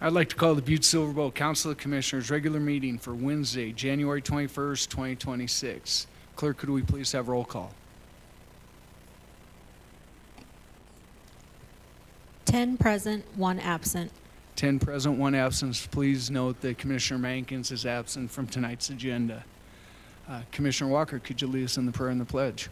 I'd like to call the Butte-Silver Council of Commissioners regular meeting for Wednesday, January 21st, 2026. Clerk, could we please have roll call? 10 present, 1 absent. 10 present, 1 absent. Please note that Commissioner Mankins is absent from tonight's agenda. Commissioner Walker, could you lead us in the prayer and the pledge?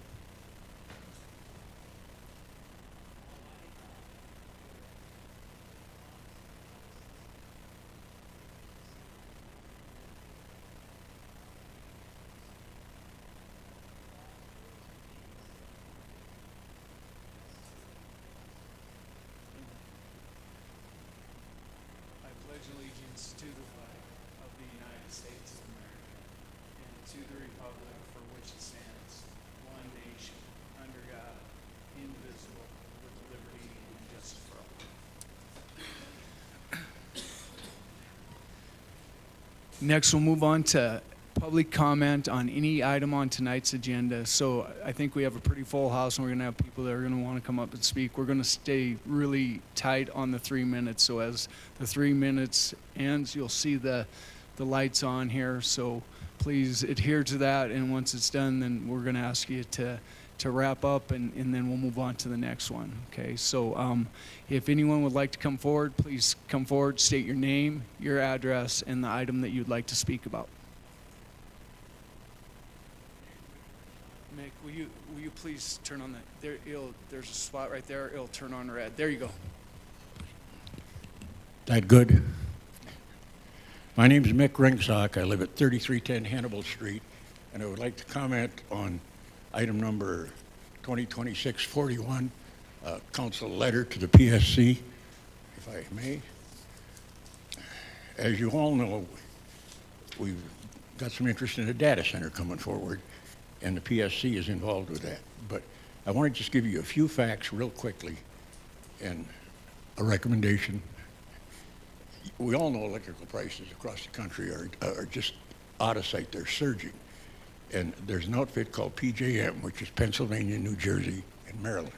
I pledge allegiance to the flag of the United States of America and to the republic for which it stands, one nation, under God, indivisible, with liberty and justice for all. Next, we'll move on to public comment on any item on tonight's agenda. So I think we have a pretty full house, and we're going to have people that are going to want to come up and speak. We're going to stay really tight on the 3 minutes. So as the 3 minutes ends, you'll see the lights on here. So please adhere to that. And once it's done, then we're going to ask you to wrap up, and then we'll move on to the next one. Okay, so if anyone would like to come forward, please come forward, state your name, your address, and the item that you'd like to speak about. Mick, will you please turn on there's a spot right there, it'll turn on red. There you go. That good? My name is Mick Ringsock. I live at 3310 Hannibal Street, and I would like to comment on item number 2026-41, council letter to the PSC, if I may. As you all know, we've got some interest in a data center coming forward, and the PSC is involved with that. But I want to just give you a few facts real quickly and a recommendation. We all know electrical prices across the country are just out of sight. They're surging. And there's an outfit called PJM, which is Pennsylvania, New Jersey, and Maryland.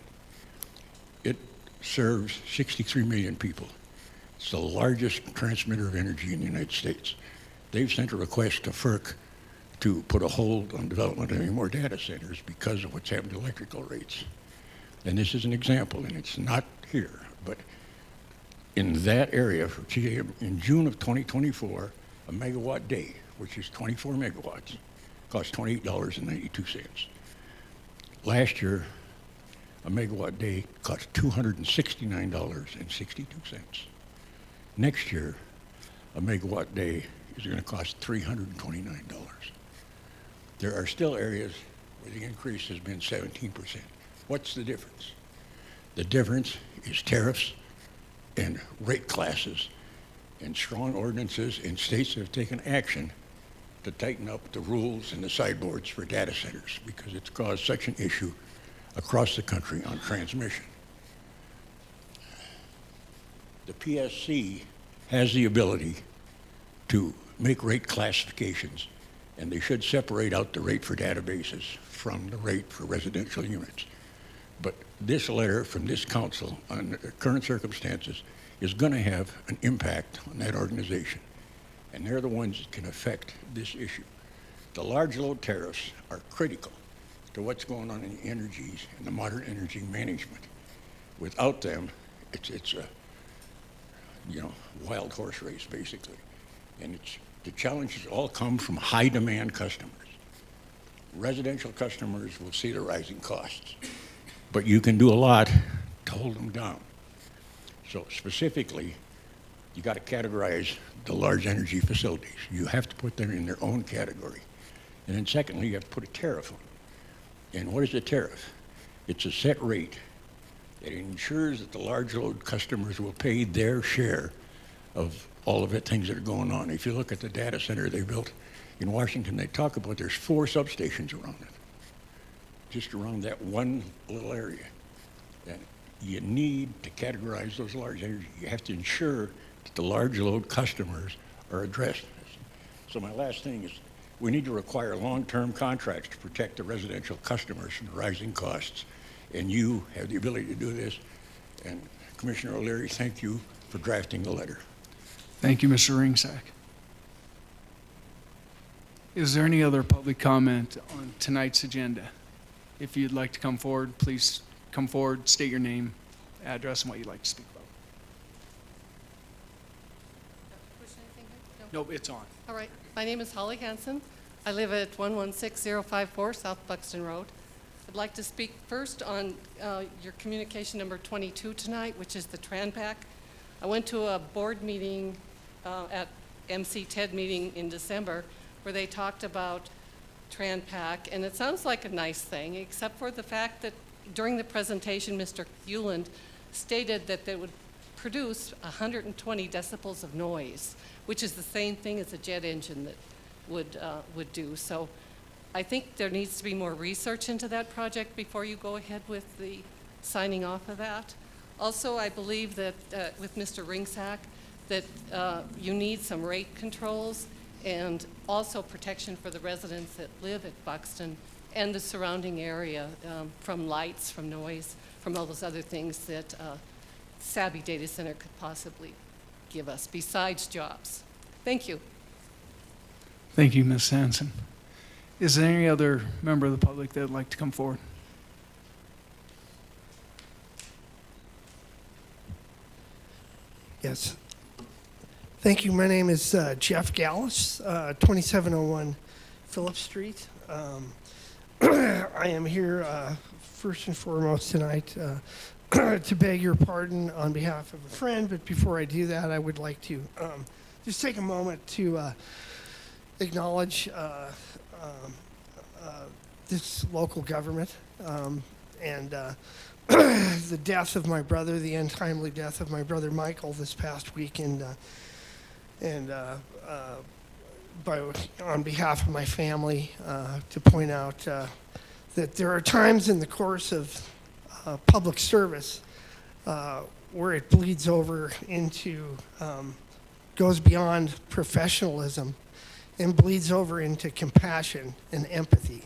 It serves 63 million people. It's the largest transmitter of energy in the United States. They've sent a request to FERC to put a hold on development of any more data centers because of what's happened to electrical rates. And this is an example, and it's not here, but in that area for PJM, in June of 2024, a megawatt day, which is 24 megawatts, cost $28.92. Last year, a megawatt day cost $269.62. Next year, a megawatt day is going to cost $329. There are still areas where the increase has been 17%. What's the difference? The difference is tariffs and rate classes and strong ordinances in states that have taken action to tighten up the rules and the sideboards for data centers, because it's caused such an issue across the country on transmission. The PSC has the ability to make rate classifications, and they should separate out the rate for databases from the rate for residential units. But this letter from this council on the current circumstances is going to have an impact on that organization. And they're the ones that can affect this issue. The large load tariffs are critical to what's going on in the energies and the modern energy management. Without them, it's a wild horse race, basically. And the challenges all come from high demand customers. Residential customers will see the rising costs, but you can do a lot to hold them down. So specifically, you got to categorize the large energy facilities. You have to put them in their own category. And then secondly, you have to put a tariff on them. And what is a tariff? It's a set rate that ensures that the large load customers will pay their share of all of the things that are going on. If you look at the data center they built in Washington, they talk about there's 4 substations around it, just around that one little area. And you need to categorize those large energy. You have to ensure that the large load customers are addressed. So my last thing is, we need to require long-term contracts to protect the residential customers from the rising costs. And you have the ability to do this. And Commissioner O'Leary, thank you for drafting the letter. Thank you, Mr. Ringsack. Is there any other public comment on tonight's agenda? If you'd like to come forward, please come forward, state your name, address, and what you'd like to speak about. Push anything here? No. Nope, it's on. All right. My name is Holly Hansen. I live at 116054 South Buxton Road. I'd like to speak first on your communication number 22 tonight, which is the TranPac. I went to a board meeting at MC TED meeting in December where they talked about TranPac, and it sounds like a nice thing, except for the fact that during the presentation, Mr. Hewland stated that they would produce 120 decibels of noise, which is the same thing as a jet engine that would do. So I think there needs to be more research into that project before you go ahead with the signing off of that. Also, I believe that with Mr. Ringsack, that you need some rate controls and also protection for the residents that live at Buxton and the surrounding area from lights, from noise, from all those other things that savvy data center could possibly give us besides jobs. Thank you. Thank you, Ms. Hanson. Is there any other member of the public that would like to come forward? Yes. Thank you. My name is Jeff Gallus, 2701 Phillips Street. I am here first and foremost tonight to beg your pardon on behalf of a friend, but before I do that, I would like to just take a moment to acknowledge this local government and the death of my brother, the untimely death of my brother Michael this past week, and on behalf of my family, to point out that there are times in the course of public service where it bleeds over into, goes beyond professionalism and bleeds over into compassion and empathy.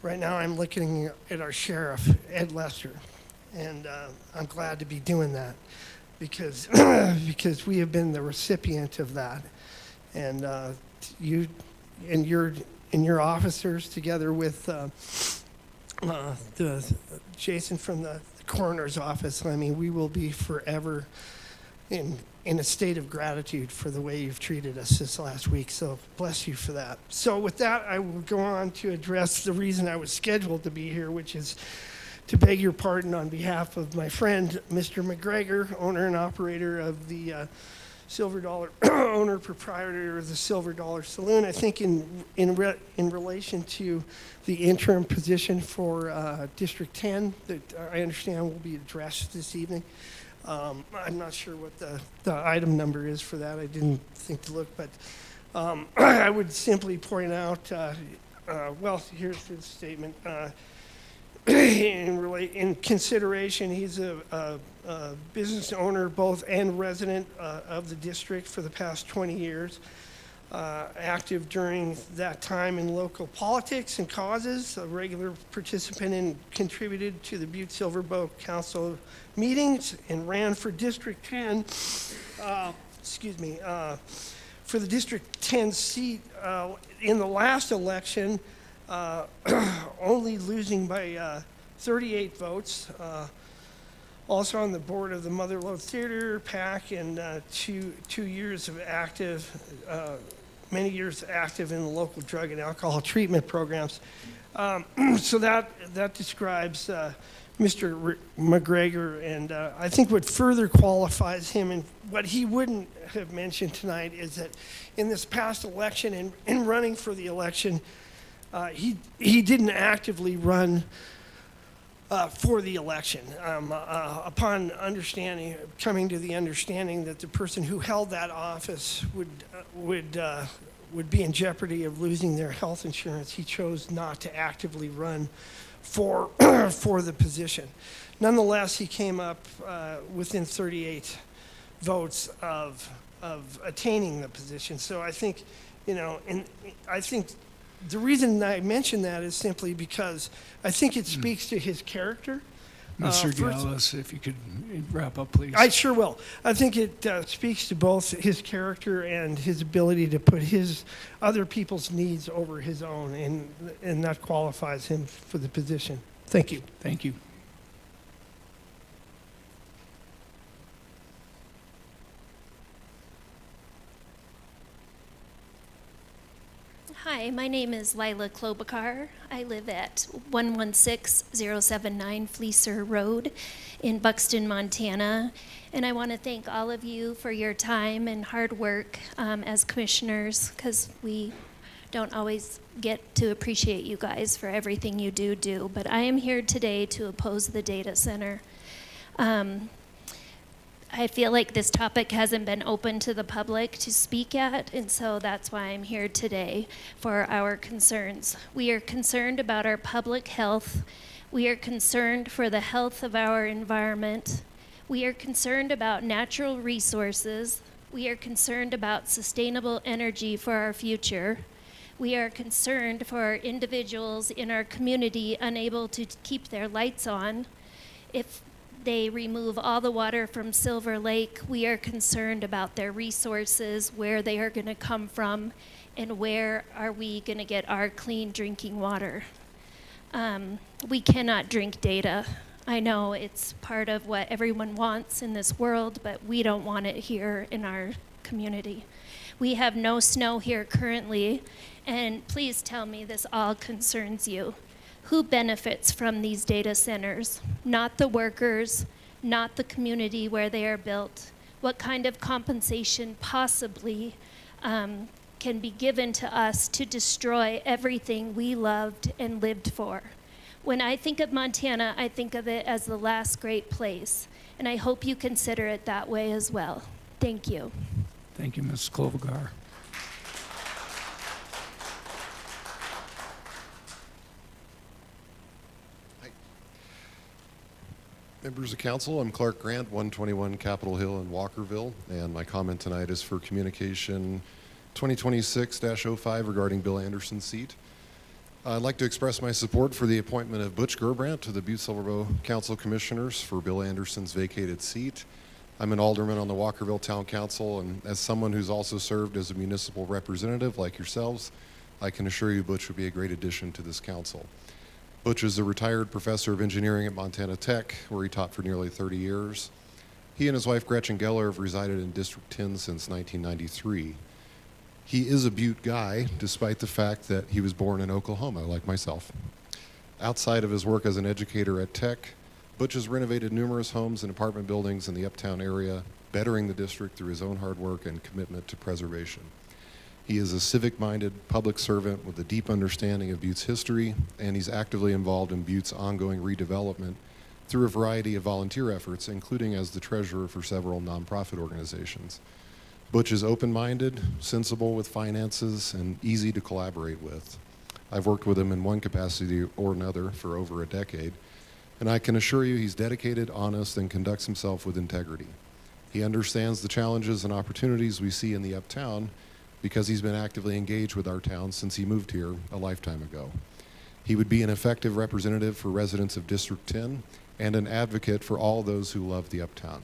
Right now I'm looking at our sheriff, Ed Lester, and I'm glad to be doing that because because we have been the recipient of that. And you and your officers, together with the Jason from the coroner's office, I mean, we will be forever in a state of gratitude for the way you've treated us this last week. So bless you for that. So with that, I will go on to address the reason I was scheduled to be here, which is to beg your pardon on behalf of my friend, Mr. McGregor, owner and operator of the Silver Dollar, owner proprietor of the Silver Dollar Saloon. I think in relation to the interim position for District 10 that I understand will be addressed this evening. I'm not sure what the item number is for that. I didn't think to look, but I would simply point out, well, here's the statement. In consideration, he's a business owner, both and resident of the district for the past 20 years. Active during that time in local politics and causes, a regular participant and contributed to the Butte-Silver Borough Council meetings, and ran for District 10, for the District 10 seat in the last election, only losing by 38 votes. Also on the board of the Motherlode Theater, PAC, and 2 years of active, many years active in the local drug and alcohol treatment programs. So that describes Mr. McGregor, and I think what further qualifies him, and what he wouldn't have mentioned tonight, is that in this past election and in running for the election, he didn't actively run for the election. Upon coming to the understanding that the person who held that office would be in jeopardy of losing their health insurance, he chose not to actively run for the position. Nonetheless, he came up within 38 votes of attaining the position. So I think, I think the reason I mention that is simply because I think it speaks to his character. Mr. First- Gallus, if you could wrap up, please. I sure will. I think it speaks to both his character and his ability to put his other people's needs over his own, and that qualifies him for the position. Thank you. Thank you. Hi, my name is Lila Klobuchar. I live at 116079 Fleecer Road in Buxton, Montana. And I want to thank all of you for your time and hard work as commissioners, because we don't always get to appreciate you guys for everything you do. But I am here today to oppose the data center. I feel like this topic hasn't been open to the public to speak at, and so that's why I'm here today for our concerns. We are concerned about our public health. We are concerned for the health of our environment. We are concerned about natural resources. We are concerned about sustainable energy for our future. We are concerned for our individuals in our community unable to keep their lights on. If they remove all the water from Silver Lake, we are concerned about their resources, where they are going to come from, and where are we going to get our clean drinking water. We cannot drink data. I know it's part of what everyone wants in this world, but we don't want it here in our community. We have no snow here currently, and please tell me this all concerns you. Who benefits from these data centers? Not the workers, not the community where they are built. What kind of compensation possibly can be given to us to destroy everything we loved and lived for? When I think of Montana, I think of it as the last great place, and I hope you consider it that way as well. Thank you. Thank you, Ms. Klobuchar. Members of council, I'm Clark Grant, 121 Capitol Hill in Walkerville, and my comment tonight is for communication 2026-05 regarding Bill Anderson's seat. I'd like to express my support for the appointment of Butch Gerbrandt to the Butte-Silver Council Commissioners for Bill Anderson's vacated seat. I'm an alderman on the Walkerville Town Council, and as someone who's also served as a municipal representative like yourselves, I can assure you Butch would be a great addition to this council. Butch is a retired professor of engineering at Montana Tech, where he taught for nearly 30 years. He and his wife Gretchen Geller have resided in District 10 since 1993. He is a Butte guy, despite the fact that he was born in Oklahoma, like myself. Outside of his work as an educator at Tech, Butch has renovated numerous homes and apartment buildings in the uptown area, bettering the district through his own hard work and commitment to preservation. He is a civic-minded public servant with a deep understanding of Butte's history, and he's actively involved in Butte's ongoing redevelopment through a variety of volunteer efforts, including as the treasurer for several nonprofit organizations. Butch is open-minded, sensible with finances, and easy to collaborate with. I've worked with him in one capacity or another for over a decade, and I can assure you he's dedicated, honest, and conducts himself with integrity. He understands the challenges and opportunities we see in the uptown because he's been actively engaged with our town since he moved here a lifetime ago. He would be an effective representative for residents of District 10 and an advocate for all those who love the uptown.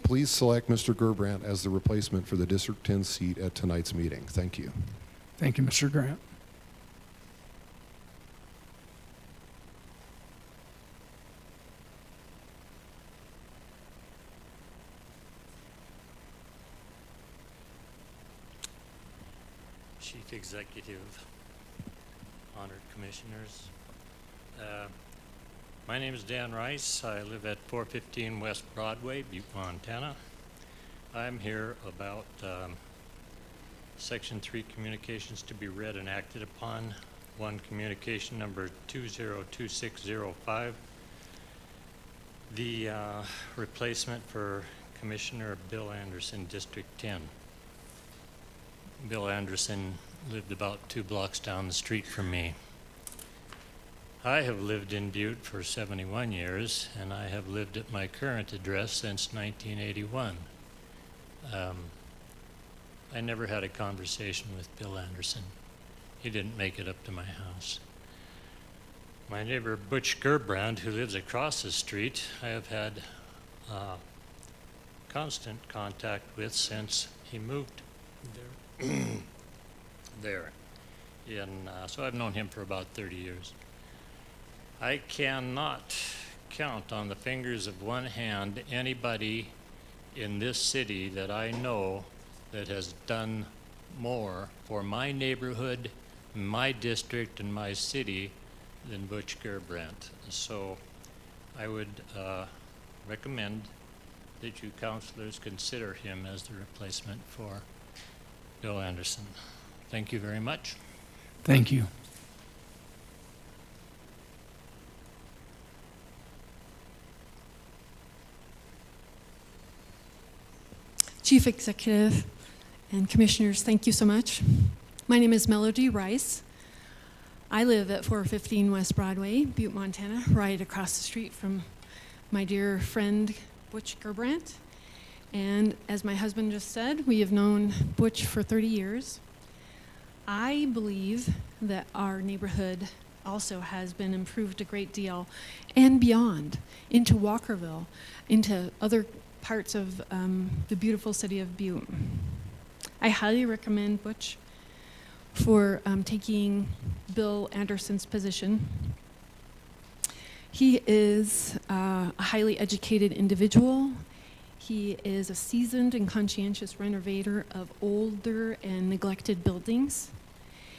Please select Mr. Gerbrandt as the replacement for the District 10 seat at tonight's meeting. Thank you. Thank you, Mr. Grant. Chief Executive, honored commissioners. My name is Dan Rice. I live at 415 West Broadway, Butte, Montana. I'm here about Section 3 communications to be read and acted upon. One communication number 202605. The replacement for Commissioner Bill Anderson, District 10. Bill Anderson lived about 2 blocks down the street from me. I have lived in Butte for 71 years, and I have lived at my current address since 1981. I never had a conversation with Bill Anderson. He didn't make it up to my house. My neighbor Butch Gerbrand, who lives across the street, I have had constant contact with since he moved there. So I've known him for about 30 years. I cannot count on the fingers of one hand anybody in this city that I know that has done more for my neighborhood, my district, and my city than Butch Gerbrand. So I would recommend that you councilors consider him as the replacement for Bill Anderson. Thank you very much. Thank you. Chief Executive and Commissioners, thank you so much. My name is Melody Rice. I live at 415 West Broadway, Butte, Montana, right across the street from my dear friend Butch Gerbrand. And as my husband just said, we have known Butch for 30 years. I believe that our neighborhood also has been improved a great deal and beyond, into Walkerville, into other parts of the beautiful city of Butte. I highly recommend Butch for taking Bill Anderson's position. He is a highly educated individual. He is a seasoned and conscientious renovator of older and neglected buildings.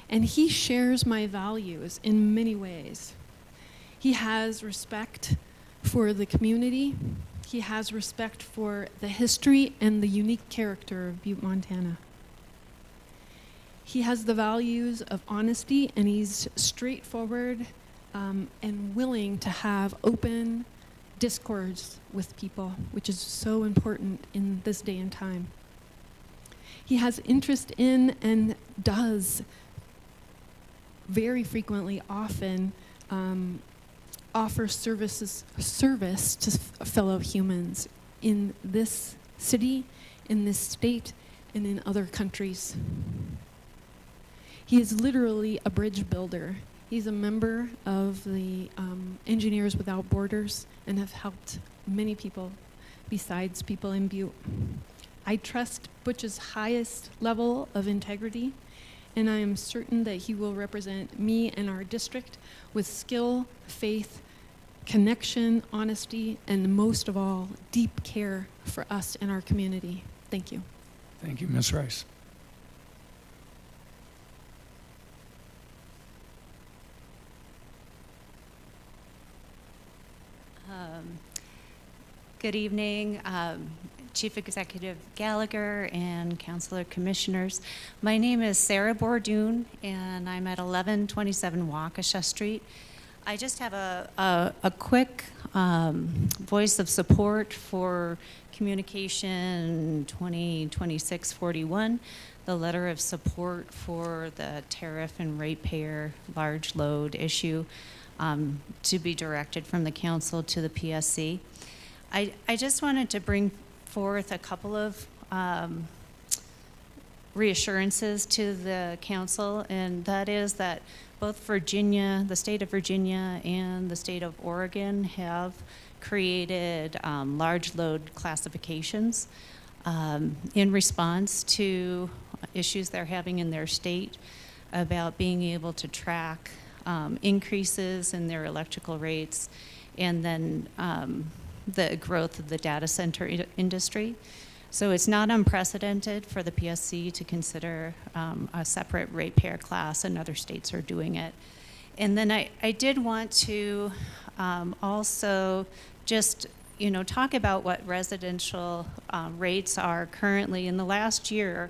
And he shares my values in many ways. He has respect for the community. He has respect for the history and the unique character of Butte, Montana. He has the values of honesty, and he's straightforward and willing to have open discourse with people, which is so important in this day and time. He has interest in and does very frequently, often, offer service to fellow humans in this city, in this state, and in other countries. He is literally a bridge builder. He's a member of the Engineers Without Borders and have helped many people besides people in Butte. I trust Butch's highest level of integrity, and I am certain that he will represent me and our district with skill, faith, connection, honesty, and most of all, deep care for us and our community. Thank you. Thank you, Ms. Rice. Good evening, Chief Executive Gallagher and Councilor Commissioners. My name is Sarah Bordoon, and I'm at 1127 Waukesha Street. I just have a quick voice of support for Communication 2026-41, the letter of support for the tariff and ratepayer large load issue to be directed from the council to the PSC. I just wanted to bring forth a couple of reassurances to the council, and that is that both Virginia, the state of Virginia, and the state of Oregon have created large load classifications in response to issues they're having in their state about being able to track increases in their electrical rates, and then the growth of the data center industry. So it's not unprecedented for the PSC to consider a separate ratepayer class, and other states are doing it. And then I did want to also just talk about what residential rates are currently. In the last year,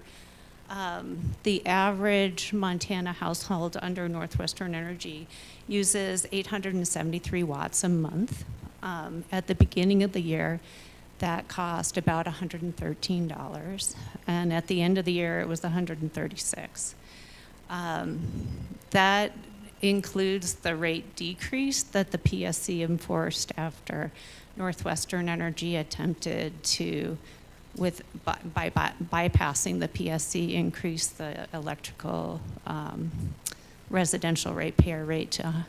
the average Montana household under Northwestern Energy uses 873 watts a month. At the beginning of the year, that cost about $113, and at the end of the year, it was $136. That includes the rate decrease that the PSC enforced after Northwestern Energy attempted to, by bypassing the PSC, increase the electrical residential ratepayer rate to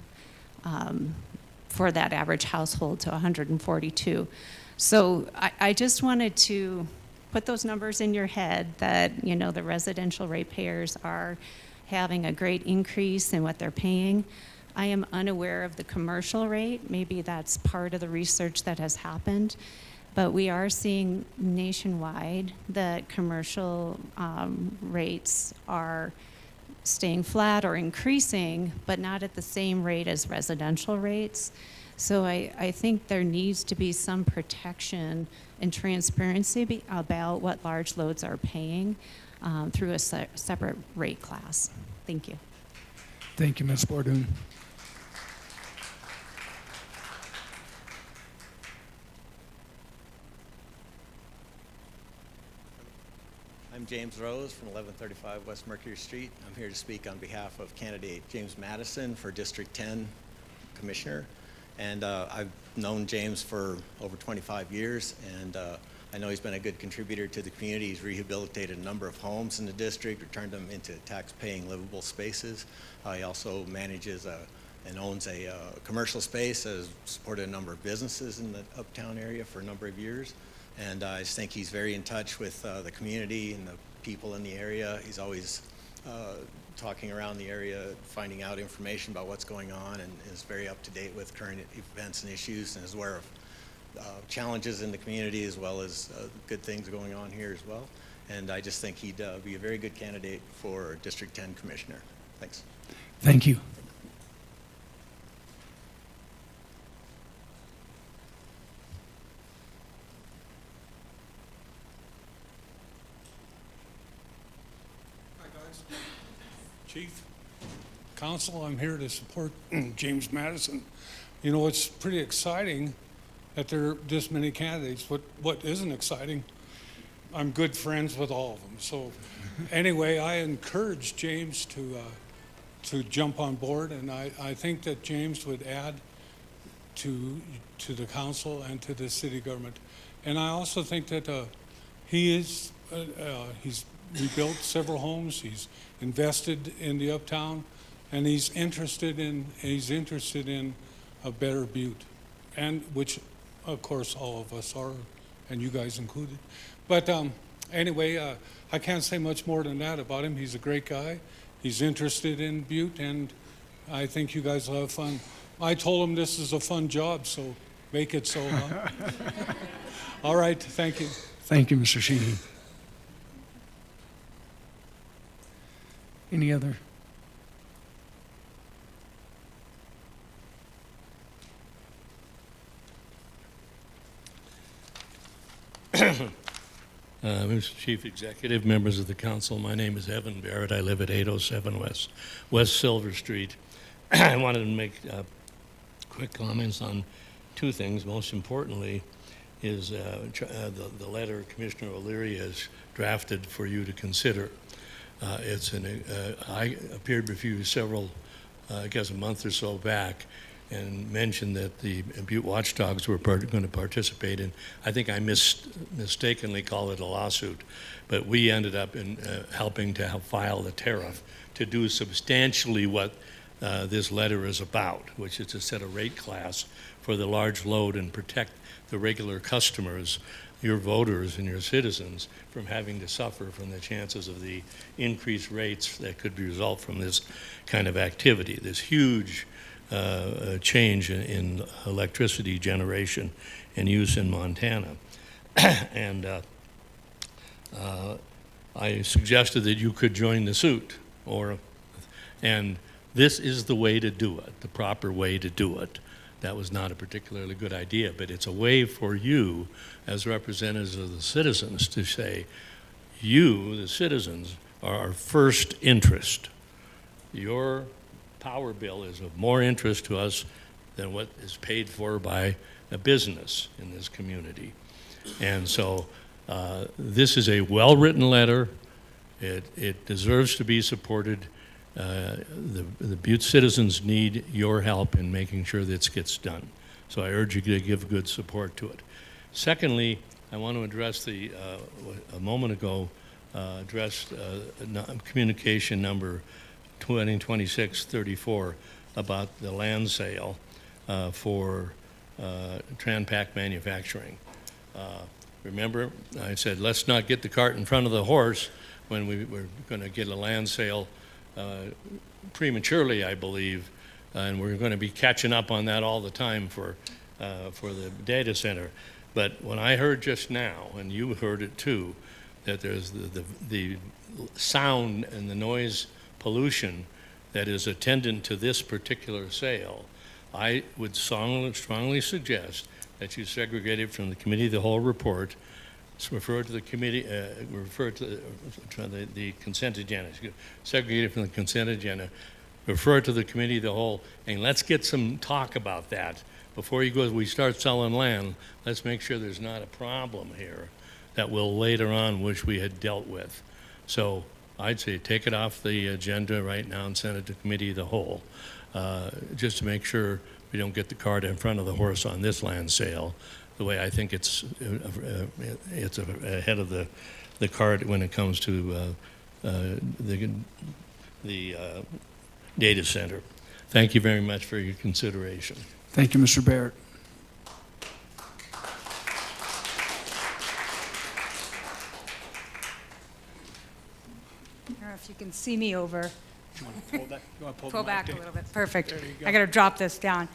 for that average household to 142. So I just wanted to put those numbers in your head that, you know, the residential ratepayers are having a great increase in what they're paying. I am unaware of the commercial rate. Maybe that's part of the research that has happened. But we are seeing nationwide that commercial rates are staying flat or increasing, but not at the same rate as residential rates. So I think there needs to be some protection and transparency about what large loads are paying through a separate rate class. Thank you. Thank you, Ms. Bordoon. I'm James Rose from 1135 West Mercury Street. I'm here to speak on behalf of candidate James Madison for District 10 Commissioner. And I've known James for over 25 years, and I know he's been a good contributor to the community. He's rehabilitated a number of homes in the district, returned them into tax-paying livable spaces. He also manages and owns a commercial space, has supported a number of businesses in the uptown area for a number of years. And I just think he's very in touch with the community and the people in the area. He's always talking around the area, finding out information about what's going on, and is very up to date with current events and issues, and is aware of challenges in the community as well as good things going on here as well. And I just think he'd be a very good candidate for District 10 Commissioner. Thanks. Thank you. Chief, Council, I'm here to support James Madison. You know, it's pretty exciting that there are this many candidates. What isn't exciting, I'm good friends with all of them. So anyway, I encourage James to jump on board, and I think that James would add to the council and to the city government. And I also think that he's rebuilt several homes. He's invested in the uptown, and he's interested in a better Butte, and which, of course, all of us are, and you guys included. But anyway, I can't say much more than that about him. He's a great guy. He's interested in Butte, and I think you guys will have fun. I told him this is a fun job, so make it so, huh? All right, thank you. Thank you, Mr. Sheehy. Any other? Mr. Chief Executive, members of the council, my name is Evan Barrett. I live at 807 West Silver Street. I wanted to make quick comments on two things. Most importantly is the letter Commissioner O'Leary has drafted for you to consider. I appeared before you several, I guess a month or so back, and mentioned that the Butte Watchdogs were going to participate in, I think I mistakenly called it a lawsuit, but we ended up in helping to file the tariff to do substantially what this letter is about, which is to set a rate class for the large load and protect the regular customers, your voters and your citizens, from having to suffer from the chances of the increased rates that could result from this kind of activity, this huge change in electricity generation and use in Montana. And I suggested that you could join the suit, and this is the way to do it, the proper way to do it. That was not a particularly good idea, but it's a way for you as representatives of the citizens to say, you, the citizens, are our first interest. Your power bill is of more interest to us than what is paid for by a business in this community. And so this is a well-written letter. It deserves to be supported. The Butte citizens need your help in making sure this gets done. So I urge you to give good support to it. Secondly, I want to address a moment ago, communication number 2026-34 about the land sale for Tranpac Manufacturing. Remember, I said, let's not get the cart in front of the horse when we were going to get a land sale prematurely, I believe, and we're going to be catching up on that all the time for the data center. But when I heard just now, and you heard it too, that there's the sound and the noise pollution that is attendant to this particular sale, I would strongly suggest that you segregate it from the committee of the whole report, refer to the committee, refer to the consent agenda, segregate it from the consent agenda, refer to the committee of the whole, and let's get some talk about that. Before we start selling land, let's make sure there's not a problem here that we'll later on wish we had dealt with. So I'd say take it off the agenda right now and send it to committee of the whole, just to make sure we don't get the cart in front of the horse on this land sale, the way I think it's ahead of the cart when it comes to the data center. Thank you very much for your consideration. Thank you, Mr. Barrett. I don't know if you can see me over. You want to Pull back a little bit. Perfect. There you go. I got to drop this down.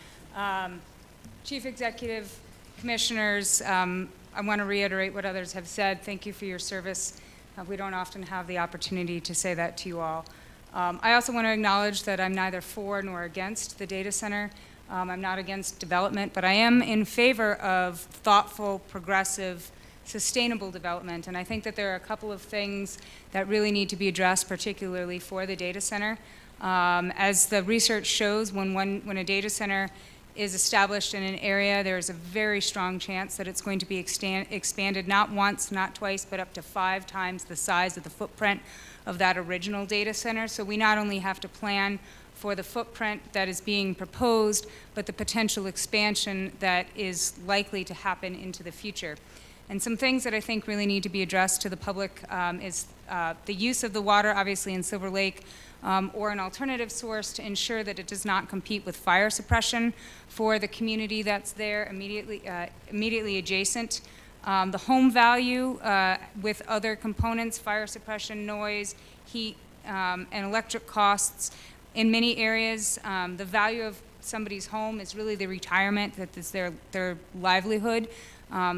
Chief Executive, Commissioners, I want to reiterate what others have said. Thank you for your service. We don't often have the opportunity to say that to you all. I also want to acknowledge that I'm neither for nor against the data center. I'm not against development, but I am in favor of thoughtful, progressive, sustainable development. And I think that there are a couple of things that really need to be addressed, particularly for the data center. As the research shows, when a data center is established in an area, there's a very strong chance that it's going to be expanded not once, not twice, but up to 5 times the size of the footprint of that original data center. So we not only have to plan for the footprint that is being proposed, but the potential expansion that is likely to happen into the future. And some things that I think really need to be addressed to the public is the use of the water, obviously in Silver Lake, or an alternative source to ensure that it does not compete with fire suppression for the community that's there immediately adjacent. The home value with other components, fire suppression, noise, heat, and electric costs. In many areas, the value of somebody's home is really the retirement, that is their livelihood.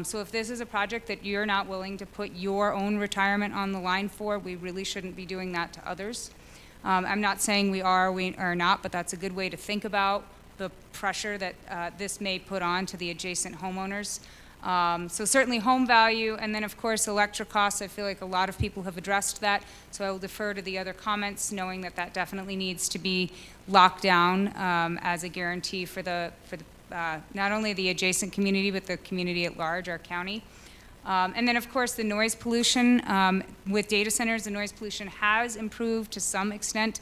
So if this is a project that you're not willing to put your own retirement on the line for, we really shouldn't be doing that to others. I'm not saying we are not, but that's a good way to think about the pressure that this may put on to the adjacent homeowners. So certainly home value, and then of course electric costs. I feel like a lot of people have addressed that, so I will defer to the other comments, knowing that that definitely needs to be locked down as a guarantee for not only the adjacent community, but the community at large, our county. And then of course the noise pollution. With data centers, the noise pollution has improved to some extent,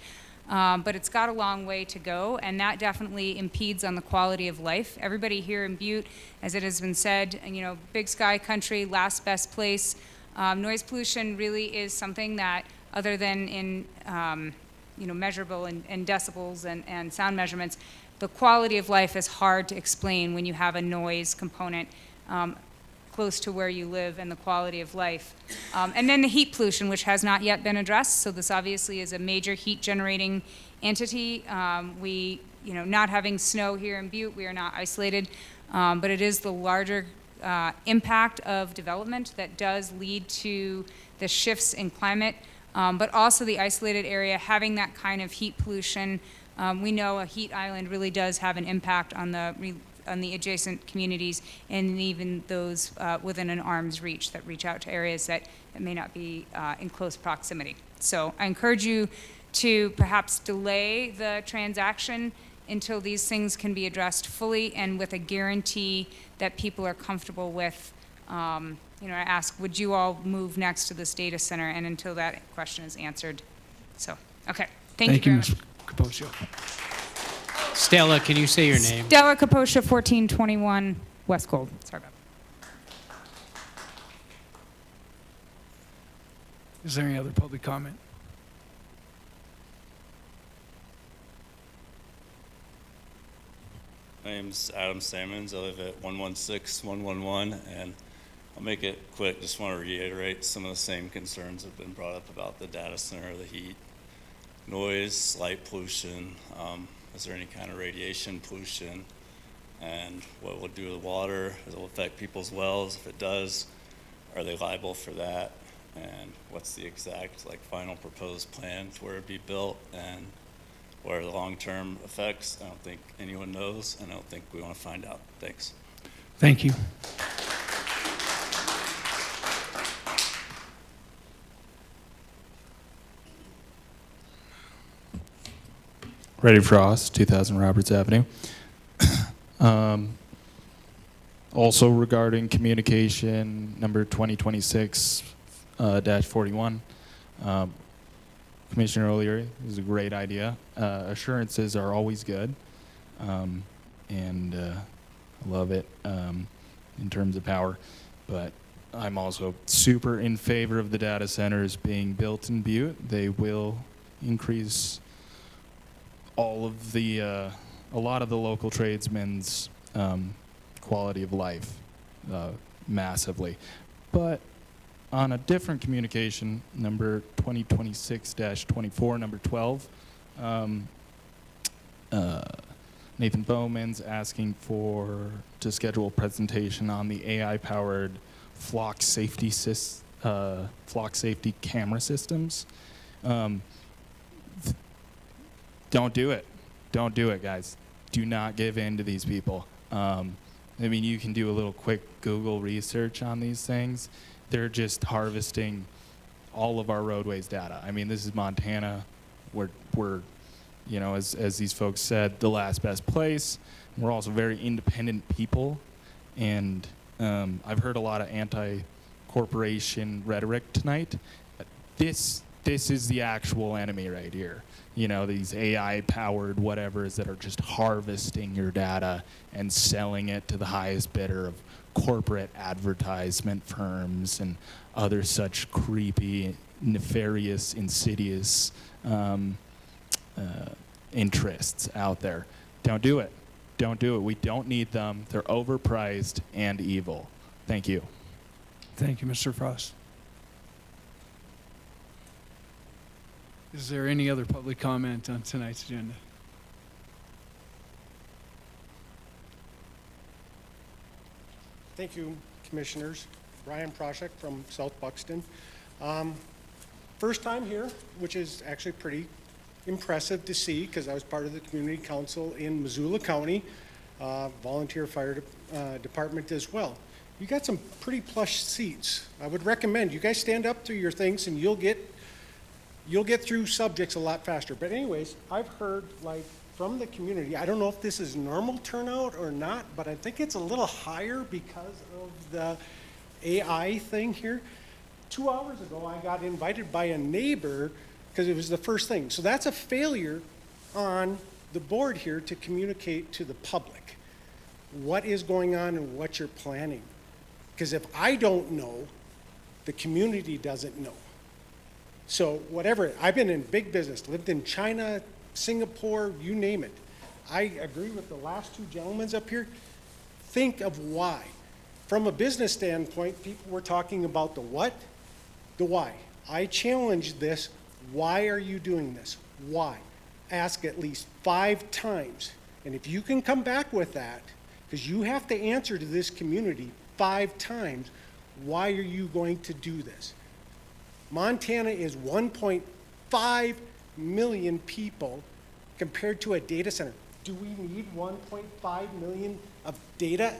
but it's got a long way to go, and that definitely impedes on the quality of life. Everybody here in Butte, as it has been said, big sky country, last best place. Noise pollution really is something that, other than in measurable in decibels and sound measurements, the quality of life is hard to explain when you have a noise component close to where you live and the quality of life. And then the heat pollution, which has not yet been addressed. So this obviously is a major heat generating entity. Not having snow here in Butte, we are not isolated, but it is the larger impact of development that does lead to the shifts in climate, but also the isolated area having that kind of heat pollution. We know a heat island really does have an impact on the adjacent communities and even those within an arm's reach that reach out to areas that may not be in close proximity. So I encourage you to perhaps delay the transaction until these things can be addressed fully and with a guarantee that people are comfortable with. I ask, would you all move next to this data center? And until that question is answered. So, okay. Thank you very much. Ms. Capoccio. Stella, can you say your name? Stella Kaposha, 1421 West Gold. Sorry about that. Is there any other public comment? My name's Adam Sammons. I live at 116111, and I'll make it quick. Just want to reiterate some of the same concerns that have been brought up about the data center, the heat, noise, light pollution. Is there any kind of radiation pollution? And what will it do to the water? It will affect people's wells. If it does, are they liable for that? And what's the exact final proposed plan to where it'd be built? And what are the long-term effects? I don't think anyone knows, and I don't think we want to find out. Thanks. Thank you. Reddy Frost, 2000 Roberts Avenue. Also regarding communication number 2026-41, Commissioner O'Leary, this is a great idea. Assurances are always good, and I love it in terms of power, but I'm also super in favor of the data centers being built in Butte. They will increase all of the, a lot of the local tradesmen's quality of life massively. But on a different communication, number 2026-24, number 12, Nathan Bowman's asking to schedule a presentation on the AI-powered flock safety camera systems. Don't do it. Don't do it, guys. Do not give in to these people. I mean, you can do a little quick Google research on these things. They're just harvesting all of our roadways data. I mean, this is Montana. We're you know, as these folks said, the last best place. We're also very independent people. And I've heard a lot of anti-corporation rhetoric tonight. This is the actual enemy right here. You know, these AI-powered whatevers that are just harvesting your data and selling it to the highest bidder of corporate advertisement firms and other such creepy, nefarious, insidious interests out there. Don't do it. Don't do it. We don't need them. They're overpriced and evil. Thank you. Thank you, Mr. Frost. Is there any other public comment on tonight's agenda? Thank you, Commissioners. Ryan Proshek from South Buxton. First time here, which is actually pretty impressive to see because I was part of the Community Council in Missoula County, volunteer fire department as well. You got some pretty plush seats. I would recommend you guys stand up to your things and you'll get through subjects a lot faster. But anyways, I've heard from the community, I don't know if this is normal turnout or not, but I think it's a little higher because of the AI thing here. 2 hours ago, I got invited by a neighbor because it was the first thing. So that's a failure on the board here to communicate to the public what is going on and what you're planning. Because if I don't know, the community doesn't know. So whatever, I've been in big business, lived in China, Singapore, you name it. I agree with the last two gentlemen up here. Think of why. From a business standpoint, people were talking about the what, the why. I challenge this. Why are you doing this? Why? Ask at least 5 times. And if you can come back with that, because you have to answer to this community 5 times, why are you going to do this? Montana is 1.5 million people compared to a data center. Do we need 1.5 million of data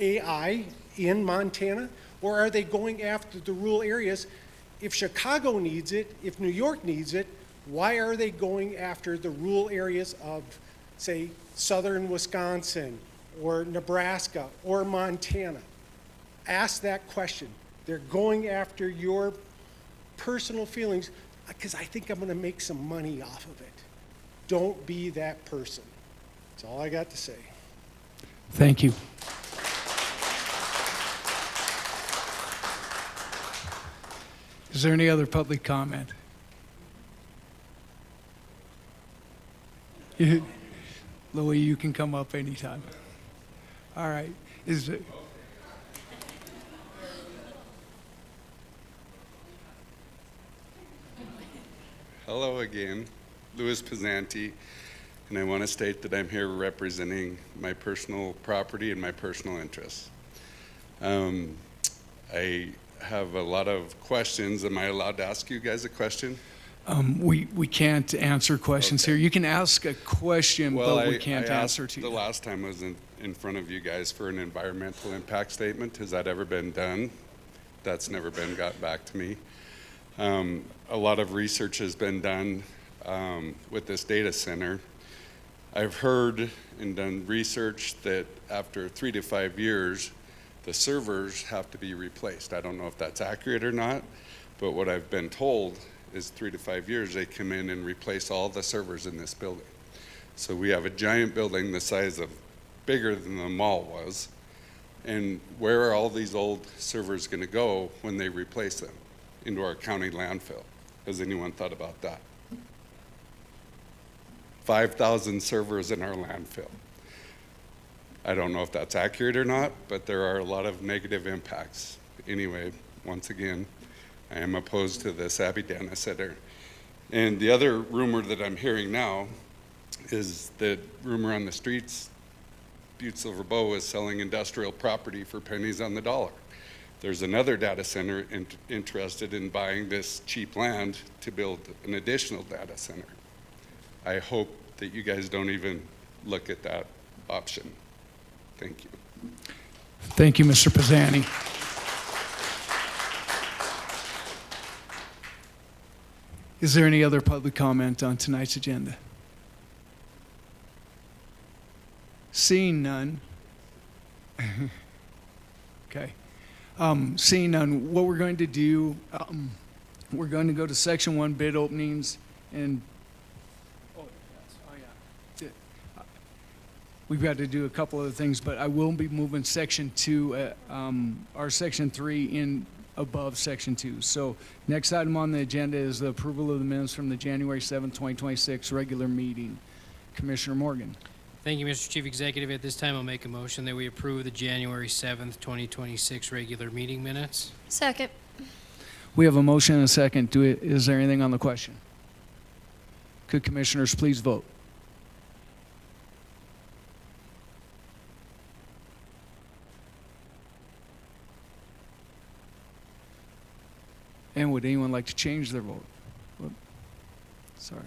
AI in Montana? Or are they going after the rural areas? If Chicago needs it, if New York needs it, why are they going after the rural areas of, say, southern Wisconsin or Nebraska or Montana? Ask that question. They're going after your personal feelings because I think I'm going to make some money off of it. Don't be that person. That's all I got to say. Thank you. Is there any other public comment? Louis, you can come up anytime. All right. Is it? Hello again, Louis Pizzanti, and I want to state that I'm here representing my personal property and my personal interests. I have a lot of questions. Am I allowed to ask you guys a question? We can't answer questions here. You can ask a question, but we can't answer to you. The last time I was in front of you guys for an environmental impact statement. Has that ever been done? That's never been got back to me. A lot of research has been done with this data center. I've heard and done research that after 3 to 5 years, the servers have to be replaced. I don't know if that's accurate or not, but what I've been told is 3 to 5 years, they come in and replace all the servers in this building. So we have a giant building the size of, bigger than the mall was, and where are all these old servers gonna go when they replace them? Into our county landfill. Has anyone thought about that? 5,000 servers in our landfill. I don't know if that's accurate or not, but there are a lot of negative impacts. Anyway, once again, I am opposed to this Abbey Dana Center. And the other rumor that I'm hearing now is that rumor on the streets, Butte-Silver is selling industrial property for pennies on the dollar. There's another data center interested in buying this cheap land to build an additional data center. I hope that you guys don't even look at that option. Thank you. Thank you, Mr. Pizzani. Is there any other public comment on tonight's agenda? Seeing none. Okay. Seeing none, what we're going to do, we're going to go to section 1 bid openings, and we've got to do a couple other things, but I will be moving section 2, or section 3 in above section 2. So next item on the agenda is the approval of the minutes from the January 7th, 2026 regular meeting. Commissioner Morgan. Thank you, Mr. Chief Executive. At this time, I'll make a motion that we approve the January 7th, 2026 regular meeting minutes. Second. We have a motion and a second. Is there anything on the question? Could commissioners please vote? And would anyone like to change their vote? Whoop. Sorry,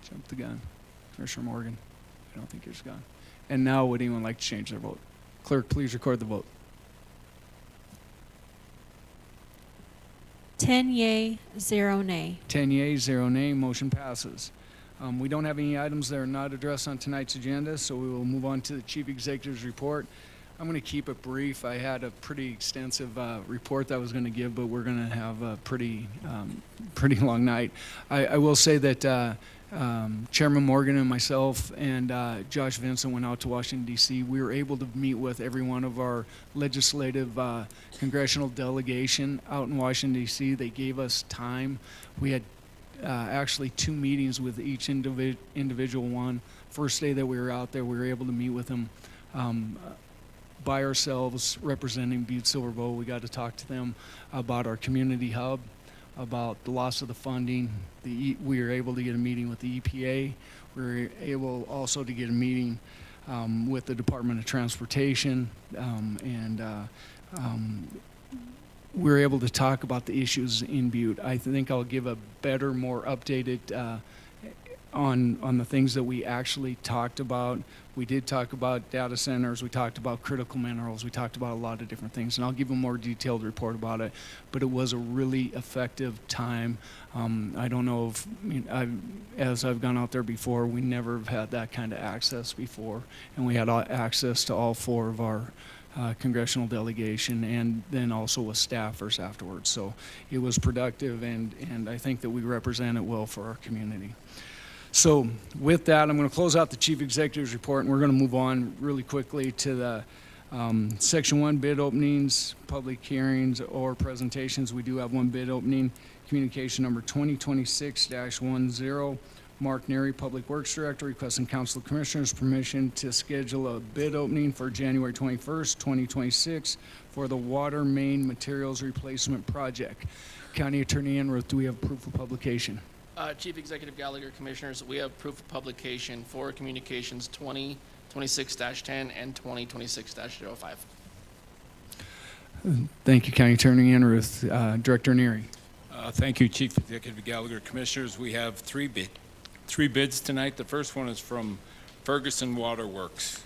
jumped the gun. Commissioner Morgan, I don't think yours is gone. And now would anyone like to change their vote? Clerk, please record the vote. 10 yea, 0 nay. 10 yea, 0 nay, motion passes. We don't have any items that are not addressed on tonight's agenda, so we will move on to the Chief Executive's report. I'm going to keep it brief. I had a pretty extensive report that I was going to give, but we're going to have a pretty long night. I will say that Chairman Morgan and myself and Josh Vincent went out to Washington, D.C. We were able to meet with every one of our legislative congressional delegation out in Washington, D.C. They gave us time. We had actually 2 meetings with each individual one. First day that we were out there, we were able to meet with them by ourselves, representing Butte-Silver. We got to talk to them about our community hub, about the loss of the funding. We were able to get a meeting with the EPA. We were able also to get a meeting with the Department of Transportation, and we were able to talk about the issues in Butte. I think I'll give a better, more updated on the things that we actually talked about. We did talk about data centers, we talked about critical minerals, we talked about a lot of different things, and I'll give a more detailed report about it, but it was a really effective time. I don't know if, as I've gone out there before, we never have had that kind of access before, and we had access to all 4 of our congressional delegation, and then also with staffers afterwards. So it was productive, and I think that we represent it well for our community. So with that, I'm going to close out the Chief Executive's report, and we're going to move on really quickly to the Section 1 bid openings, public hearings, or presentations. We do have one bid opening, communication number 2026-10, Mark Neri, Public Works Director, requesting Council Commissioners permission to schedule a bid opening for January 21st, 2026 for the water main materials replacement project. County Attorney Enroth, do we have proof of publication? Chief Executive Gallagher, Commissioners, we have proof of publication for Communications 2026-10 and 2026-05. Thank you, County Attorney Enroth. Director Neri. Thank you, Chief Executive Gallagher. Commissioners, we have three bids tonight. The first one is from Ferguson Waterworks.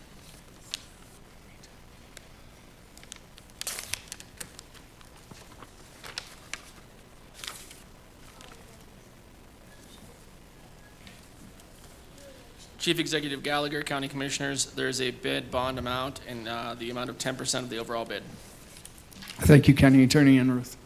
Chief Executive Gallagher, County Commissioners, there's a bid bond amount in the amount of 10% of the overall bid. Thank you, County Attorney Enroth.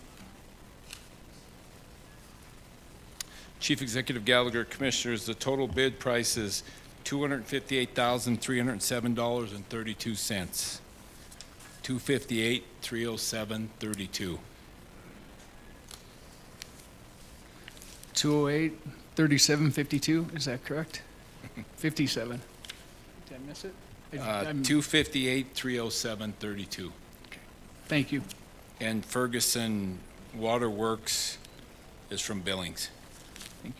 Chief Executive Gallagher, Commissioners, the total bid price is $258,307.32. $258,307.32. 208, 3752, is that correct? 57. Did I miss it? 258,307.32. Thank you. And Ferguson Waterworks is from Billings. Thank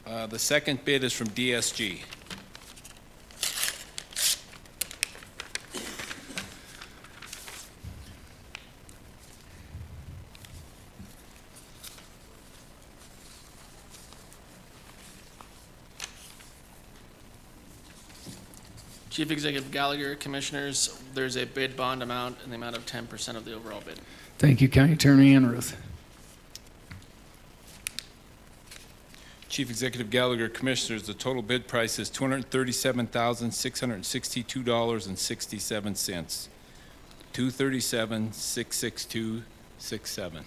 you. The second bid is from DSG. Chief Executive Gallagher, Commissioners, there's a bid bond amount in the amount of 10% of the overall bid. Thank you, County Attorney Enroth. Chief Executive Gallagher, Commissioners, the total bid price is $237,662.67. $237,662.67.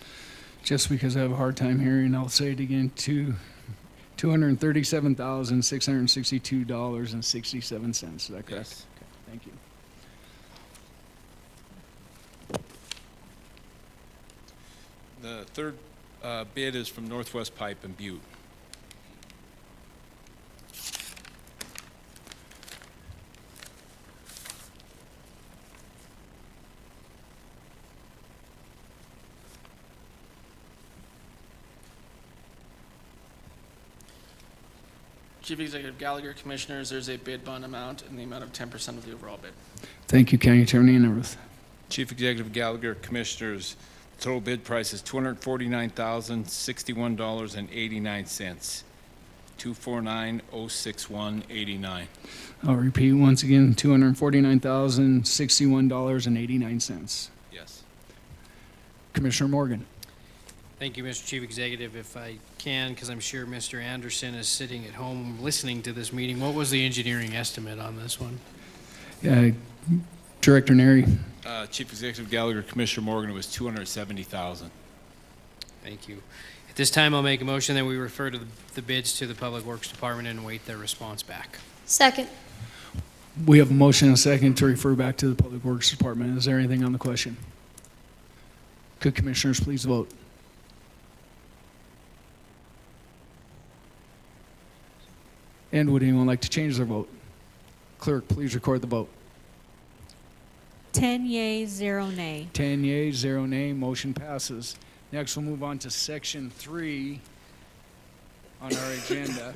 Just because I have a hard time hearing, I'll say it again, $237,662.67. Is that correct? Yes. Okay, thank you. The third bid is from Northwest Pipe in Butte. Chief Executive Gallagher, Commissioners, there's a bid bond amount in the amount of 10% of the overall bid. Thank you, County Attorney Enroth. Chief Executive Gallagher, Commissioners, the total bid price is $249,061.89. $249,061.89. I'll repeat once again, $249,061.89. Yes. Commissioner Morgan. Thank you, Mr. Chief Executive. If I can, because I'm sure Mr. Anderson is sitting at home listening to this meeting, what was the engineering estimate on this one? Director Neri. Chief Executive Gallagher, Commissioner Morgan, it was $270,000. Thank you. At this time, I'll make a motion that we refer to the bids to the Public Works Department and await their response back. Second. We have a motion and a second to refer back to the Public Works Department. Is there anything on the question? Could Commissioners please vote? And would anyone like to change their vote? Clerk, please record the vote. 10 yea, 0 nay. 10 yea, 0 nay, motion passes. Next, we'll move on to Section 3 on our agenda.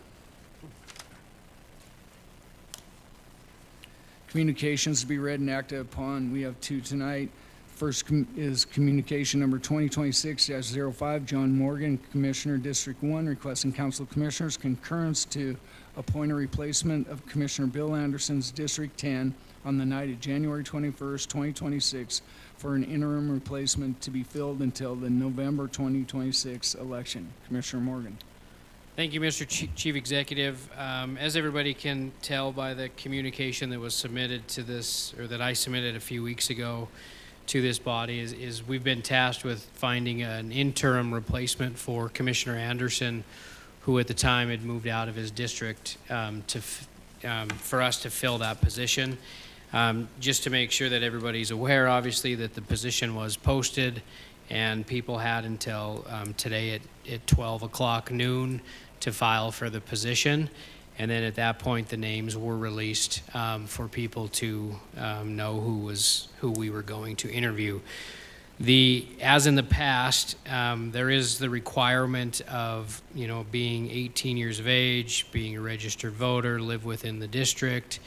Communications to be read and acted upon. We have two tonight. First is communication number 2026-05, John Morgan, Commissioner, District 1, requesting Council Commissioners concurrence to appoint a replacement of Commissioner Bill Anderson's District 10 on the night of January 21st, 2026 for an interim replacement to be filled until the November 2026 election. Commissioner Morgan. Thank you, Mr. Chief Executive. As everybody can tell by the communication that was submitted to this, or that I submitted a few weeks ago to this body, is we've been tasked with finding an interim replacement for Commissioner Anderson, who at the time had moved out of his district, for us to fill that position. Just to make sure that everybody's aware, obviously, that the position was posted and people had until today at 12 o'clock noon to file for the position. And then at that point, the names were released for people to know who we were going to interview. As in the past, there is the requirement of, being 18 years of age, being a registered voter, live within the district,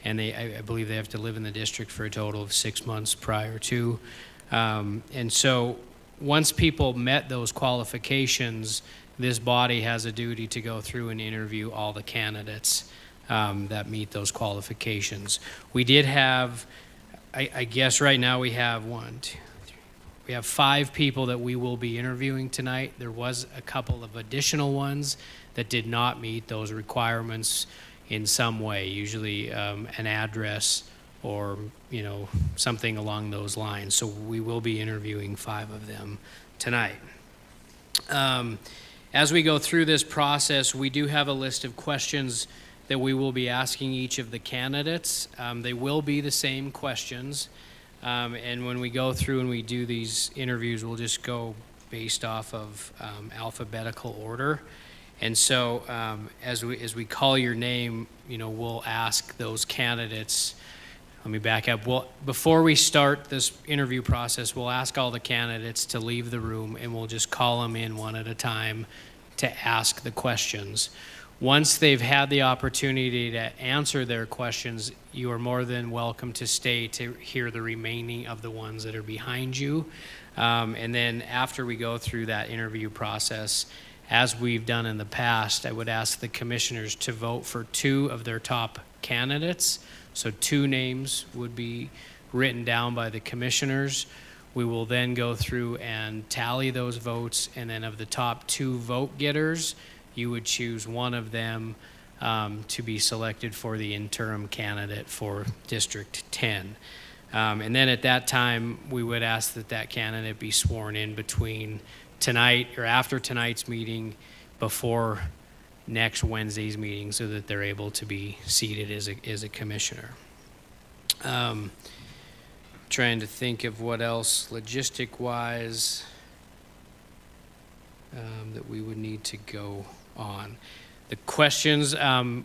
and I believe they have to live in the district for a total of 6 months prior to. And so once people met those qualifications, this body has a duty to go through and interview all the candidates that meet those qualifications. We did have, I guess right now we have we have 5 people that we will be interviewing tonight. There was a couple of additional ones that did not meet those requirements in some way, usually an address or something along those lines. So we will be interviewing 5 of them tonight. As we go through this process, we do have a list of questions that we will be asking each of the candidates. They will be the same questions. And when we go through and we do these interviews, we'll just go based off of alphabetical order. And so as we call your name, we'll ask those candidates. Let me back up. Well, before we start this interview process, we'll ask all the candidates to leave the room, and we'll just call them in one at a time to ask the questions. Once they've had the opportunity to answer their questions, you are more than welcome to stay to hear the remaining of the ones that are behind you. And then after we go through that interview process, as we've done in the past, I would ask the commissioners to vote for 2 of their top candidates. So 2 names would be written down by the commissioners. We will then go through and tally those votes, and then of the top 2 vote getters, you would choose one of them to be selected for the interim candidate for District 10. And then at that time, we would ask that candidate be sworn in between tonight or after tonight's meeting before next Wednesday's meeting so that they're able to be seated as a commissioner. Trying to think of what else logistic-wise that we would need to go on. The questions,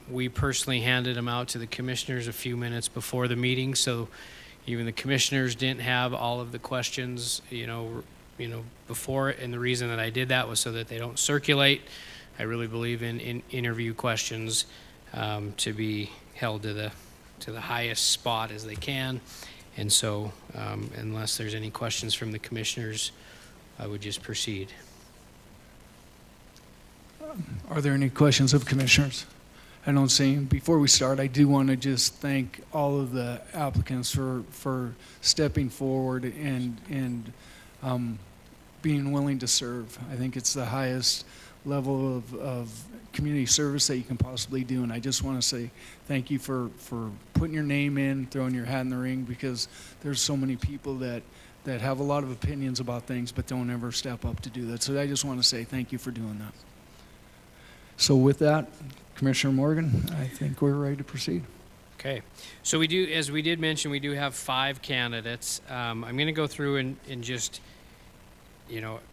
we personally handed them out to the commissioners a few minutes before the meeting, so even the commissioners didn't have all of the questions, before it. And the reason that I did that was so that they don't circulate. I really believe in interview questions to be held to the highest spot as they can. And so, unless there's any questions from the commissioners, I would just proceed. Are there any questions of commissioners? I don't see them. Before we start, I do want to just thank all of the applicants for stepping forward and being willing to serve. I think it's the highest level of community service that you can possibly do, and I just want to say thank you for putting your name in, throwing your hat in the ring, because there's so many people that have a lot of opinions about things but don't ever step up to do that. So I just want to say thank you for doing that. So with that, Commissioner Morgan, I think we're ready to proceed. Okay, so we do, as we did mention, we do have 5 candidates. I'm going to go through and just,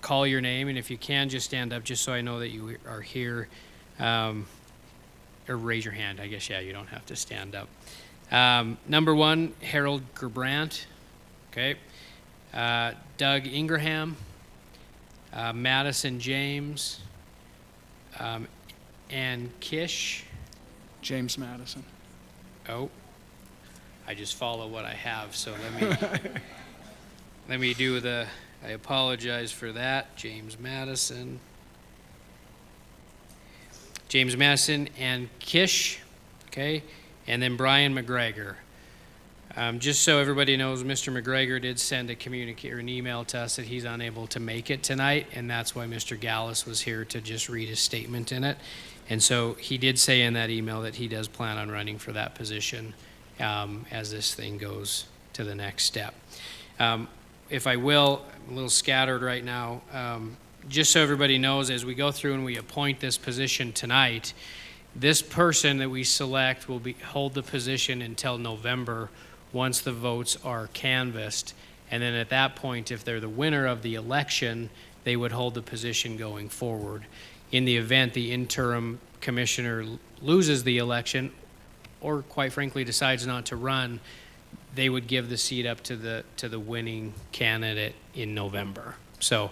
call your name, and if you can, just stand up, just so I know that you are here, or raise your hand. I guess, yeah, you don't have to stand up. Number 1, Harold Gerbrandt. Okay, Doug Ingraham, Madison James, and Kish. James Madison. Oh, I just follow what I have, so let me do I apologize for that. James Madison and Kish, okay? And then Brian McGregor. Just so everybody knows, Mr. McGregor did send an email to us that he's unable to make it tonight, and that's why Mr. Gallus was here to just read his statement in it. And so he did say in that email that he does plan on running for that position as this thing goes to the next step. If I will, I'm a little scattered right now. Just so everybody knows, as we go through and we appoint this position tonight, this person that we select will hold the position until November once the votes are canvassed. And then at that point, if they're the winner of the election, they would hold the position going forward. In the event the interim commissioner loses the election, or quite frankly decides not to run, they would give the seat up to the winning candidate in November. So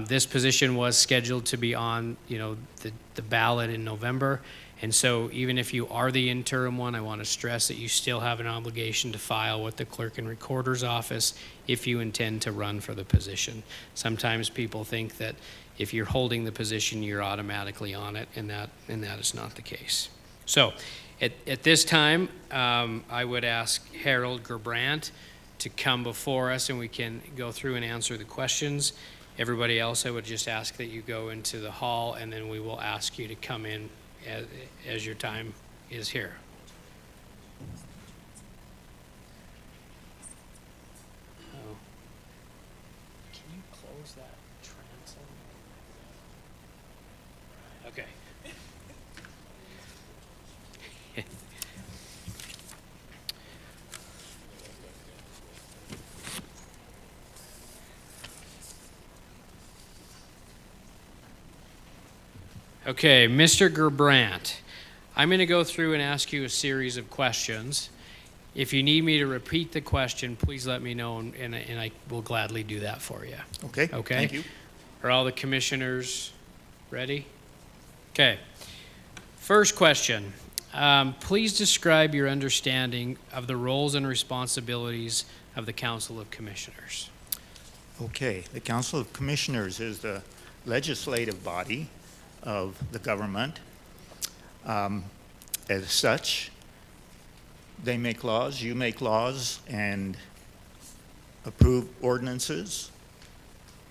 this position was scheduled to be on, the ballot in November. And so even if you are the interim one, I want to stress that you still have an obligation to file with the clerk and recorder's office if you intend to run for the position. Sometimes people think that if you're holding the position, you're automatically on it, and that is not the case. So at this time, I would ask Harold Gerbrandt to come before us, and we can go through and answer the questions. Everybody else, I would just ask that you go into the hall, and then we will ask you to come in as your time is here. Oh. Can you close that transom? Okay. Okay, Mr. Gerbrandt, I'm going to go through and ask you a series of questions. If you need me to repeat the question, please let me know, and I will gladly do that for you. Okay. Okay? Thank you. Are all the commissioners ready? Okay. First question. Please describe your understanding of the roles and responsibilities of the Council of Commissioners. Okay. The Council of Commissioners is the legislative body of the government. As such, they make laws, you make laws, and approve ordinances,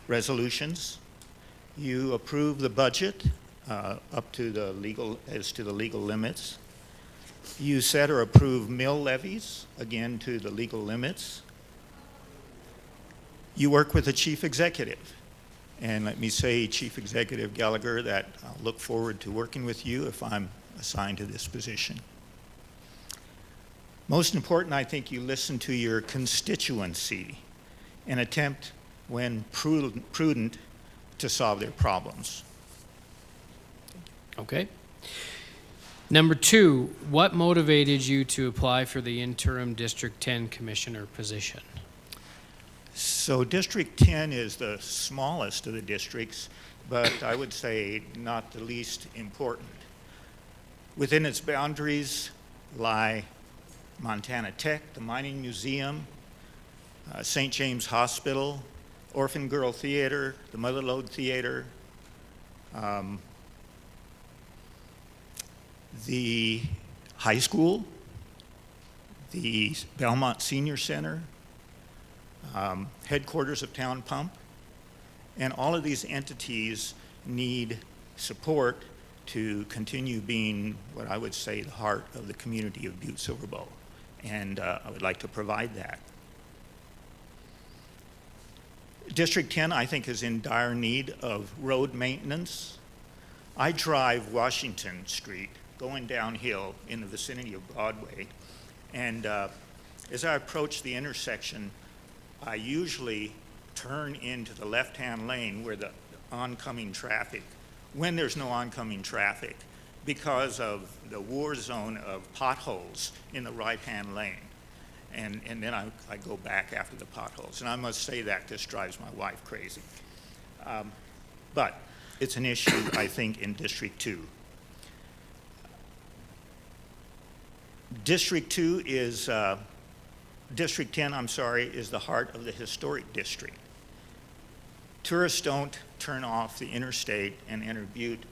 resolutions. You approve the budget up to the legal limits. You set or approve mill levies, again to the legal limits. You work with the chief executive. And let me say, Chief Executive Gallagher, that I'll look forward to working with you if I'm assigned to this position. Most important, I think you listen to your constituency and attempt, when prudent, to solve their problems. Okay. Number two, what motivated you to apply for the interim District 10 Commissioner position? So District 10 is the smallest of the districts, but I would say not the least important. Within its boundaries lie Montana Tech, the Mining Museum, St. James Hospital, Orphan Girl Theater, the Motherlode Theater, the high school, the Belmont Senior Center, headquarters of Town Pump, and all of these entities need support to continue being what I would say the heart of the community of Butte-Silver Bow, and I would like to provide that. District 10, I think, is in dire need of road maintenance. I drive Washington Street going downhill in the vicinity of Broadway, and as I approach the intersection, I usually turn into the left-hand lane where the oncoming traffic, when there's no oncoming traffic, because of the war zone of potholes in the right-hand lane. And then I go back after the potholes. And I must say that this drives my wife crazy. But it's an issue, I think, in District 2. District 2 is... District 10, I'm sorry, is the heart of the historic district. Tourists don't turn off the interstate and enter Butte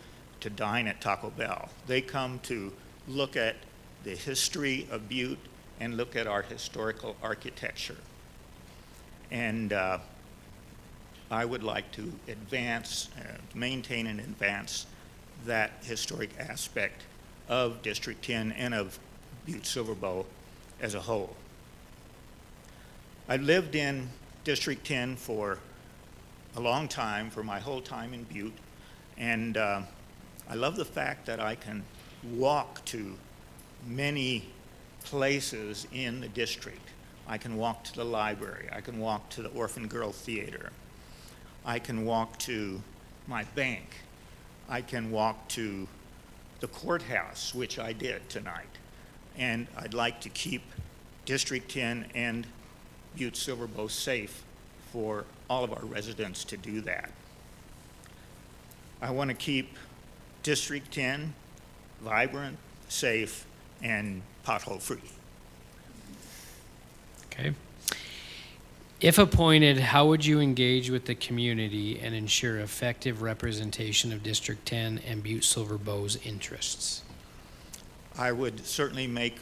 to dine at Taco Bell. They come to look at the history of Butte and look at our historical architecture. And I would like to advance, maintain and advance that historic aspect of District 10 and of Butte-Silver Bow as a whole. I lived in District 10 for a long time, for my whole time in Butte, and I love the fact that I can walk to many places in the district I can walk to the library. I can walk to the Orphan Girl Theater. I can walk to my bank. I can walk to the courthouse, which I did tonight. And I'd like to keep District 10 and Butte-Silver both safe for all of our residents to do that. I want to keep District 10 vibrant, safe, and pothole-free. Okay. If appointed, how would you engage with the community and ensure effective representation of District 10 and Butte-Silver Bow's interests? I would certainly make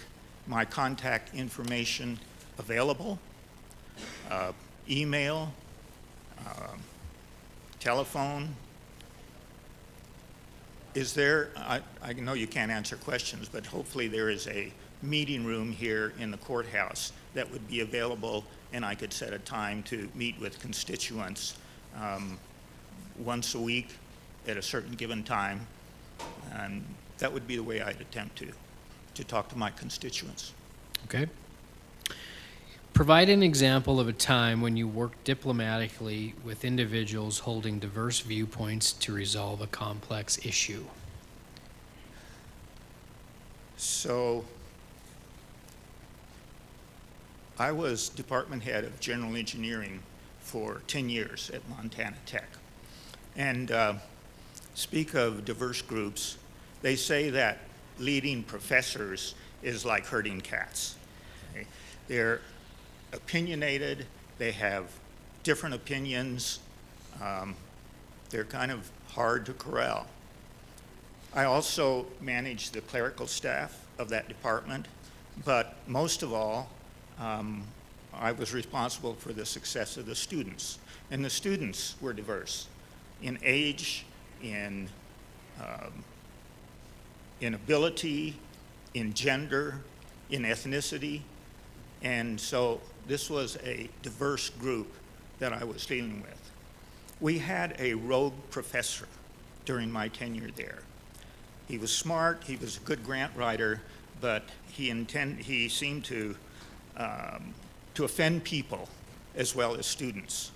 my contact information available, email, telephone. Is there, I know you can't answer questions, but hopefully there is a meeting room here in the courthouse that would be available, and I could set a time to meet with constituents once a week at a certain given time. And that would be the way I'd attempt to talk to my constituents. Okay. Provide an example of a time when you worked diplomatically with individuals holding diverse viewpoints to resolve a complex issue. So I was department head of general engineering for 10 years at Montana Tech. And speak of diverse groups, they say that leading professors is like herding cats. Okay? They're opinionated, they have different opinions, they're kind of hard to corral. I also manage the clerical staff of that department, but most of all, I was responsible for the success of the students. And the students were diverse in age, in ability, in gender, in ethnicity. And so this was a diverse group that I was dealing with. We had a rogue professor during my tenure there. He was smart, he was a good grant writer, but he seemed to offend people as well as students.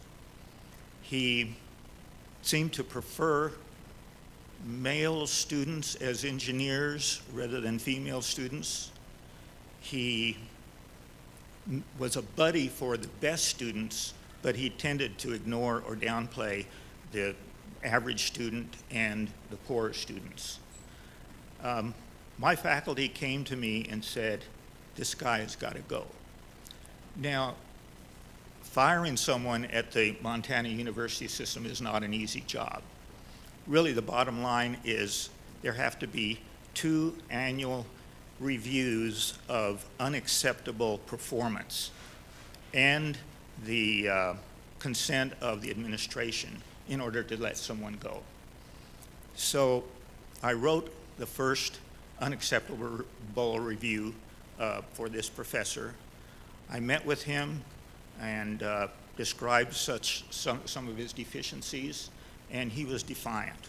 He seemed to prefer male students as engineers rather than female students. He was a buddy for the best students, but he tended to ignore or downplay the average student and the poorer students. My faculty came to me and said, this guy has got to go. Now, firing someone at the Montana University system is not an easy job. Really, the bottom line is there have to be 2 annual reviews of unacceptable performance and the consent of the administration in order to let someone go. So I wrote the first unacceptable review for this professor. I met with him and described some of his deficiencies, and he was defiant.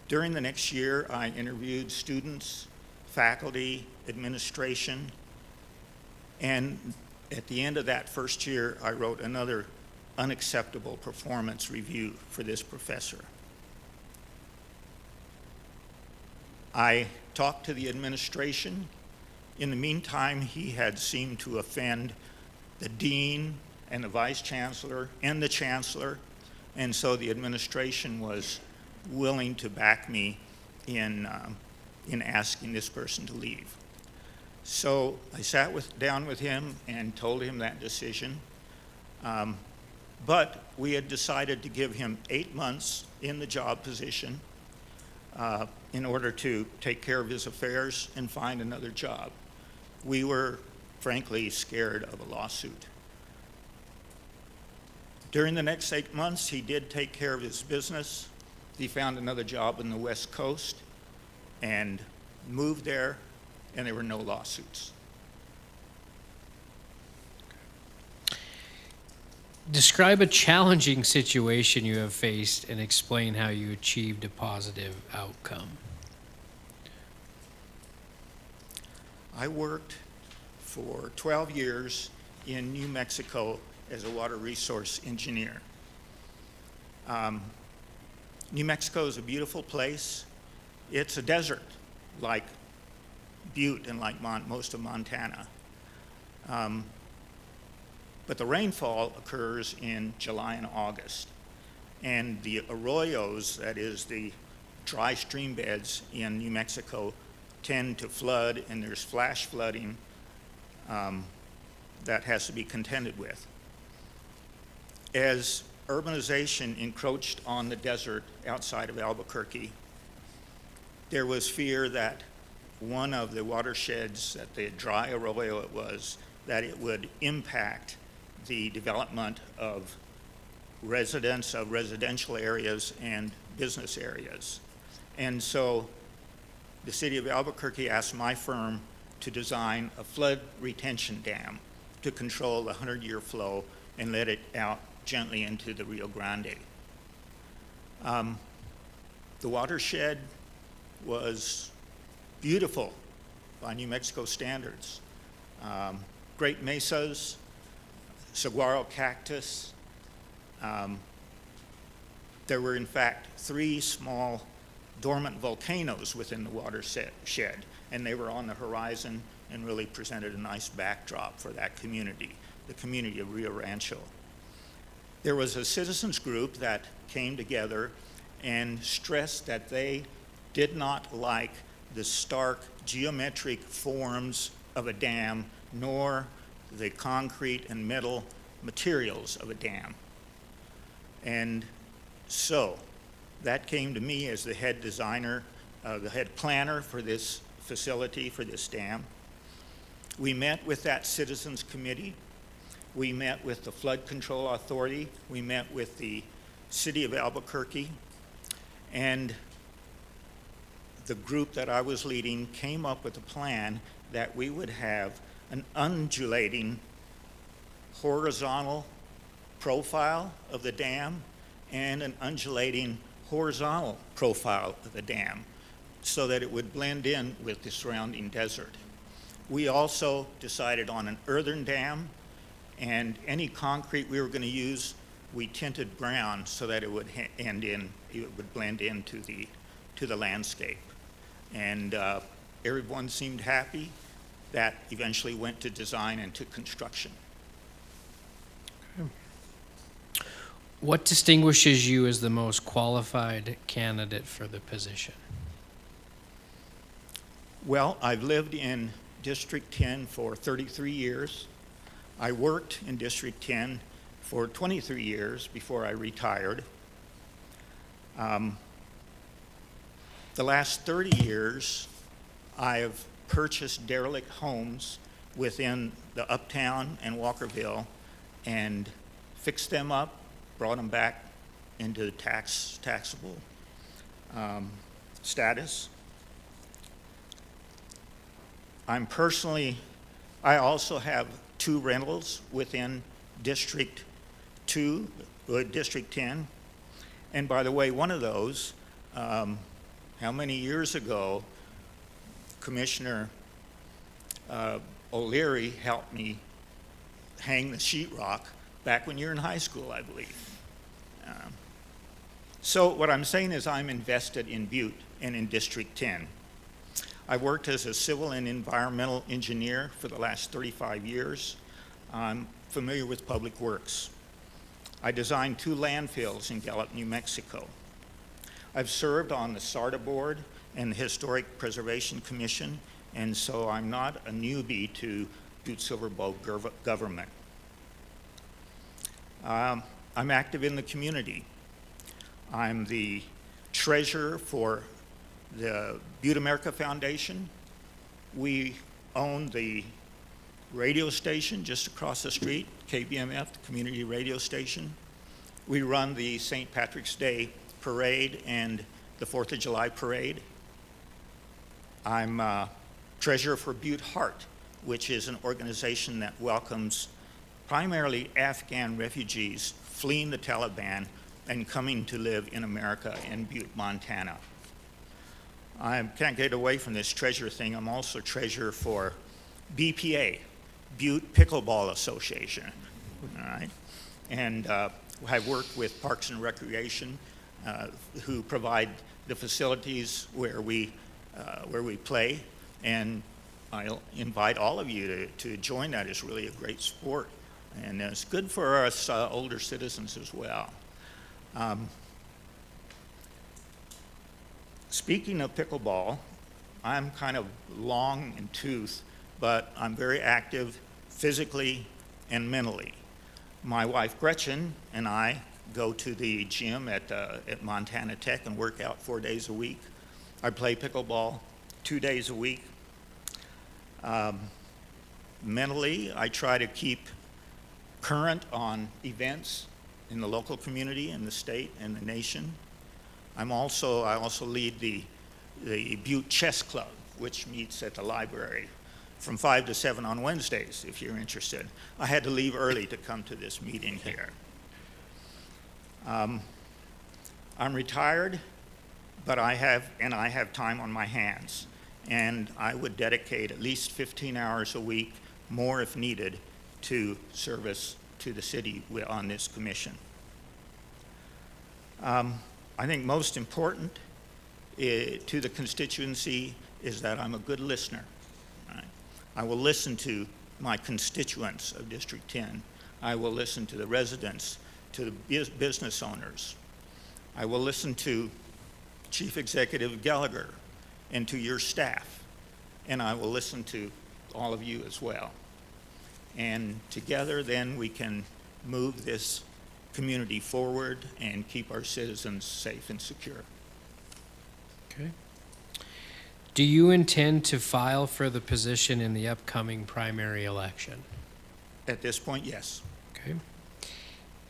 During the next year, I interviewed students, faculty, administration, and at the end of that first year, I wrote another unacceptable performance review for this professor. I talked to the administration. In the meantime, he had seemed to offend the dean and the vice chancellor and the chancellor, and so the administration was willing to back me in asking this person to leave. So I sat down with him and told him that decision. But we had decided to give him 8 months in the job position in order to take care of his affairs and find another job. We were, frankly, scared of a lawsuit. During the next 8 months, he did take care of his business. He found another job in the West Coast and moved there, and there were no lawsuits. Describe a challenging situation you have faced and explain how you achieved a positive outcome. I worked for 12 years in New Mexico as a water resource engineer. New Mexico is a beautiful place. It's a desert, like Butte and like most of Montana. But the rainfall occurs in July and August. And the arroyos, that is the dry stream beds in New Mexico, tend to flood, and there's flash flooding that has to be contended with. As urbanization encroached on the desert outside of Albuquerque, there was fear that one of the watersheds, that the dry arroyo it was, that it would impact the development of residents of residential areas and business areas. And so the city of Albuquerque asked my firm to design a flood retention dam to control the 100-year flow and let it out gently into the Rio Grande. The watershed was beautiful by New Mexico standards. Great mesas, saguaro cactus. There were in fact 3 small dormant volcanoes within the watershed, and they were on the horizon and really presented a nice backdrop for that community, the community of Rio Rancho. There was a citizens group that came together and stressed that they did not like the stark geometric forms of a dam, nor the concrete and metal materials of a dam. And so that came to me as the head designer, the head planner for this facility, for this dam. We met with that citizens committee. We met with the Flood Control Authority. We met with the City of Albuquerque. And the group that I was leading came up with a plan that we would have an undulating horizontal profile of the dam and an undulating horizontal profile of the dam so that it would blend in with the surrounding desert. We also decided on an earthen dam, and any concrete we were going to use, we tinted brown so that it would blend into the landscape. And everyone seemed happy. That eventually went to design and to construction. What distinguishes you as the most qualified candidate for the position? Well, I've lived in District 10 for 33 years. I worked in District 10 for 23 years before I retired. The last 30 years, I have purchased derelict homes within the Uptown and Walkerville and fixed them up, brought them back into taxable status. I also have 2 rentals within District 2, District 10. And by the way, one of those, how many years ago, Commissioner O'Leary helped me hang the sheetrock back when you were in high school, I believe. So what I'm saying is I'm invested in Butte and in District 10. I worked as a civil and environmental engineer for the last 35 years. I'm familiar with public works. I designed 2 landfills in Gallup, New Mexico. I've served on the SARTA board and the Historic Preservation Commission, and so I'm not a newbie to Butte-Silver government. I'm active in the community. I'm the treasurer for the Butte America Foundation. We own the radio station just across the street, KBMF, the community radio station. We run the St. Patrick's Day parade and the 4th of July parade. I'm treasurer for Butte Heart, which is an organization that welcomes primarily Afghan refugees fleeing the Taliban and coming to live in America in Butte, Montana. I can't get away from this treasurer thing. I'm also treasurer for BPA, Butte Pickleball Association, all right? And I've worked with Parks and Recreation, who provide the facilities where we play, and I'll invite all of you to join that. It's really a great sport, and it's good for us older citizens as well. Speaking of pickleball, I'm kind of long in tooth, but I'm very active physically and mentally. My wife Gretchen and I go to the gym at Montana Tech and work out 4 days a week. I play pickleball 2 days a week. Mentally, I try to keep current on events in the local community, in the state, and the nation. I also lead the Butte Chess Club, which meets at the library from 5 to 7 on Wednesdays, if you're interested. I had to leave early to come to this meeting here. I'm retired, but I have time on my hands, and I would dedicate at least 15 hours a week, more if needed, to service to the city on this commission. I think most important to the constituency is that I'm a good listener. Right? I will listen to my constituents of District 10. I will listen to the residents, to the business owners. I will listen to Chief Executive Gallagher and to your staff, and I will listen to all of you as well. And together then we can move this community forward and keep our citizens safe and secure. Okay. Do you intend to file for the position in the upcoming primary election? At this point, yes. Okay.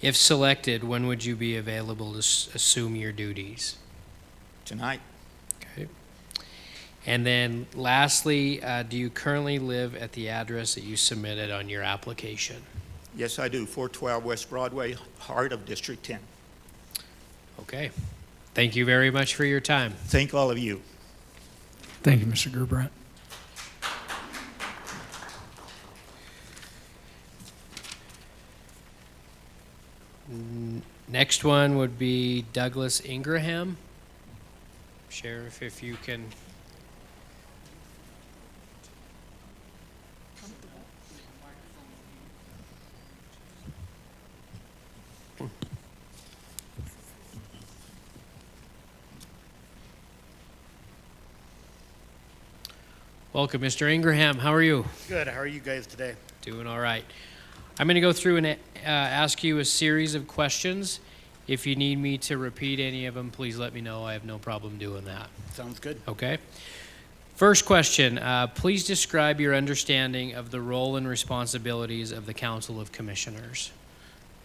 If selected, when would you be available to assume your duties? Tonight. Okay. And then lastly, do you currently live at the address that you submitted on your application? Yes, I do. 412 West Broadway, heart of District 10. Okay. Thank you very much for your time. Thank all of you. Thank you, Mr. Gerbrandt. Next one would be Douglas Ingraham. Sheriff, if you can. Welcome, Mr. Ingraham. How are you? Good. How are you guys today? Doing all right. I'm going to go through and ask you a series of questions. If you need me to repeat any of them, please let me know. I have no problem doing that. Sounds good. Okay. First question. Please describe your understanding of the role and responsibilities of the Council of Commissioners.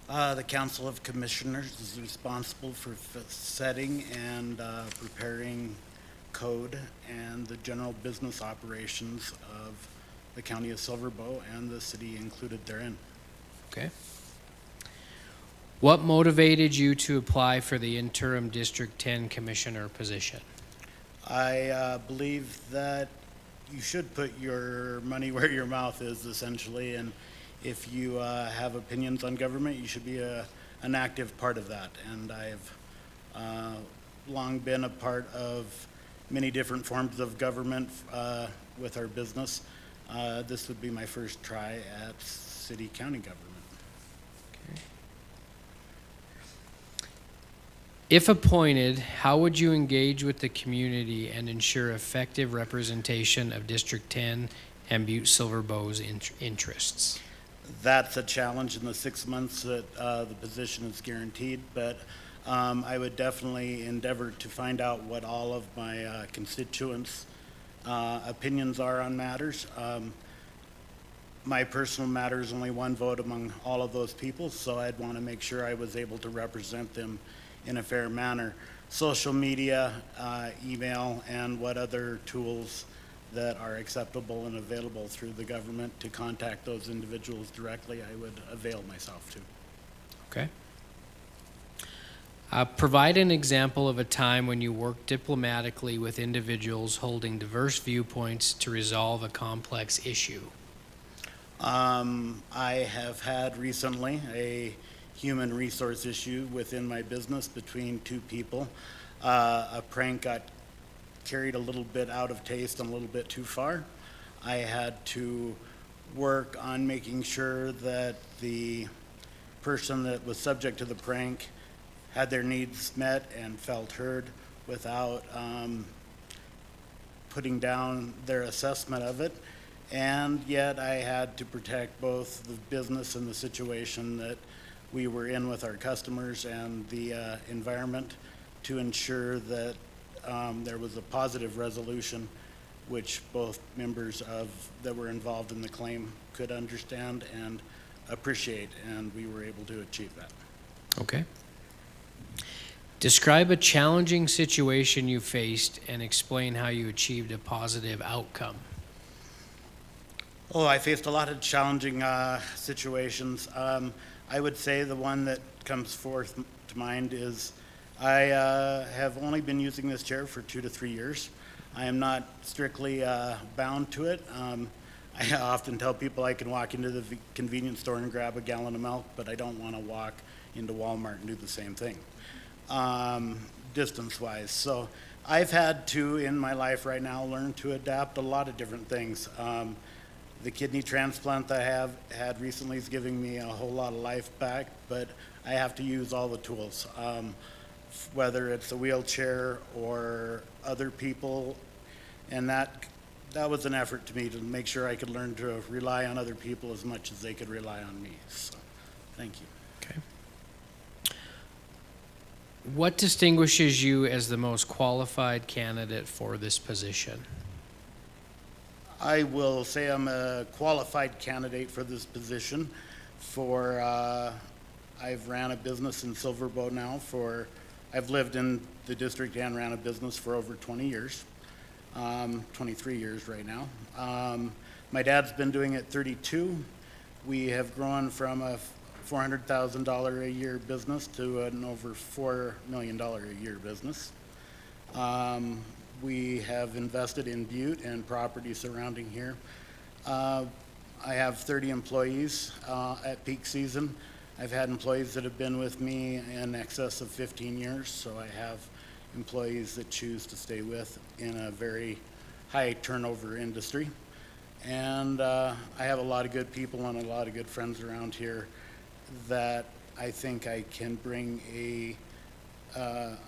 The Council of Commissioners is responsible for setting and preparing code and the general business operations of the County of Silver Bow and the city included therein. Okay. What motivated you to apply for the interim District 10 Commissioner position? I believe that you should put your money where your mouth is, essentially, and if you have opinions on government, you should be an active part of that. And I've long been a part of many different forms of government with our business. This would be my first try at city-county government. Okay. If appointed, how would you engage with the community and ensure effective representation of District 10 and Butte-Silver Bow's interests? That's a challenge in the 6 months that the position is guaranteed, but I would definitely endeavor to find out what all of my constituents' opinions are on matters. My personal matter is only one vote among all of those people, so I'd want to make sure I was able to represent them in a fair manner. Social media, email, and what other tools that are acceptable and available through the government to contact those individuals directly, I would avail myself to. Okay. Provide an example of a time when you worked diplomatically with individuals holding diverse viewpoints to resolve a complex issue. I have had recently a human resource issue within my business between two people. A prank got carried a little bit out of taste and a little bit too far. I had to work on making sure that the person that was subject to the prank had their needs met and felt heard without putting down their assessment of it. And yet I had to protect both the business and the situation that we were in with our customers and the environment to ensure that there was a positive resolution which both members that were involved in the claim could understand and appreciate, and we were able to achieve that. Okay. Describe a challenging situation you faced and explain how you achieved a positive outcome. Oh, I faced a lot of challenging situations. I would say the one that comes forth to mind is I have only been using this chair for 2 to 3 years. I am not strictly bound to it. I often tell people I can walk into the convenience store and grab a gallon of milk, but I don't want to walk into Walmart and do the same thing, distance-wise. So I've had to, in my life right now, learn to adapt a lot of different things. The kidney transplant that I have had recently is giving me a whole lot of life back, but I have to use all the tools, whether it's a wheelchair or other people, and that was an effort to me to make sure I could learn to rely on other people as much as they could rely on me. So, thank you. Okay. What distinguishes you as the most qualified candidate for this position? I will say I'm a qualified candidate for this position for, I've ran a business in Silverbow now I've lived in the district and ran a business for over 20 years, 23 years right now. My dad's been doing it 32. We have grown from a $400,000 a year business to an over $4 million a year business. We have invested in Butte and property surrounding here. I have 30 employees at peak season. I've had employees that have been with me in excess of 15 years, so I have employees that choose to stay with in a very high turnover industry. And I have a lot of good people and a lot of good friends around here that I think I can bring a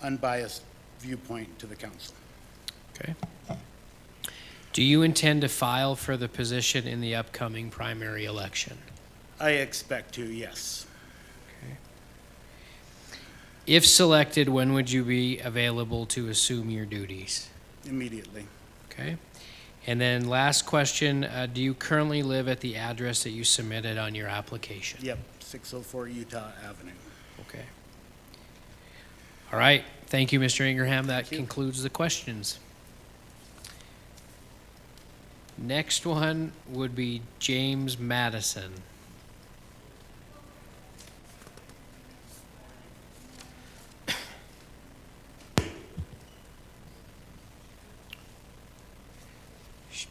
unbiased viewpoint to the council. Okay. Do you intend to file for the position in the upcoming primary election? I expect to, yes. Okay. If selected, when would you be available to assume your duties? Immediately. Okay. And then last question, do you currently live at the address that you submitted on your application? Yep, 604 Utah Avenue. Okay. All right. Thank you, Mr. Ingraham. That concludes the questions. Next one would be James Madison.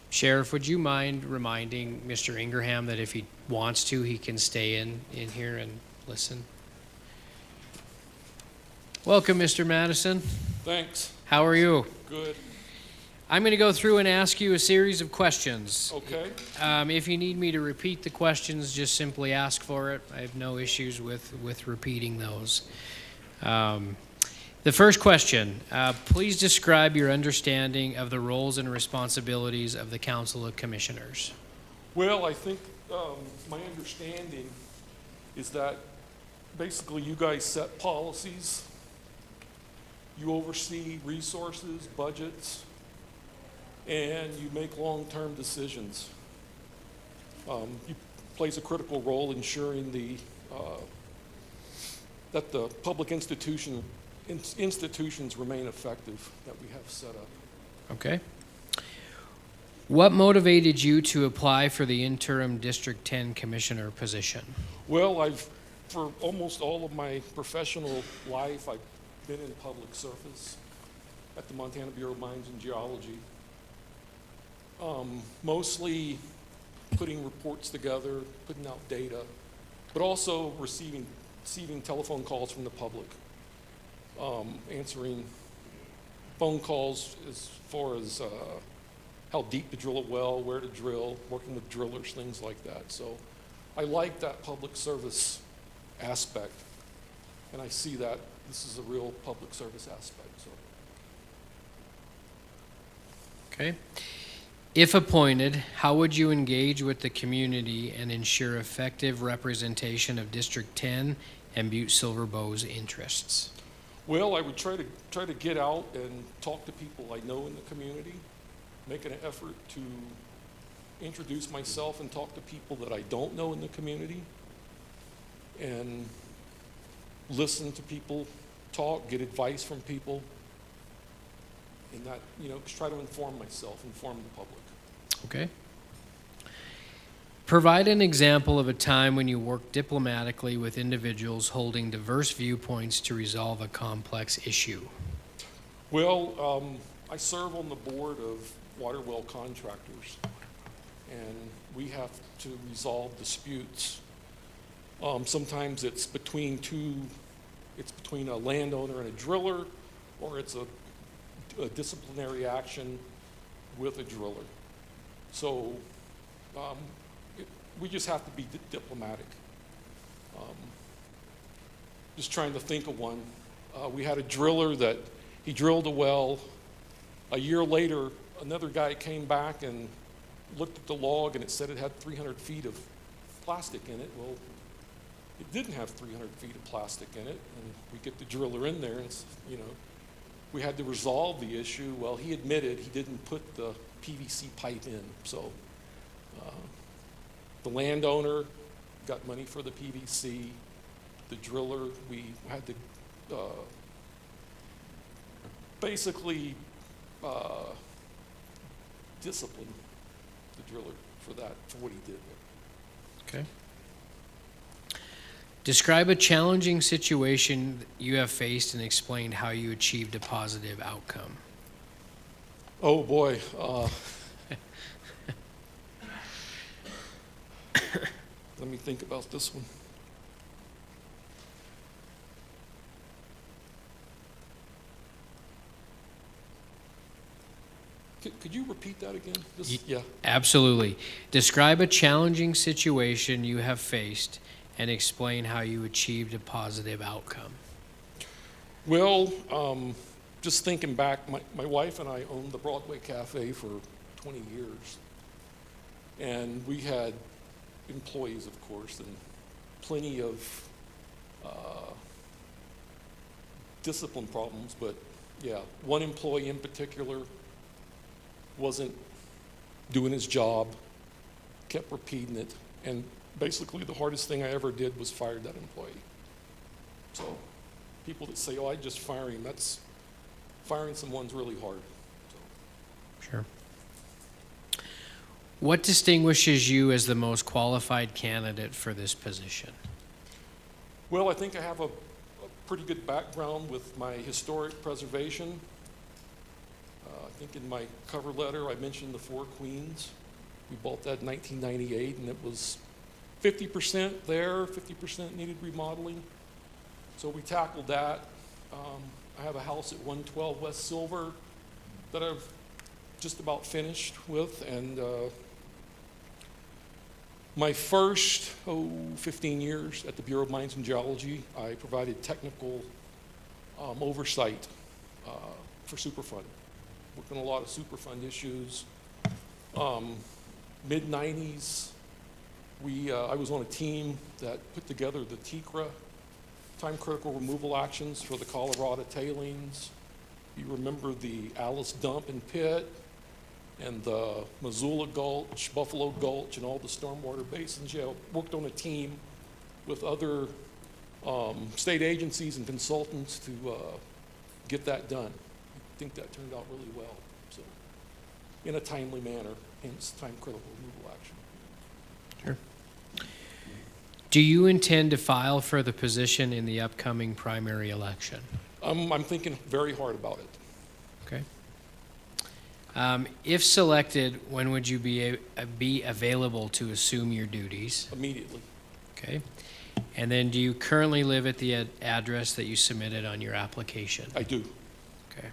Sheriff, would you mind reminding Mr. Ingraham that if he wants to, he can stay in here and listen? Welcome, Mr. Madison. Thanks. How are you? Good. I'm going to go through and ask you a series of questions. Okay. If you need me to repeat the questions, just simply ask for it. I have no issues with repeating those. The first question, please describe your understanding of the roles and responsibilities of the Council of Commissioners. Well, I think my understanding is that basically you guys set policies, you oversee resources, budgets, and you make long-term decisions. You plays a critical role ensuring that the public institutions remain effective that we have set up. Okay. What motivated you to apply for the interim District 10 Commissioner position? Well, for almost all of my professional life, I've been in public service at the Montana Bureau of Mines and Geology. Mostly putting reports together, putting out data, but also receiving telephone calls from the public, answering phone calls as far as how deep to drill a well, where to drill, working with drillers, things like that. So I like that public service aspect, and I see that this is a real public service aspect. So. Okay. If appointed, how would you engage with the community and ensure effective representation of District 10 and Butte-Silver Bow's interests? Well, I would try to get out and talk to people I know in the community, make an effort to introduce myself and talk to people that I don't know in the community, and listen to people talk, get advice from people, and that, try to inform myself, inform the public. Okay. Provide an example of a time when you worked diplomatically with individuals holding diverse viewpoints to resolve a complex issue. Well, I serve on the board of water well contractors, and we have to resolve disputes. Sometimes it's between a landowner and a driller, or it's a disciplinary action with a driller. So we just have to be diplomatic. Just trying to think of one. We had a driller that he drilled a well. A year later, another guy came back and looked at the log, and it said it had 300 feet of plastic in it. Well, it didn't have 300 feet of plastic in it, and we get the driller in there, and we had to resolve the issue. Well, he admitted he didn't put the PVC pipe in, so the landowner got money for the PVC. The driller, we had to basically discipline the driller for what he did there. Okay. Describe a challenging situation you have faced and explain how you achieved a positive outcome. Oh boy. Let me think about this one. Could you repeat that again? Yeah. Absolutely. Describe a challenging situation you have faced and explain how you achieved a positive outcome. Well, just thinking back, my wife and I owned the Broadway Cafe for 20 years. And we had employees, of course, and plenty of discipline problems. But yeah, one employee in particular wasn't doing his job, kept repeating it, and basically the hardest thing I ever did was fire that employee. So people that say, oh, I just fire him, that's firing someone's really hard. So. Sure. What distinguishes you as the most qualified candidate for this position? Well, I think I have a pretty good background with my historic preservation. I think in my cover letter I mentioned the Four Queens. We bought that in 1998, and it was 50% there, 50% needed remodeling. So we tackled that. I have a house at 112 West Silver that I've just about finished with, and my first 15 years at the Bureau of Mines and Geology, I provided technical oversight for Superfund. Worked on a lot of Superfund issues. Mid-90s, I was on a team that put together the TCRA, time-critical removal actions for the Colorado tailings. You remember the Alice Dump and Pit, and the Missoula Gulch, Buffalo Gulch, and all the stormwater basins. Yeah, worked on a team with other state agencies and consultants to get that done. I think that turned out really well, so in a timely manner, hence time-critical removal action. Sure. Do you intend to file for the position in the upcoming primary election? I'm thinking very hard about it. Okay. If selected, when would you be available to assume your duties? Immediately. Okay. And then do you currently live at the address that you submitted on your application? I do. Okay.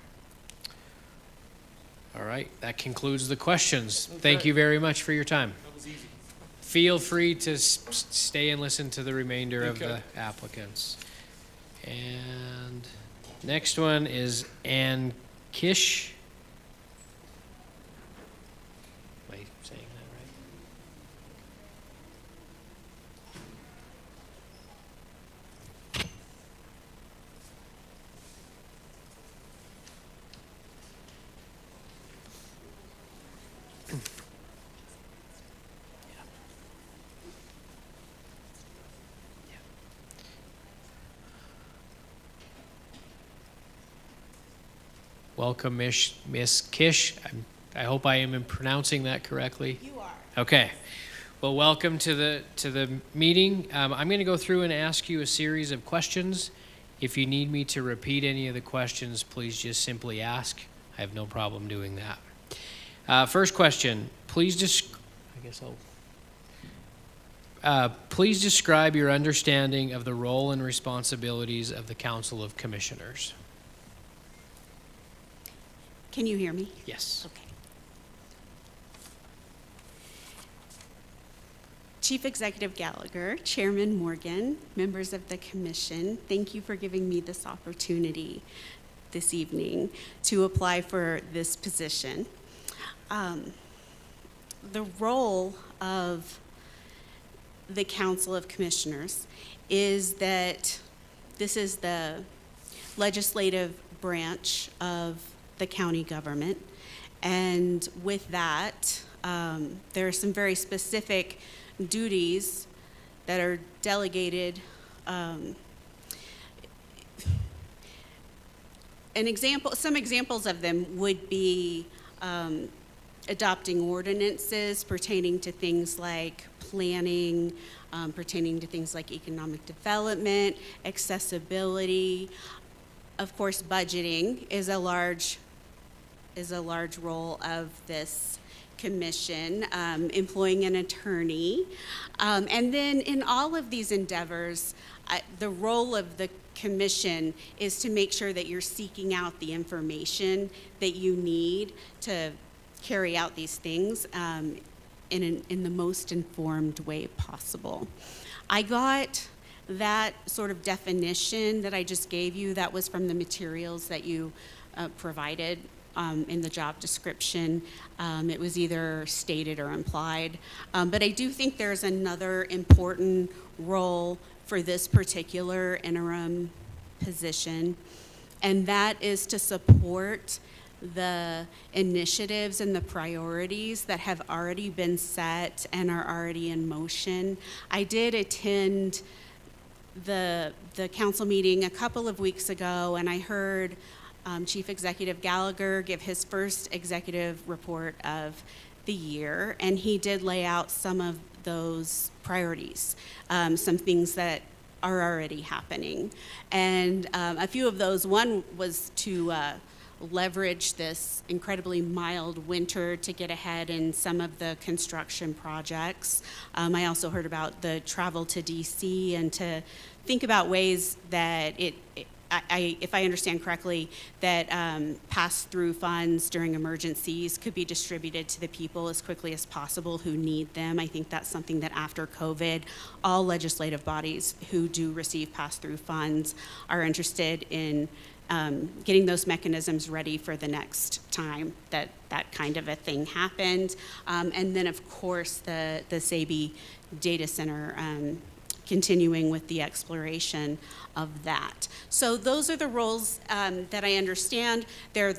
All right, that concludes the questions. Thank you very much for your time. That was easy. Feel free to stay and listen to the remainder of the Okay. applicants. And next one is Ann Kish. Am I saying that right? Welcome, Miss Kish. I hope I am pronouncing that correctly. You are. Okay. Well, welcome to the meeting. I'm going to go through and ask you a series of questions. If you need me to repeat any of the questions, please just simply ask. I have no problem doing that. First question. Please describe your understanding of the role and responsibilities of the Council of Commissioners. Can you hear me? Yes. Okay. Chief Executive Gallagher, Chairman Morgan, members of the Commission, thank you for giving me this opportunity this evening to apply for this position. The role of the Council of Commissioners is that this is the legislative branch of the county government, and with that, there are some very specific duties that are delegated. Some examples of them would be adopting ordinances pertaining to things like planning, pertaining to things like economic development, accessibility. Of course, budgeting is a large role of this commission, employing an attorney. And then in all of these endeavors, the role of the commission is to make sure that you're seeking out the information that you need to carry out these things in the most informed way possible. I got that sort of definition that I just gave you, that was from the materials that you provided in the job description. It was either stated or implied. But I do think there's another important role for this particular interim position, and that is to support the initiatives and the priorities that have already been set and are already in motion. I did attend the council meeting a couple of weeks ago, and I heard Chief Executive Gallagher give his first executive report of the year, and he did lay out some of those priorities, some things that are already happening. And a few of those, one was to leverage this incredibly mild winter to get ahead in some of the construction projects. I also heard about the travel to DC and to think about ways that if I understand correctly, that pass-through funds during emergencies could be distributed to the people as quickly as possible who need them. I think that's something that after COVID, all legislative bodies who do receive pass-through funds are interested in getting those mechanisms ready for the next time that that kind of a thing happened. And then, of course, the Sabi data center, continuing with the exploration of that. So those are the roles that I understand. They're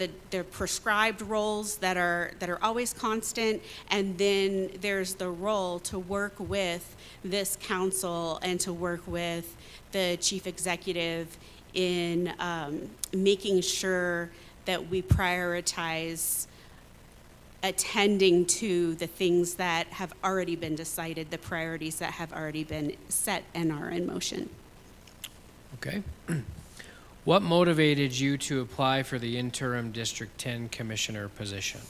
prescribed roles that are always constant, and then there's the role to work with this council and to work with the chief executive in making sure that we prioritize attending to the things that have already been decided, the priorities that have already been set and are in motion. Okay. What motivated you to apply for the interim District 10 commissioner position?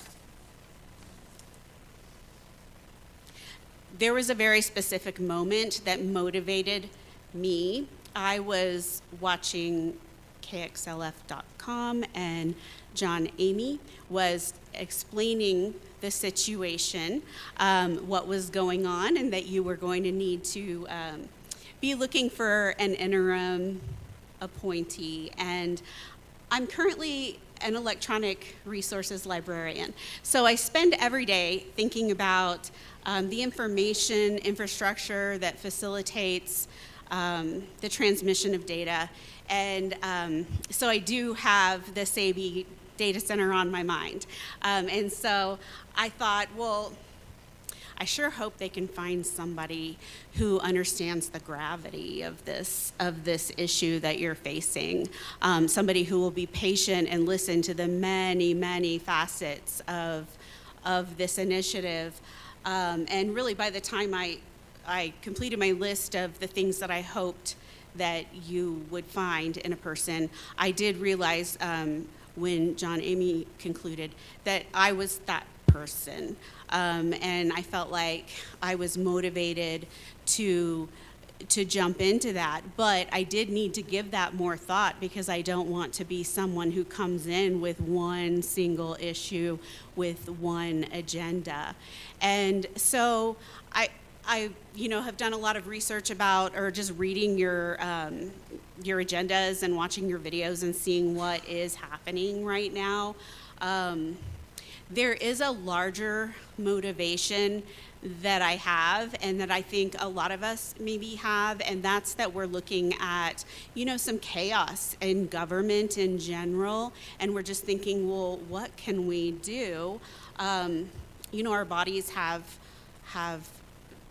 there was a very specific moment that motivated me. I was watching KXLF.com, and John Amy was explaining the situation, what was going on, and that you were going to need to be looking for an interim appointee. And I'm currently an electronic resources librarian. So I spend every day thinking about the information infrastructure that facilitates the transmission of data. And so I do have the SABE data center on my mind. And so I thought, well, I sure hope they can find somebody who understands the gravity of this issue that you're facing. Somebody who will be patient and listen to the many, many facets of this initiative. And really, by the time I completed my list of the things that I hoped that you would find in a person, I did realize when John Amy concluded that I was that person. And I felt like I was motivated to jump into that. But I did need to give that more thought, because I don't want to be someone who comes in with one single issue, with one agenda. And so I have done a lot of research about, or just reading your agendas and watching your videos and seeing what is happening right now. There is a larger motivation that I have, and that I think a lot of us maybe have, and that's that we're looking at, some chaos in government in general, and we're just thinking, well, what can we do? Our bodies have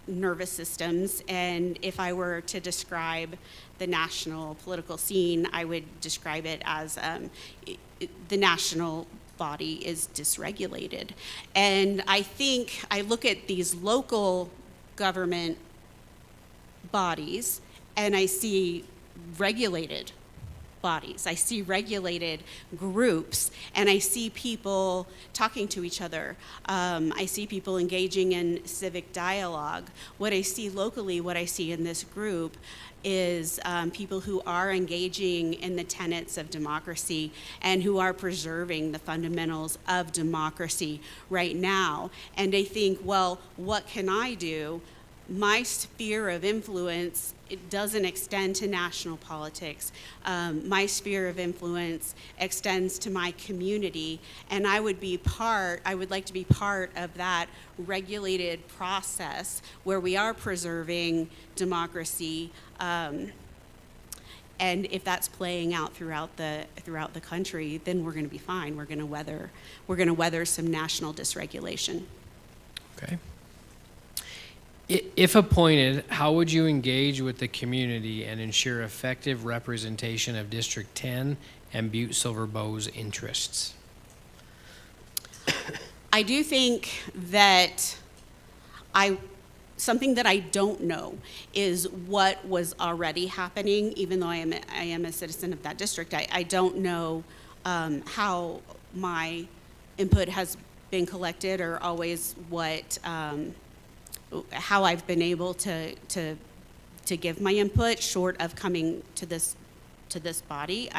nervous systems, and if I were to describe the national political scene, I would describe it as the national body is dysregulated. And I think I look at these local government bodies and I see regulated bodies. I see regulated groups, and I see people talking to each other. I see people engaging in civic dialogue. What I see locally, what I see in this group, is people who are engaging in the tenets of democracy and who are preserving the fundamentals of democracy right now. And I think, well, what can I do? My sphere of influence, it doesn't extend to national politics. My sphere of influence extends to my community, and I would like to be part of that regulated process where we are preserving democracy. And if that's playing out throughout the country, then we're going to be fine. We're going to weather some national dysregulation. Okay. If appointed, how would you engage with the community and ensure effective representation of District 10 and Butte-Silver Bow's interests? I do think that something that I don't know is what was already happening, even though I am a citizen of that district. I don't know how my input has been collected, or always how I've been able to give my input, short of coming to this body.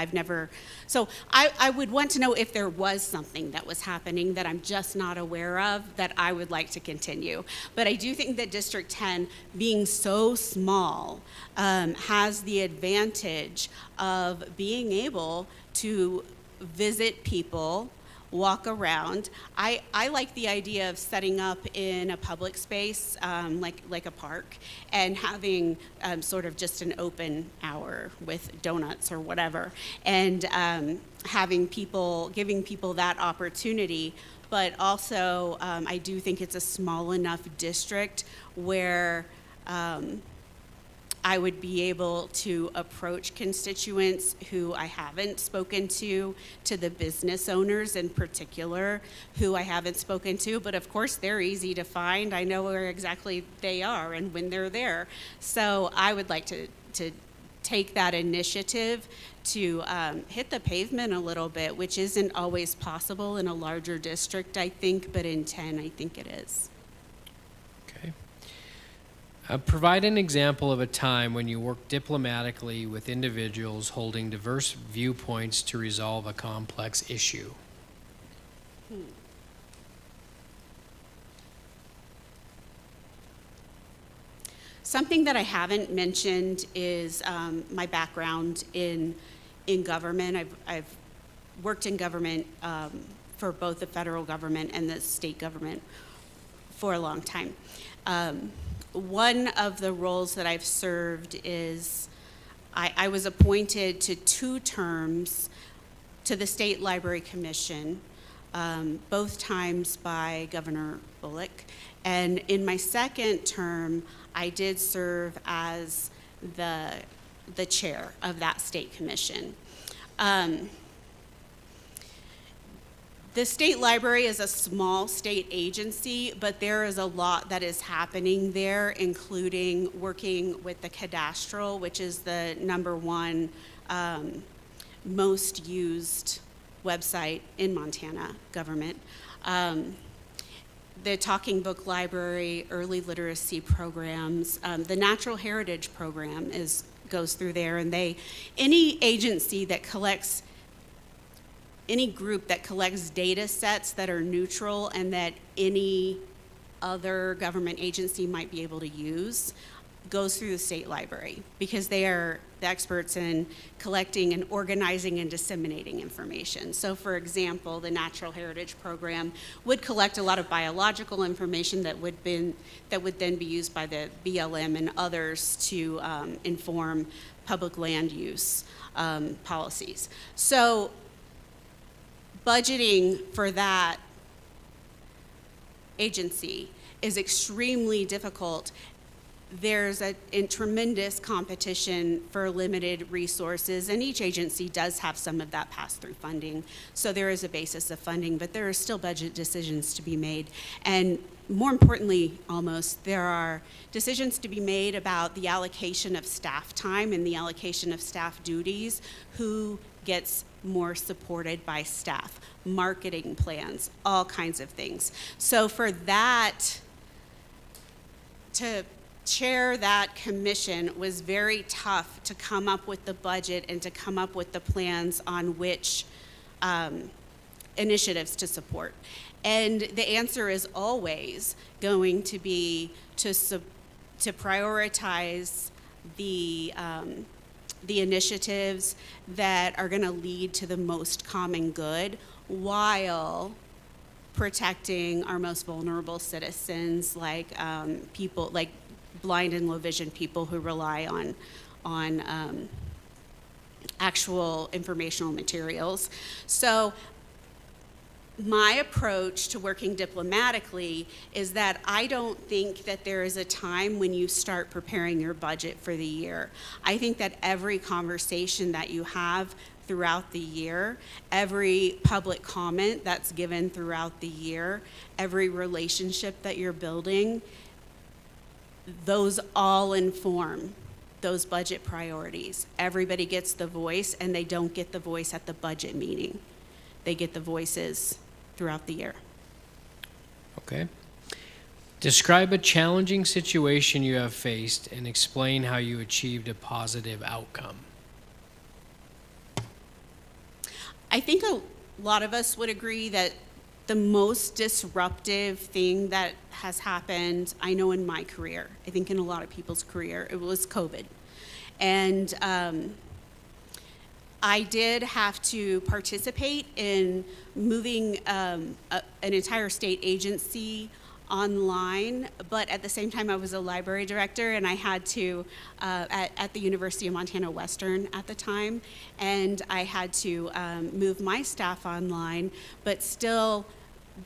So I would want to know if there was something that was happening that I'm just not aware of, that I would like to continue. But I do think that District 10, being so small, has the advantage of being able to visit people, walk around. I like the idea of setting up in a public space, like a park, and having sort of just an open hour with donuts or whatever, and giving people that opportunity. But also, I do think it's a small enough district where I would be able to approach constituents who I haven't spoken to the business owners in particular who I haven't spoken to, but of course they're easy to find. I know where exactly they are and when they're there. So I would like to take that initiative to hit the pavement a little bit, which isn't always possible in a larger district, I think, but in 10, I think it is. Okay. Provide an example of a time when you worked diplomatically with individuals holding diverse viewpoints to resolve a complex issue. Something that I haven't mentioned is my background in government. I've worked in government for both the federal government and the state government for a long time. One of the roles that I've served is I was appointed to 2 terms to the State Library Commission, both times by Governor Bullock. And in my second term, I did serve as the chair of that state commission. The state library is a small state agency, but there is a lot that is happening there, including working with the cadastral, which is the #1 most used website in Montana government. The Talking Book Library, early literacy programs, the Natural Heritage Program goes through there, and any agency that collects, any group that collects data sets that are neutral and that any other government agency might be able to use goes through the state library, because they are the experts in collecting and organizing and disseminating information. So for example, the Natural Heritage Program would collect a lot of biological information that would then be used by the BLM and others to inform public land use policies. So budgeting for that agency is extremely difficult. There's a tremendous competition for limited resources, and each agency does have some of that pass-through funding. So there is a basis of funding, but there are still budget decisions to be made. And more importantly, almost, there are decisions to be made about the allocation of staff time and the allocation of staff duties, who gets more supported by staff, marketing plans, all kinds of things. So for that, to chair that commission was very tough, to come up with the budget and to come up with the plans on which initiatives to support. And the answer is always going to be to prioritize the initiatives that are going to lead to the most common good, while protecting our most vulnerable citizens, like people like blind and low vision people who rely on actual informational materials. So my approach to working diplomatically is that I don't think that there is a time when you start preparing your budget for the year. I think that every conversation that you have throughout the year, every public comment that's given throughout the year, every relationship that you're building, those all inform those budget priorities. Everybody gets the voice, and they don't get the voice at the budget meeting. They get the voices throughout the year. Okay. Describe a challenging situation you have faced and explain how you achieved a positive outcome. I think a lot of us would agree that the most disruptive thing that has happened, I know in my career, I think in a lot of people's career, it was COVID. And I did have to participate in moving an entire state agency online, but at the same time I was a library director, and I had to, at the University of Montana Western at the time, and I had to move my staff online, but still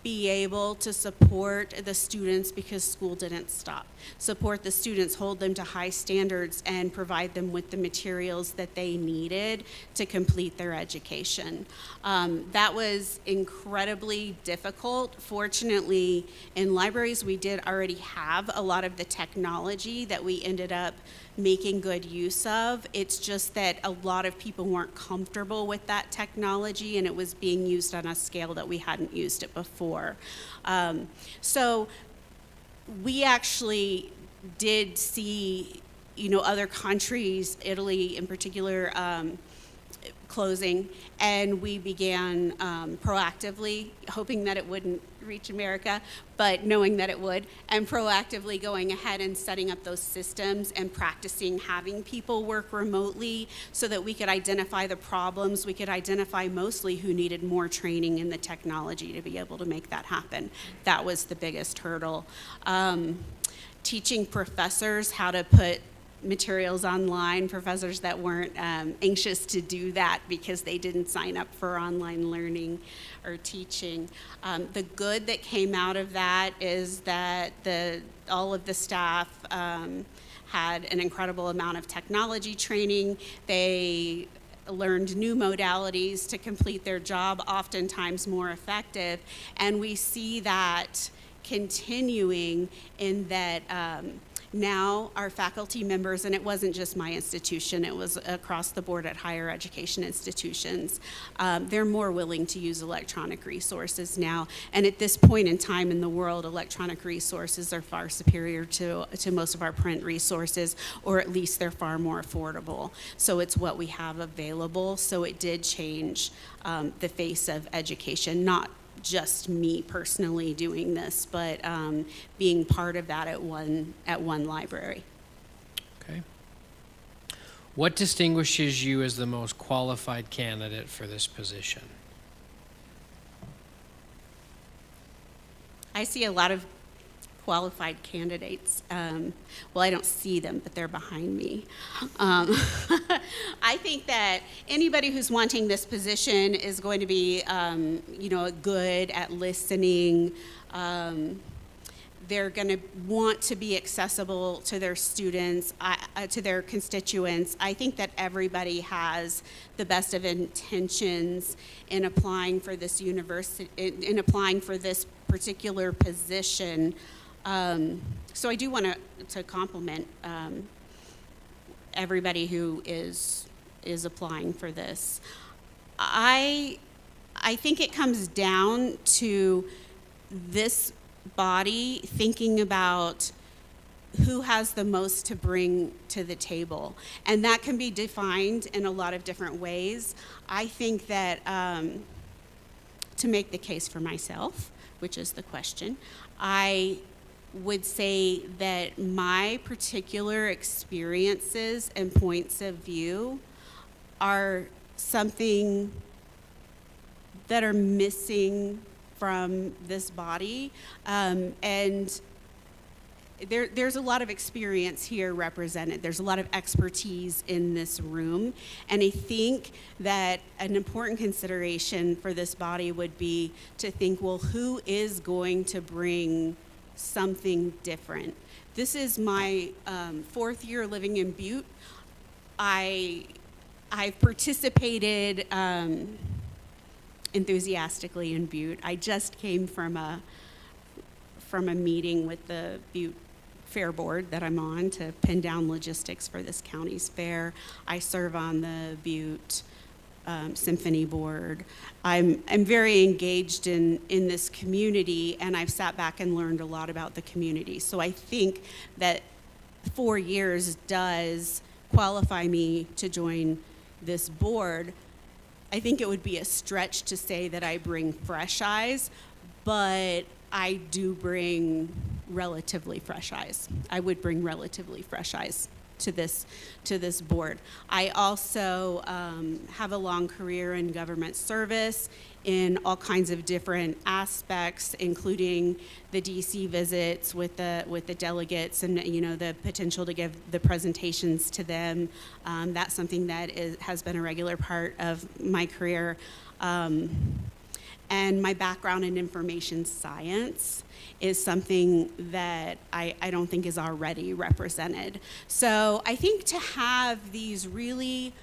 be able to support the students, because school didn't stop. Support the students, hold them to high standards, and provide them with the materials that they needed to complete their education. That was incredibly difficult. Fortunately, in libraries, we did already have a lot of the technology that we ended up making good use of. It's just that a lot of people weren't comfortable with that technology, and it was being used on a scale that we hadn't used it before. So we actually did see, other countries, Italy in particular, closing, and we began proactively, hoping that it wouldn't reach America, but knowing that it would, and proactively going ahead and setting up those systems and practicing having people work remotely so that we could identify the problems. We could identify mostly who needed more training in the technology to be able to make that happen. That was the biggest hurdle. Teaching professors how to put materials online, professors that weren't anxious to do that because they didn't sign up for online learning or teaching. The good that came out of that is that all of the staff had an incredible amount of technology training. They learned new modalities to complete their job, oftentimes more effective, and we see that continuing in that now our faculty members, and it wasn't just my institution, it was across the board at higher education institutions, they're more willing to use electronic resources now. And at this point in time in the world, electronic resources are far superior to most of our print resources, or at least they're far more affordable. So it's what we have available. So it did change the face of education, not just me personally doing this, but being part of that at one library. Okay. What distinguishes you as the most qualified candidate for this position? I see a lot of qualified candidates. Well, I don't see them, but they're behind me. I think that anybody who's wanting this position is going to be, good at listening. They're going to want to be accessible to their students, to their constituents. I think that everybody has the best of intentions in applying for this university, in applying for this particular position. So I do want to compliment everybody who is applying for this. I think it comes down to this body thinking about who has the most to bring to the table, and that can be defined in a lot of different ways. I think that to make the case for myself, which is the question, I would say that my particular experiences and points of view are something that are missing from this body, and there's a lot of experience here represented. There's a lot of expertise in this room, and I think that an important consideration for this body would be to think, well, who is going to bring something different? This is my fourth year living in Butte. I've participated enthusiastically in Butte. I just came from a meeting with the Butte Fair Board that I'm on to pin down logistics for this county's fair. I serve on the Butte Symphony Board. I'm very engaged in this community, and I've sat back and learned a lot about the community. So I think that 4 years does qualify me to join this board. I think it would be a stretch to say that I bring fresh eyes, but I do bring relatively fresh eyes. I would bring relatively fresh eyes to this board. I also have a long career in government service in all kinds of different aspects, including the DC visits with the delegates, and the potential to give the presentations to them. That's something that has been a regular part of my career. And my background in information science is something that I don't think is already represented. So I think to have these really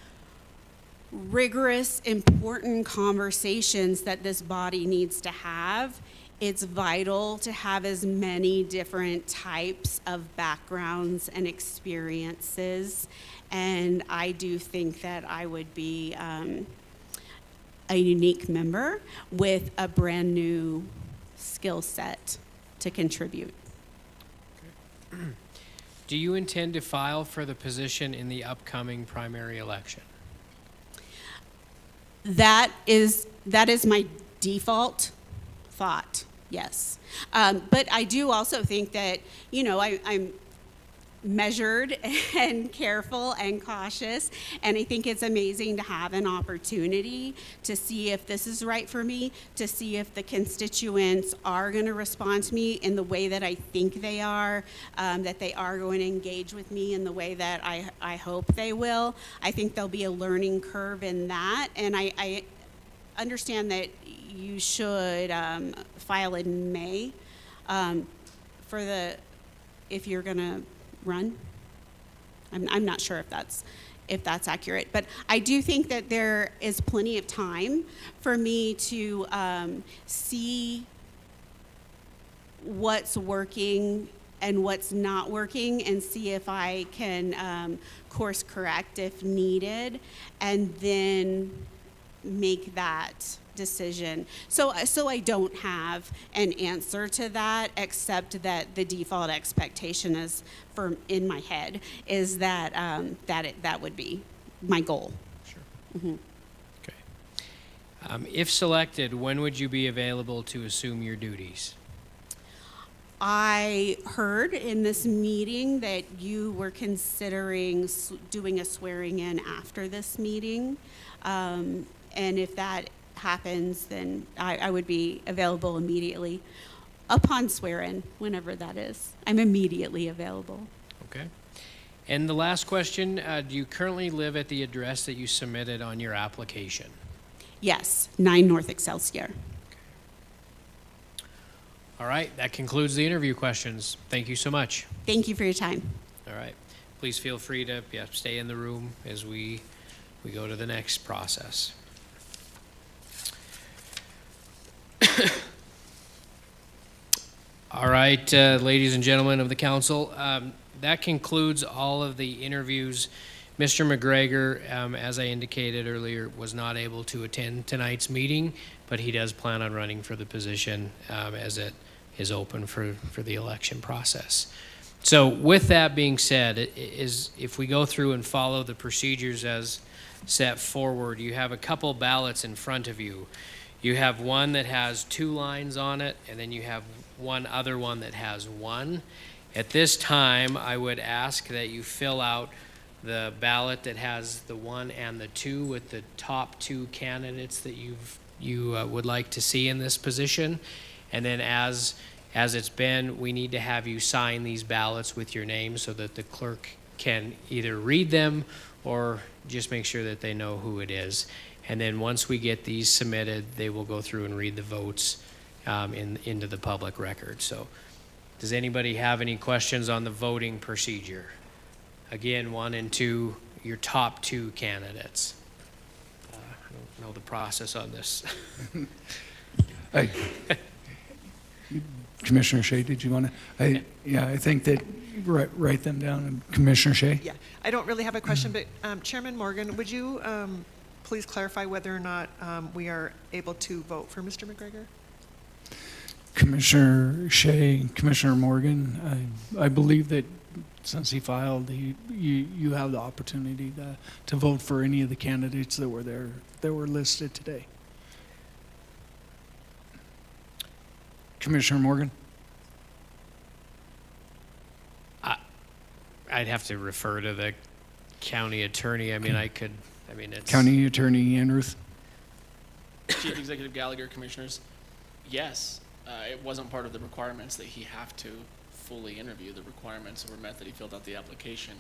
rigorous, important conversations that this body needs to have, it's vital to have as many different types of backgrounds and experiences. And I do think that I would be a unique member with a brand new skill set to contribute. Do you intend to file for the position in the upcoming primary election? That is my default thought, yes. But I do also think that, you know, I'm measured and careful and cautious, and I think it's amazing to have an opportunity to see if this is right for me, to see if the constituents are going to respond to me in the way that I think they are, that they are going to engage with me in the way that I hope they will. I think there'll be a learning curve in that, and I understand that you should file in May if you're going to run. I'm not sure if that's accurate, but I do think that there is plenty of time for me to see what's working and what's not working, and see if I can course correct if needed, and then make that decision. So I don't have an answer to that, except that the default expectation is, in my head, is that that would be my goal. Sure. Mm-hmm. Okay. If selected, when would you be available to assume your duties? I heard in this meeting that you were considering doing a swearing in after this meeting. And if that happens, then I would be available immediately upon swear-in, whenever that is. I'm immediately available. Okay. And the last question, do you currently live at the address that you submitted on your application? Yes, 9 North Excelsior. All right, that concludes the interview questions. Thank you so much. Thank you for your time. All right. Please feel free to stay in the room as we go to the next process. All right, ladies and gentlemen of the council, that concludes all of the interviews. Mr. McGregor, as I indicated earlier, was not able to attend tonight's meeting, but he does plan on running for the position as it is open for the election process. So with that being said, if we go through and follow the procedures as set forward, you have a couple ballots in front of you. You have one that has 2 lines on it, and then you have one other one that has 1. At this time, I would ask that you fill out the ballot that has the 1 and the 2 with the top 2 candidates that you would like to see in this position. And then as it's been, we need to have you sign these ballots with your name so that the clerk can either read them or just make sure that they know who it is. And then once we get these submitted, they will go through and read the votes into the public record. So does anybody have any questions on the voting procedure? Again, 1 and 2, your top 2 candidates. I don't know the process on this. Commissioner Shea, did you want to? I think that write them down. Commissioner Shea? Yeah, I don't really have a question, but Chairman Morgan, would you please clarify whether or not we are able to vote for Mr. McGregor? Commissioner Shea, Commissioner Morgan, I believe that since he filed, you have the opportunity to vote for any of the candidates that were there, that were listed today. Commissioner Morgan? I'd have to refer to the county attorney. I mean, it's... County Attorney Andrews? Chief Executive Gallagher, Commissioners, yes, it wasn't part of the requirements that he have to fully interview. The requirements were met that he filled out the application.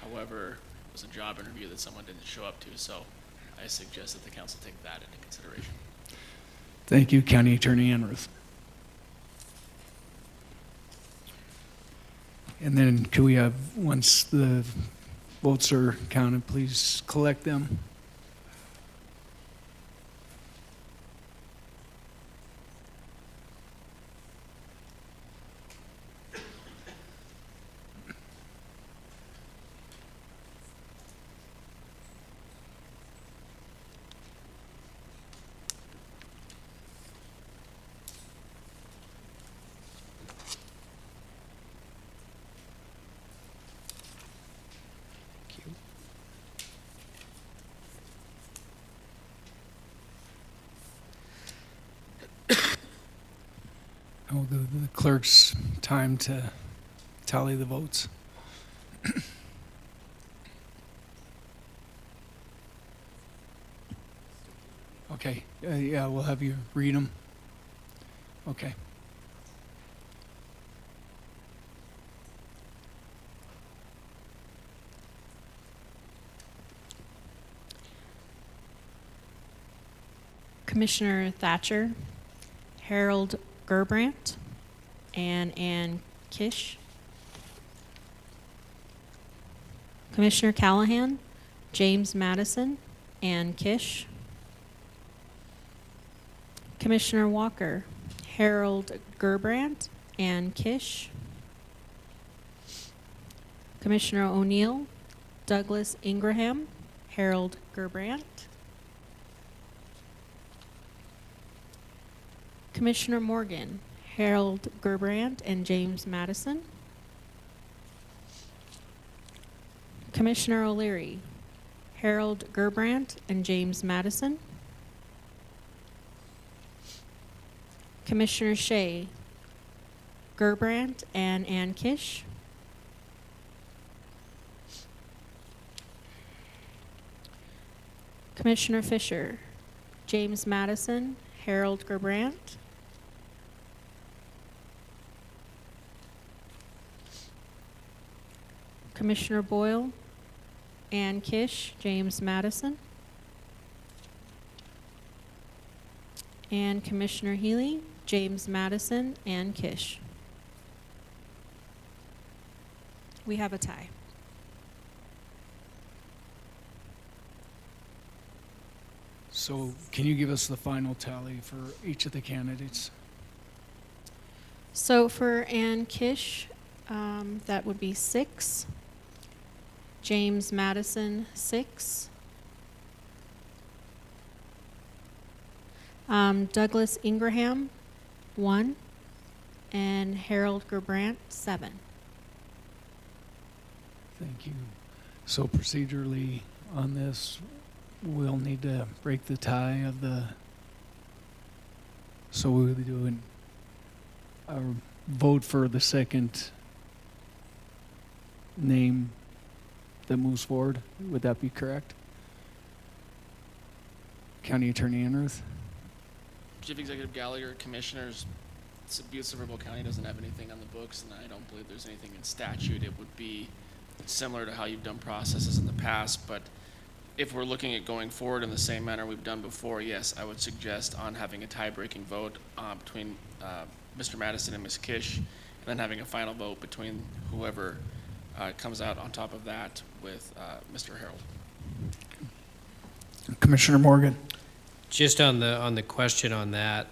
However, it was a job interview that someone didn't show up to, so I suggest that the council take that into consideration. Thank you, County Attorney Andrews. And then could we have, once the votes are counted, please collect them. Oh, the clerk's time to tally the votes. Okay, yeah, we'll have you read them. Okay. Commissioner Thatcher, Harold Gerbrandt, and Ann Kish. Commissioner Callahan, James Madison, Ann Kish. Commissioner Walker, Harold Gerbrandt, Ann Kish. Commissioner O'Neill, Douglas Ingraham, Harold Gerbrandt. Commissioner Morgan, Harold Gerbrandt, and James Madison. Commissioner O'Leary, Harold Gerbrandt, and James Madison. Commissioner Shea, Gerbrandt, and Ann Kish. Commissioner Fisher, James Madison, Harold Gerbrandt. Commissioner Boyle, Ann Kish, James Madison. And Commissioner Healy, James Madison, Ann Kish. We have a tie. So can you give us the final tally for each of the candidates? So for Ann Kish, that would be 6. James Madison, 6. Douglas Ingraham, 1. And Harold Gerbrandt, 7. Thank you. So procedurally on this, we'll need to break the tie of the, so we'll be doing a vote for the second name that moves forward. Would that be correct? County Attorney Enruth? Chief Executive Gallagher, Commissioners, Butte-Silver County doesn't have anything on the books, and I don't believe there's anything in statute. It would be similar to how you've done processes in the past, but if we're looking at going forward in the same manner we've done before, yes, I would suggest on having a tie-breaking vote between Mr. Madison and Ms. Kish, and then having a final vote between whoever comes out on top of that with Mr. Harold. Commissioner Morgan? Just on the question on that,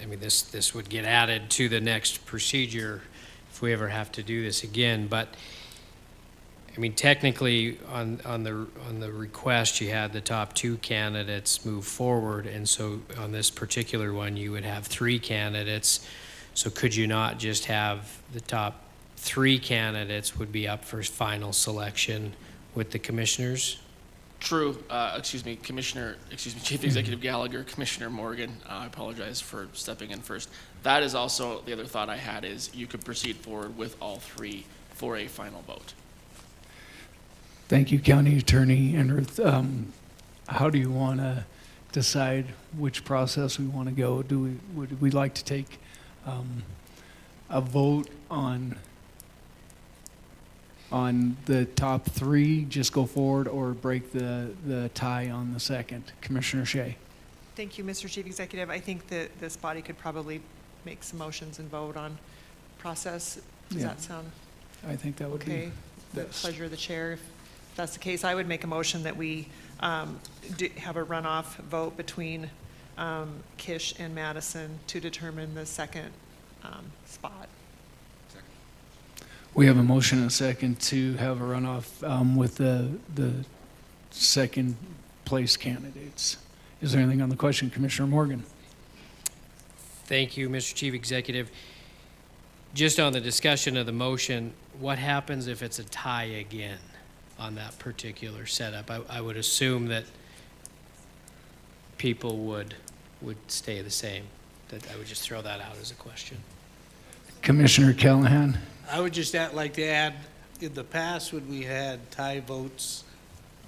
I mean, this would get added to the next procedure if we ever have to do this again. But I mean, technically, on the request, you had the top 2 candidates move forward, and so on this particular one, you would have 3 candidates. So could you not just have the top 3 candidates would be up for final selection with the commissioners? True. Chief Executive Gallagher, Commissioner Morgan, I apologize for stepping in first. That is also the other thought I had, is you could proceed forward with all 3 for a final vote. Thank you, County Attorney Enruth. How do you want to decide which process we want to go? Would we like to take a vote on the top 3, just go forward, or break the tie on the second? Commissioner Shea? Thank you, Mr. Chief Executive. I think that this body could probably make some motions and vote on process. Does that sound I think that would okay? be The pleasure of the chair. If that's the case, I would make a motion that we have a runoff vote between Kish and Madison to determine the second spot. We have a motion and a second to have a runoff with the second place candidates. Is there anything on the question? Commissioner Morgan? Thank you, Mr. Chief Executive. Just on the discussion of the motion, what happens if it's a tie again on that particular setup? I would assume that people would stay the same. I would just throw that out as a question. Commissioner Callahan? I would just like to add, in the past, when we had tie votes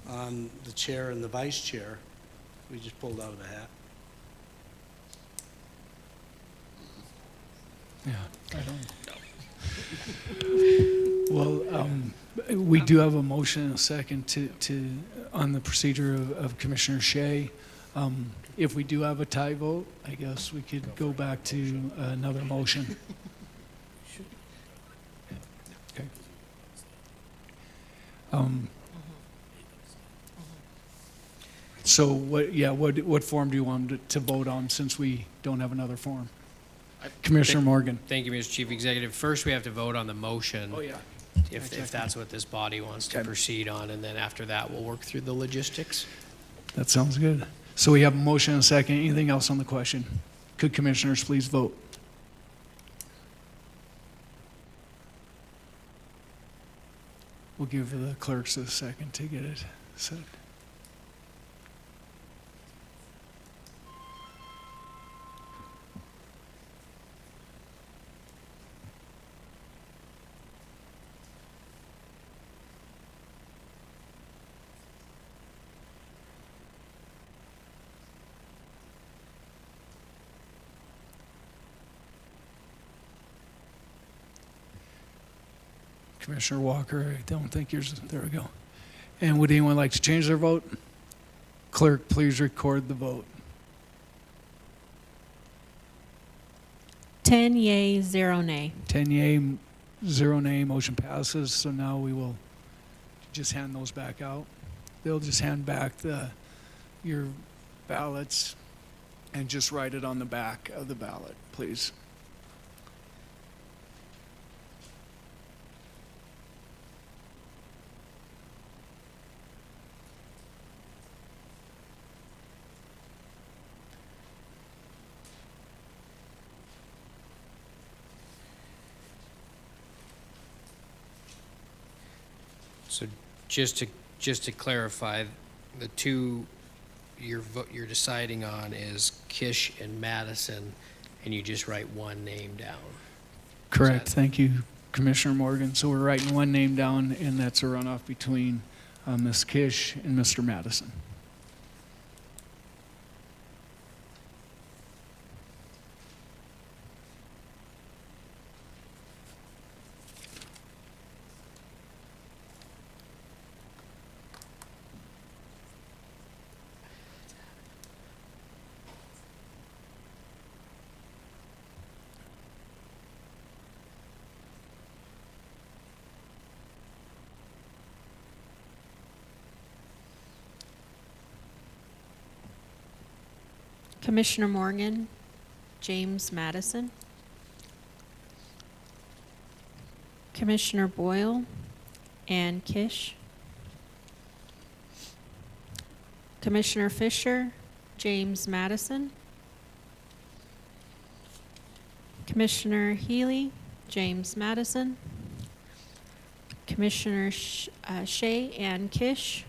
on the chair and the vice chair, we just pulled out of the hat. Yeah, I don't. Well, we do have a motion and a second on the procedure of Commissioner Shea. If we do have a tie vote, I guess we could go back to another motion. Okay. So what form do you want to vote on since we don't have another form? Commissioner Morgan. Thank you, Mr. Chief Executive. First, we have to vote on the motion. Oh, yeah. If that's what this body wants to proceed on, and then after that, we'll work through the logistics. That sounds good. So we have a motion and a second. Anything else on the question? Could commissioners please vote? We'll give the clerks a second to get it set. Commissioner Walker, I don't think yours, there we go. And would anyone like to change their vote? Clerk, please record the vote. 10 yea, 0 nay. 10 yea, 0 nay, motion passes. So now we will just hand those back out. They'll just hand back your ballots and just write it on the back of the ballot, please. So just to clarify, the two you're deciding on is Kish and Madison, and you just write one name down. Correct. Thank you, Commissioner Morgan. So we're writing one name down, and that's a runoff between Ms. Kish and Mr. Madison. Commissioner Morgan, James Madison. Commissioner Boyle, Ann Kish. Commissioner Fisher, James Madison. Commissioner Healy, James Madison. Commissioner Shea, Ann Kish.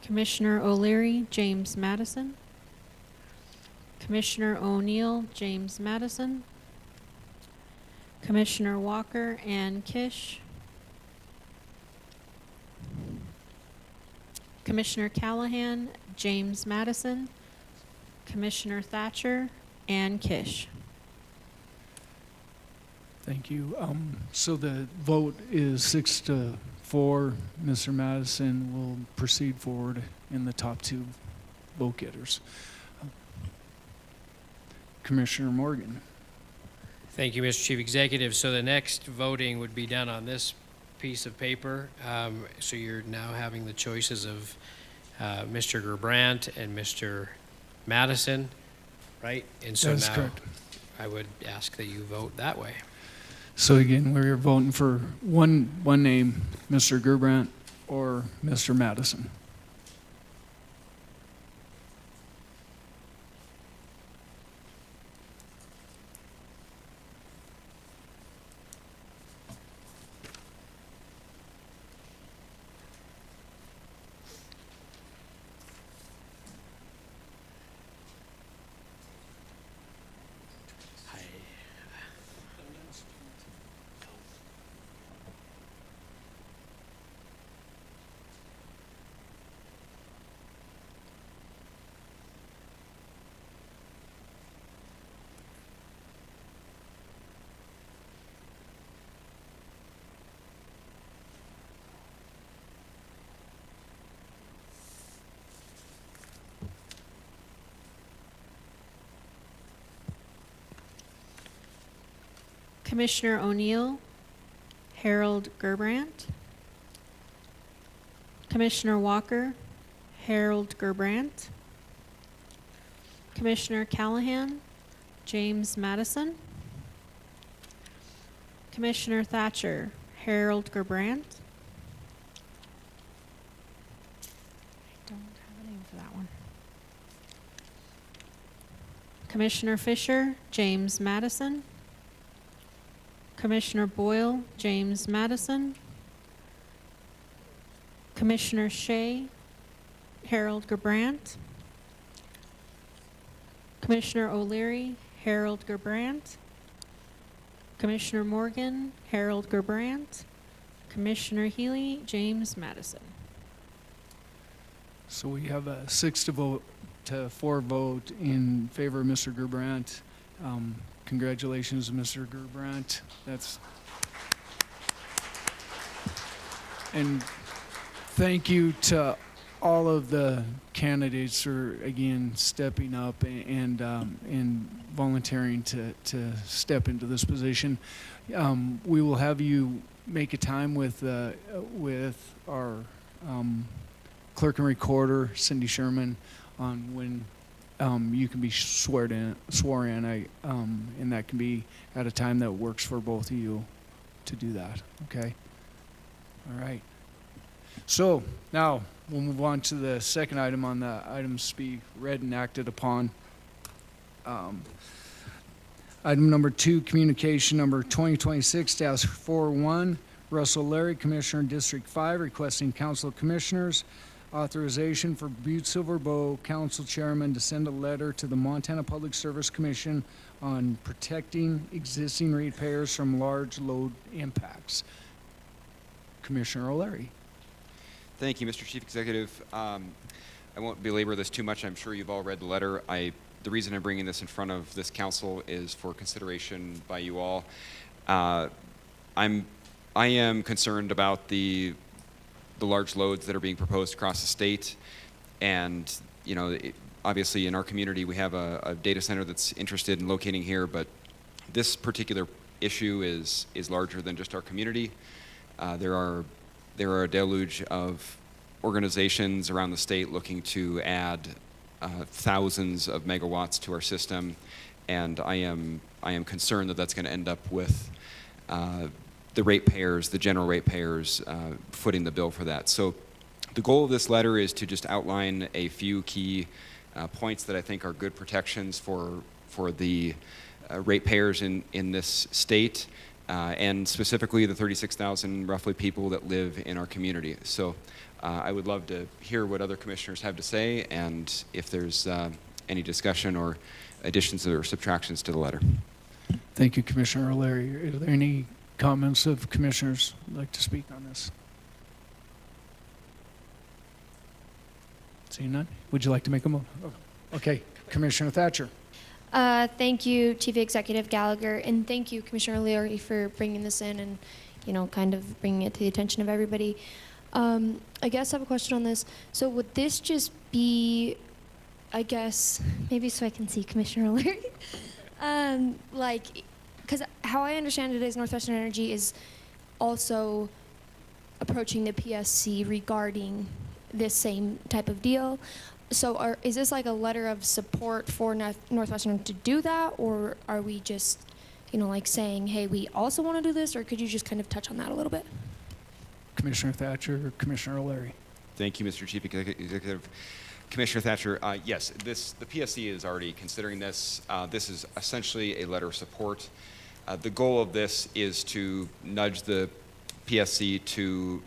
Commissioner O'Leary, James Madison. Commissioner O'Neill, James Madison. Commissioner Walker, Ann Kish. Commissioner Callahan, James Madison. Commissioner Thatcher, Ann Kish. Thank you. So the vote is 6-4. Mr. Madison will proceed forward in the top two vote getters. Commissioner Morgan. Thank you, Mr. Chief Executive. So the next voting would be done on this piece of paper. So you're now having the choices of Mr. Gerbrandt and Mr. Madison, right? And so That's now correct. I would ask that you vote that way. So again, we're voting for one name, Mr. Gerbrandt or Mr. Madison. Commissioner O'Neill, Harold Gerbrandt. Commissioner Walker, Harold Gerbrandt. Commissioner Callahan, James Madison. Commissioner Thatcher, Harold Gerbrandt. I don't have a name for that one. Commissioner Fisher, James Madison. Commissioner Boyle, James Madison. Commissioner Shea, Harold Gerbrandt. Commissioner O'Leary, Harold Gerbrandt. Commissioner Morgan, Harold Gerbrandt. Commissioner Healy, James Madison. So we have a 6-4 vote in favor of Mr. Gerbrandt. Congratulations, Mr. Gerbrandt. And thank you to all of the candidates for, again, stepping up and volunteering to step into this position. We will have you make a time with our clerk and recorder, Cindy Sherman, on when you can be sworn in, and that can be at a time that works for both of you to do that. Okay. All right. So now we'll move on to the second item on the items to be read and acted upon. Item number 2, communication number 2026-41, Russell Larry, Commissioner in District 5, requesting Council of Commissioners authorization for Butte-Silver Bow Council Chairman to send a letter to the Montana Public Service Commission on protecting existing ratepayers from large load impacts. Commissioner O'Leary. Thank you, Mr. Chief Executive. I won't belabor this too much. I'm sure you've all read the letter. The reason I'm bringing this in front of this council is for consideration by you all. I am concerned about the large loads that are being proposed across the state, and obviously in our community we have a data center that's interested in locating here, but this particular issue is larger than just our community. There are a deluge of organizations around the state looking to add thousands of megawatts to our system, and I am concerned that that's going to end up with the ratepayers, the general ratepayers, footing the bill for that. So the goal of this letter is to just outline a few key points that I think are good protections for the ratepayers in this state, and specifically the 36,000 roughly people that live in our community. So I would love to hear what other commissioners have to say, and if there's any discussion or additions or subtractions to the letter. Thank you, Commissioner O'Leary. Are there any comments of commissioners who'd like to speak on this? Seeing none, would you like to make a motion? Oh, okay, Commissioner Thatcher. Thank you, Chief Executive Gallagher, and thank you, Commissioner O'Leary, for bringing this in and, kind of bringing it to the attention of everybody. I guess I have a question on this. So would this just be, I guess, maybe so I can see Commissioner O'Leary? Because how I understand it is Northwestern Energy is also approaching the PSC regarding this same type of deal. So is this like a letter of support for Northwestern to do that, or are we just, saying, hey, we also want to do this, or could you just kind of touch on that a little bit? Commissioner Thatcher or Commissioner O'Leary? Thank you, Mr. Chief Executive. Commissioner Thatcher, yes, the PSC is already considering this. This is essentially a letter of support. The goal of this is to nudge the PSC to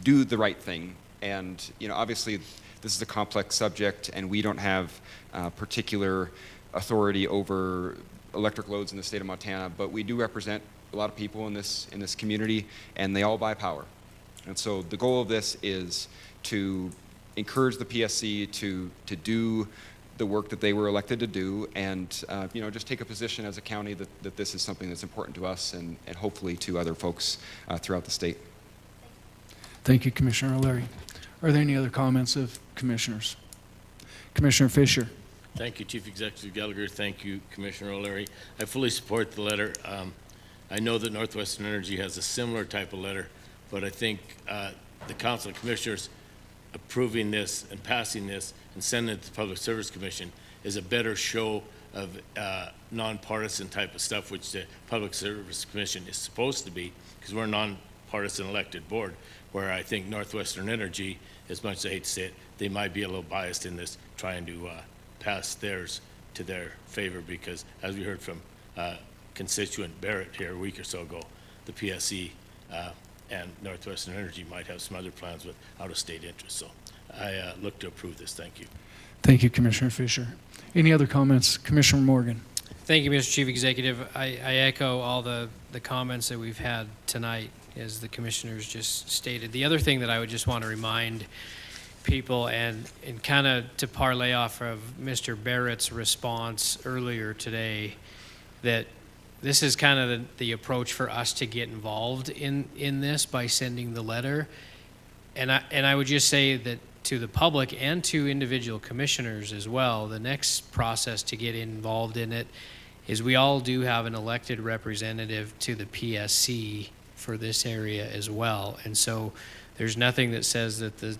do the right thing. And, obviously this is a complex subject, and we don't have particular authority over electric loads in the state of Montana, but we do represent a lot of people in this community, and they all buy power. And so the goal of this is to encourage the PSC to do the work that they were elected to do, and just take a position as a county that this is something that's important to us and hopefully to other folks throughout the state. Thank you, Commissioner O'Leary. Are there any other comments of commissioners? Commissioner Fisher. Thank you, Chief Executive Gallagher. Thank you, Commissioner O'Leary. I fully support the letter. I know that Northwestern Energy has a similar type of letter, but I think the Council of Commissioners approving this and passing this and sending it to the Public Service Commission is a better show of nonpartisan type of stuff, which the Public Service Commission is supposed to be, because we're a nonpartisan elected board, where I think Northwestern Energy, as much as I hate to say it, they might be a little biased in this, trying to pass theirs to their favor, because as we heard from constituent Barrett here a week or so ago, the PSC and Northwestern Energy might have some other plans with out-of-state interests. So I look to approve this. Thank you. Thank you, Commissioner Fisher. Any other comments? Commissioner Morgan. Thank you, Mr. Chief Executive. I echo all the comments that we've had tonight, as the commissioners just stated. The other thing that I would just want to remind people, and kind of to parlay off of Mr. Barrett's response earlier today, that this is kind of the approach for us to get involved in this by sending the letter. And I would just say that to the public and to individual commissioners as well, the next process to get involved in it is we all do have an elected representative to the PSC for this area as well. And so there's nothing that says that the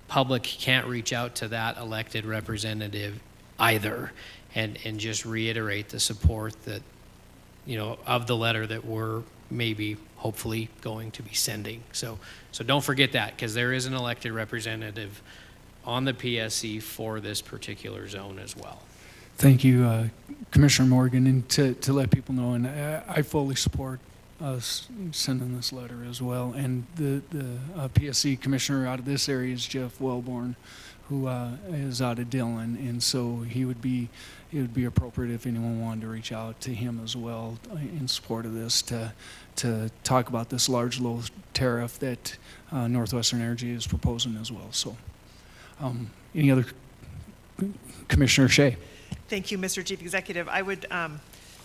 public can't reach out to that elected representative either, and just reiterate the support that, you know, of the letter that we're maybe hopefully going to be sending. So don't forget that, because there is an elected representative on the PSC for this particular zone as well. Thank you, Commissioner Morgan. And to let people know, and I fully support us sending this letter as well. And the PSC commissioner out of this area is Jeff Wellborn, who is out of Dillon, and so it would be appropriate if anyone wanted to reach out to him as well in support of this to talk about this large load tariff that Northwestern Energy is proposing as well. So, any other? Commissioner Shea. Thank you, Mr. Chief Executive. I would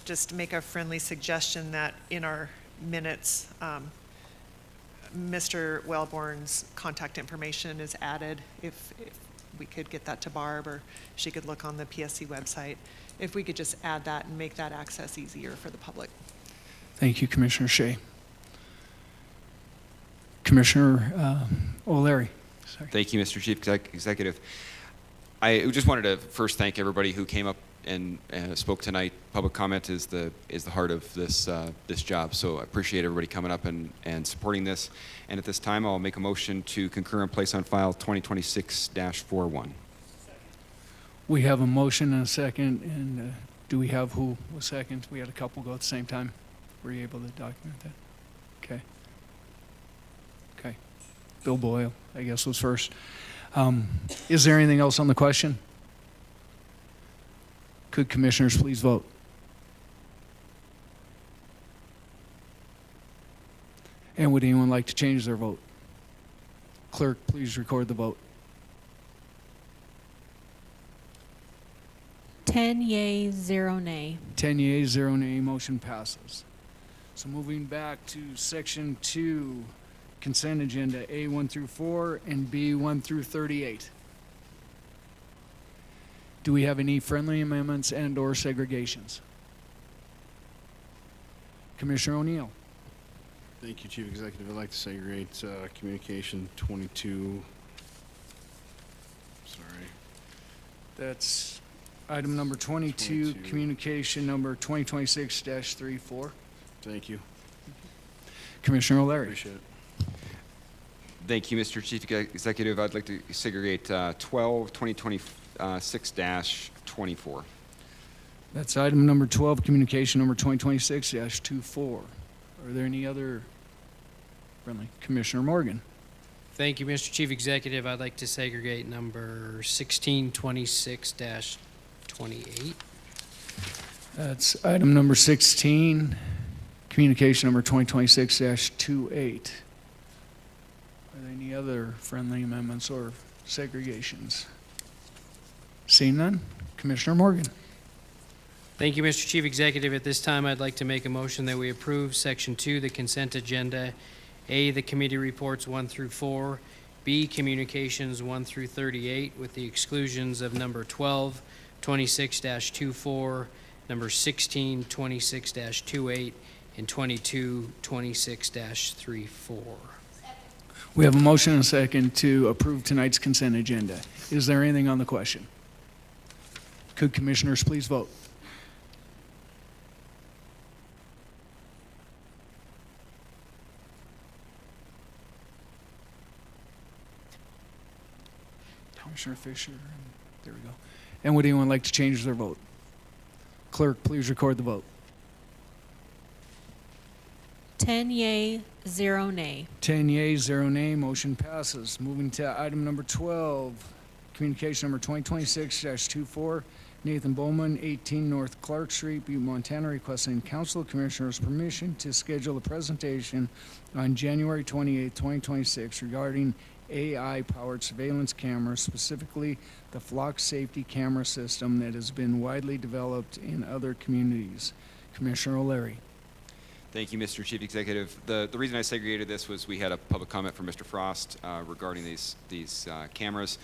just make a friendly suggestion that in our minutes, Mr. Wellborn's contact information is added. If we could get that to Barb, or she could look on the PSC website, if we could just add that and make that access easier for the public. Thank you, Commissioner Shea. Commissioner O'Leary. Sorry. Thank you, Mr. Chief Executive. I just wanted to first thank everybody who came up and spoke tonight. Public comment is the heart of this job, so I appreciate everybody coming up and supporting this. And at this time, I'll make a motion to concur and place on file 2026-41. We have a motion and a second, and do we have who was second? We had a couple go at the same time. Were you able to document that? Okay. Okay. Bill Boyle, I guess, was first. Is there anything else on the question? Could commissioners please vote? And would anyone like to change their vote? Clerk, please record the vote. 10 yea, 0 nay. 10 yeas, 0 nay, motion passes. So moving back to section 2, consent agenda A1 through 4 and B1 through 38. Do we have any friendly amendments and or segregations? Commissioner O'Neill. Thank you, Chief Executive. I'd like to segregate communication 22. Sorry. That's item number 22, communication number 2026-34. Thank you. Commissioner O'Leary. Appreciate it. Thank you, Mr. Chief Executive. I'd like to segregate 12, 2026-24. That's item number 12, communication number 2026-24. Are there any other friendly? Commissioner Morgan. Thank you, Mr. Chief Executive. I'd like to segregate number 1626-28. That's item number 16, communication number 2026-28. Are there any other friendly amendments or segregations? Seeing none, Commissioner Morgan. Thank you, Mr. Chief Executive. At this time, I'd like to make a motion that we approve Section 2, the consent agenda, A, the committee reports 1 through 4, B, communications 1 through 38, with the exclusions of number 12, 26-24, number 16, 26-28, and 2226-34. We have a motion and a second to approve tonight's consent agenda. Is there anything on the question? Could commissioners please vote? Commissioner Fisher, there we go. And would anyone like to change their vote? Clerk, please record the vote. 10 yea, 0 nay. 10 yea, 0 nay, motion passes. Moving to item number 12, communication number 2026-24, Nathan Bowman, 18 North Clark Street, Butte, Montana, requesting Council of Commissioners permission to schedule a presentation on January 28, 2026 regarding AI-powered surveillance cameras, specifically the flock safety camera system that has been widely developed in other communities. Commissioner O'Leary. Thank you, Mr. Chief Executive. The reason I segregated this was we had a public comment from Mr. Frost regarding these cameras.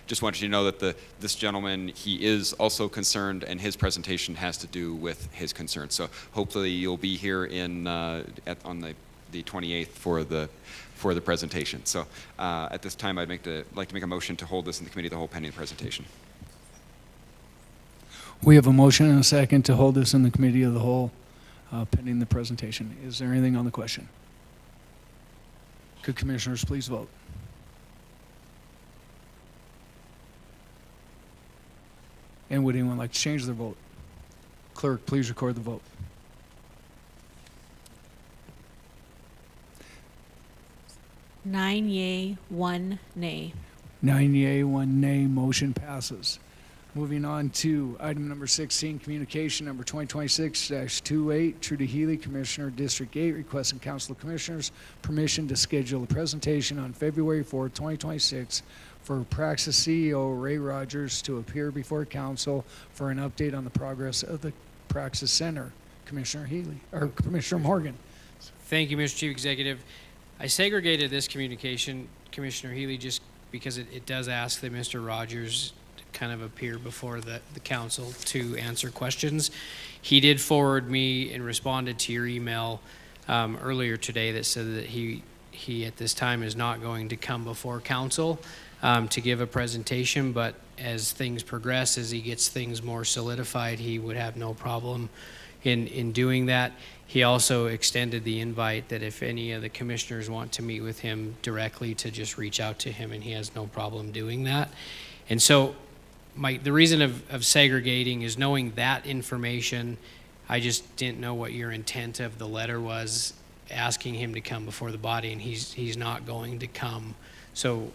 Just wanted you to know that this gentleman, he is also concerned, and his presentation has to do with his concerns. So hopefully you'll be here on the 28th for the presentation. So at this time, I'd like to make a motion to hold this in the committee of the whole pending the presentation. We have a motion and a second to hold this in the committee of the whole pending the presentation. Is there anything on the question? Could commissioners please vote? And would anyone like to change their vote? Clerk, please record the vote. Nine yea, 1 nay. 9 yea, 1 nay, motion passes. Moving on to item number 16, communication number 2026-28, Trudy Healy, Commissioner, District 8, requesting Council of Commissioners permission to schedule a presentation on February 4, 2026 for Praxis CEO Ray Rogers to appear before Council for an update on the progress of the Praxis Center. Commissioner Healy, or Commissioner Morgan. Thank you, Mr. Chief Executive. I segregated this communication, Commissioner Healy, just because it does ask that Mr. Rogers kind of appear before the council to answer questions. He did forward me and responded to your email earlier today that said that he at this time is not going to come before council to give a presentation, but as things progress, as he gets things more solidified, he would have no problem in doing that. He also extended the invite that if any of the commissioners want to meet with him directly, to just reach out to him, and he has no problem doing that. And so the reason of segregating is knowing that information. I just didn't know what your intent of the letter was, asking him to come before the body, and he's not going to come. So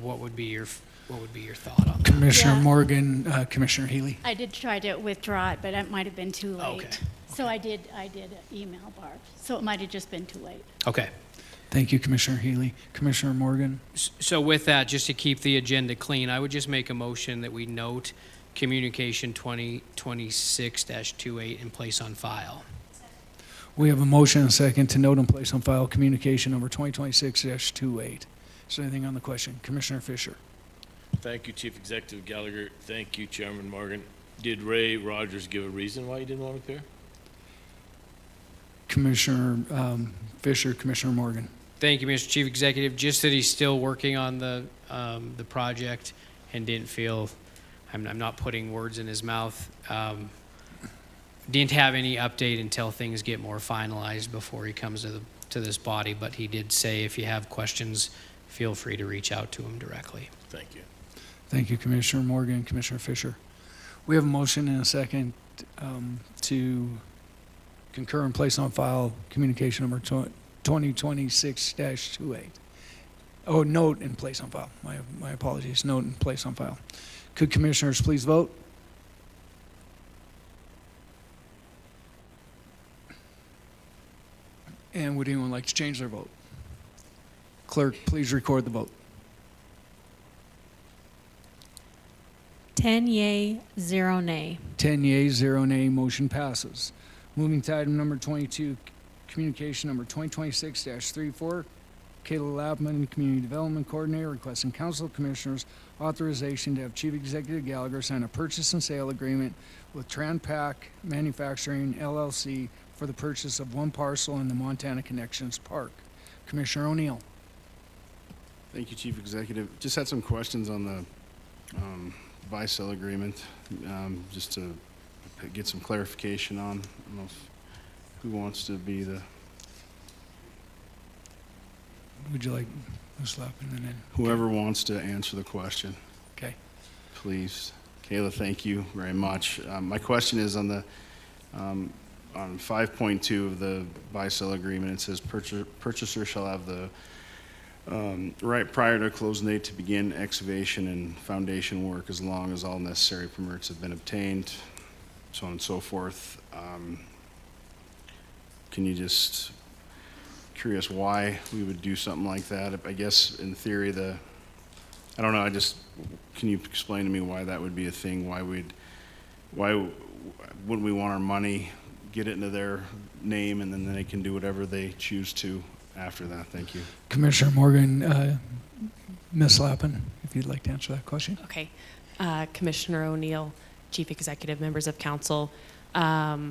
what would be your thought on that? Commissioner Morgan, Commissioner Healy. I did try to withdraw it, but it might have been too late. Okay. So I did email Barb, so it might have just been too late. Okay. Thank you, Commissioner Healy. Commissioner Morgan. So with that, just to keep the agenda clean, I would just make a motion that we note communication 2026-28 and place on file. We have a motion and a second to note and place on file communication number 2026-28. Is there anything on the question? Commissioner Fisher. Thank you, Chief Executive Gallagher. Thank you, Chairman Morgan. Did Ray Rogers give a reason why he didn't want to appear? Commissioner Fisher, Commissioner Morgan. Thank you, Mr. Chief Executive. Just that he's still working on the project and didn't feel, I'm not putting words in his mouth, didn't have any update until things get more finalized before he comes to this body. But he did say if you have questions, feel free to reach out to him directly. Thank you. Thank you, Commissioner Morgan, Commissioner Fisher. We have a motion and a second to concur and place on file communication number 2026-28. Oh, note and place on file. My apologies. Note and place on file. Could commissioners please vote? And would anyone like to change their vote? Clerk, please record the vote. 10 yea, 0 nay. 10 yea, 0 nay, motion passes. Moving to item number 22, communication number 2026-34, Kayla Lapman, Community Development Coordinator, requesting Council of Commissioners authorization to have Chief Executive Gallagher sign a purchase and sale agreement with Tranpac Manufacturing LLC for the purchase of one parcel in the Montana Connections Park. Commissioner O'Neill. Thank you, Chief Executive. Just had some questions on the buy-sell agreement, just to get some clarification on. I don't know who wants to be the, Would you like Ms. Lappin and then? whoever wants to answer the question, Okay. please. Kayla, thank you very much. My question is on the, on 5.2 of the buy-sell agreement, it says purchaser shall have the right prior to closing date to begin excavation and foundation work as long as all necessary permits have been obtained, so on and so forth. Can you just, curious why we would do something like that? I guess in theory I don't know, can you explain to me why that would be a thing? Why wouldn't we want our money, get it into their name, and then they can do whatever they choose to after that? Thank you. Commissioner Morgan, Ms. Lappin, if you'd like to answer that question. Okay. Commissioner O'Neill, Chief Executive, members of council. That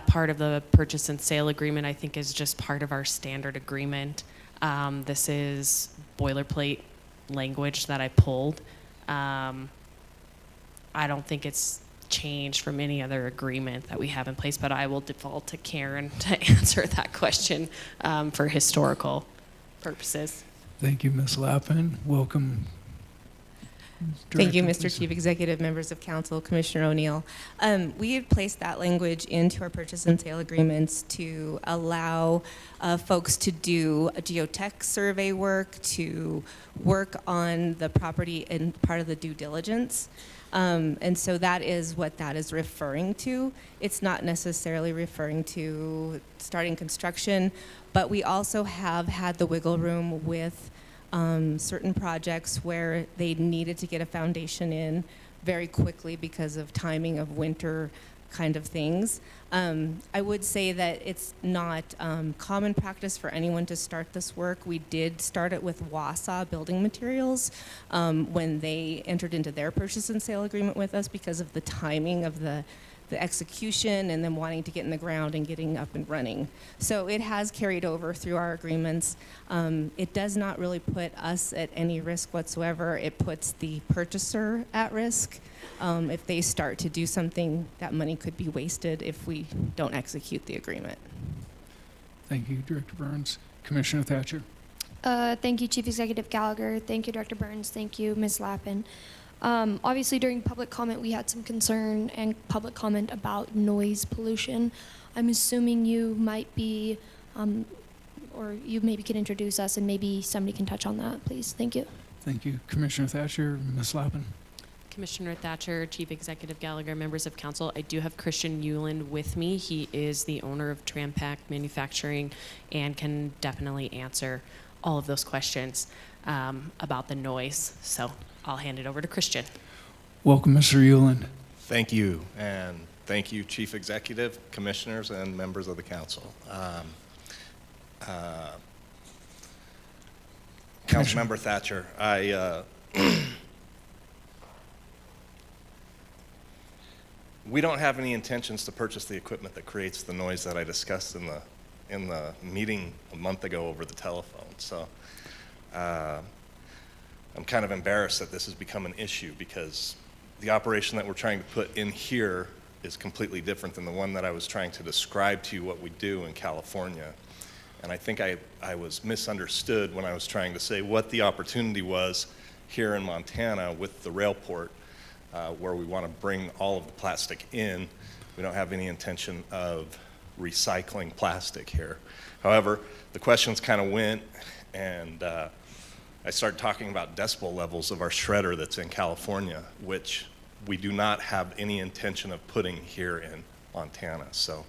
part of the purchase and sale agreement, I think, is just part of our standard agreement. This is boilerplate language that I pulled. I don't think it's changed from any other agreement that we have in place, but I will default to Karen to answer that question for historical purposes. Thank you, Ms. Lappin. Welcome. Thank you, Director Mr. Chief Executive, members of council, Commissioner O'Neill. We have placed that language into our purchase and sale agreements to allow folks to do a geotech survey work, to work on the property and part of the due diligence. And so that is what that is referring to. It's not necessarily referring to starting construction, but we also have had the wiggle room with certain projects where they needed to get a foundation in very quickly because of timing of winter kind of things. I would say that it's not common practice for anyone to start this work. We did start it with Wausau Building Materials when they entered into their purchase and sale agreement with us because of the timing of the execution and them wanting to get in the ground and getting up and running. So it has carried over through our agreements. It does not really put us at any risk whatsoever. It puts the purchaser at risk. If they start to do something, that money could be wasted if we don't execute the agreement. Thank you, Director Burns. Commissioner Thatcher. Thank you, Chief Executive Gallagher. Thank you, Director Burns. Thank you, Ms. Lappin. Obviously, during public comment, we had some concern and public comment about noise pollution. I'm assuming you might be, or you maybe can introduce us and maybe somebody can touch on that, please. Thank you. Thank you, Commissioner Thatcher. Ms. Lappin. Commissioner Thatcher, Chief Executive Gallagher, members of council, I do have Christian Euland with me. He is the owner of Trampac Manufacturing and can definitely answer all of those questions about the noise. So I'll hand it over to Christian. Welcome, Mr. Euland. Thank you, and thank you, Chief Executive, Commissioners, and members of the council. Councilmember Thatcher, we don't have any intentions to purchase the equipment that creates the noise that I discussed in the meeting a month ago over the telephone. So I'm kind of embarrassed that this has become an issue because the operation that we're trying to put in here is completely different than the one that I was trying to describe to you what we do in California. And I think I was misunderstood when I was trying to say what the opportunity was here in Montana with the rail port, where we want to bring all of the plastic in. We don't have any intention of recycling plastic here. However, the questions kind of went, and I started talking about decibel levels of our shredder that's in California, which we do not have any intention of putting here in Montana. So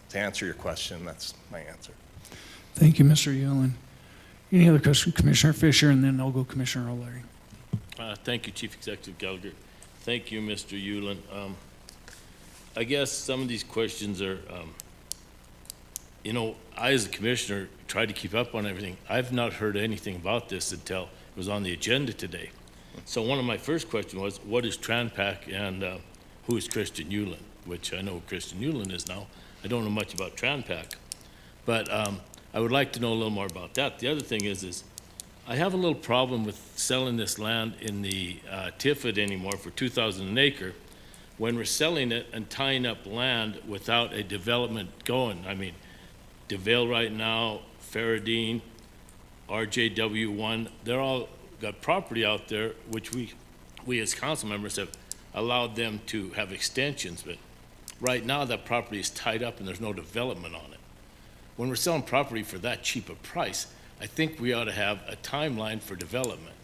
to answer your question, that's my answer. Thank you, Mr. Euland. Any other question? Commissioner Fisher, and then I'll go Commissioner O'Leary. Thank you, Chief Executive Gallagher. Thank you, Mr. Euland. I guess some of these questions are, you know, I as a commissioner tried to keep up on everything. I've not heard anything about this until it was on the agenda today. So one of my first questions was, what is Trampac and who is Christian Euland? which I know Christian Newland is now. I don't know much about Tranpac, but I would like to know a little more about that. The other thing is I have a little problem with selling this land in the TIFID anymore for $2,000 an acre when we're selling it and tying up land without a development going. I mean, DeVale right now, Faradine, RJW1, they're all got property out there, which we as council members have allowed them to have extensions, but right now that property is tied up and there's no development on it. When we're selling property for that cheap a price, I think we ought to have a timeline for development.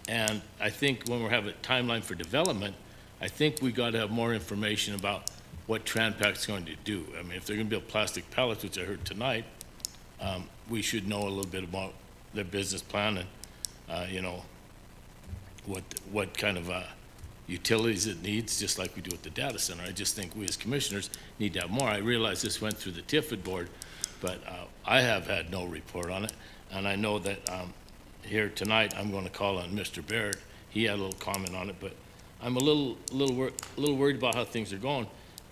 And I think when we have a timeline for development, I think we got to have more information about what Tranpac's going to do. I mean, if they're going to build plastic pallets, which I heard tonight, we should know a little bit about their business plan and, you know, what kind of utilities it needs, just like we do with the data center. I just think we as commissioners need to have more. I realize this went through the TIFID board, but I have had no report on it. And I know that here tonight, I'm going to call on Mr. Barrett. He had a little comment on it, but I'm a little worried about how things are going.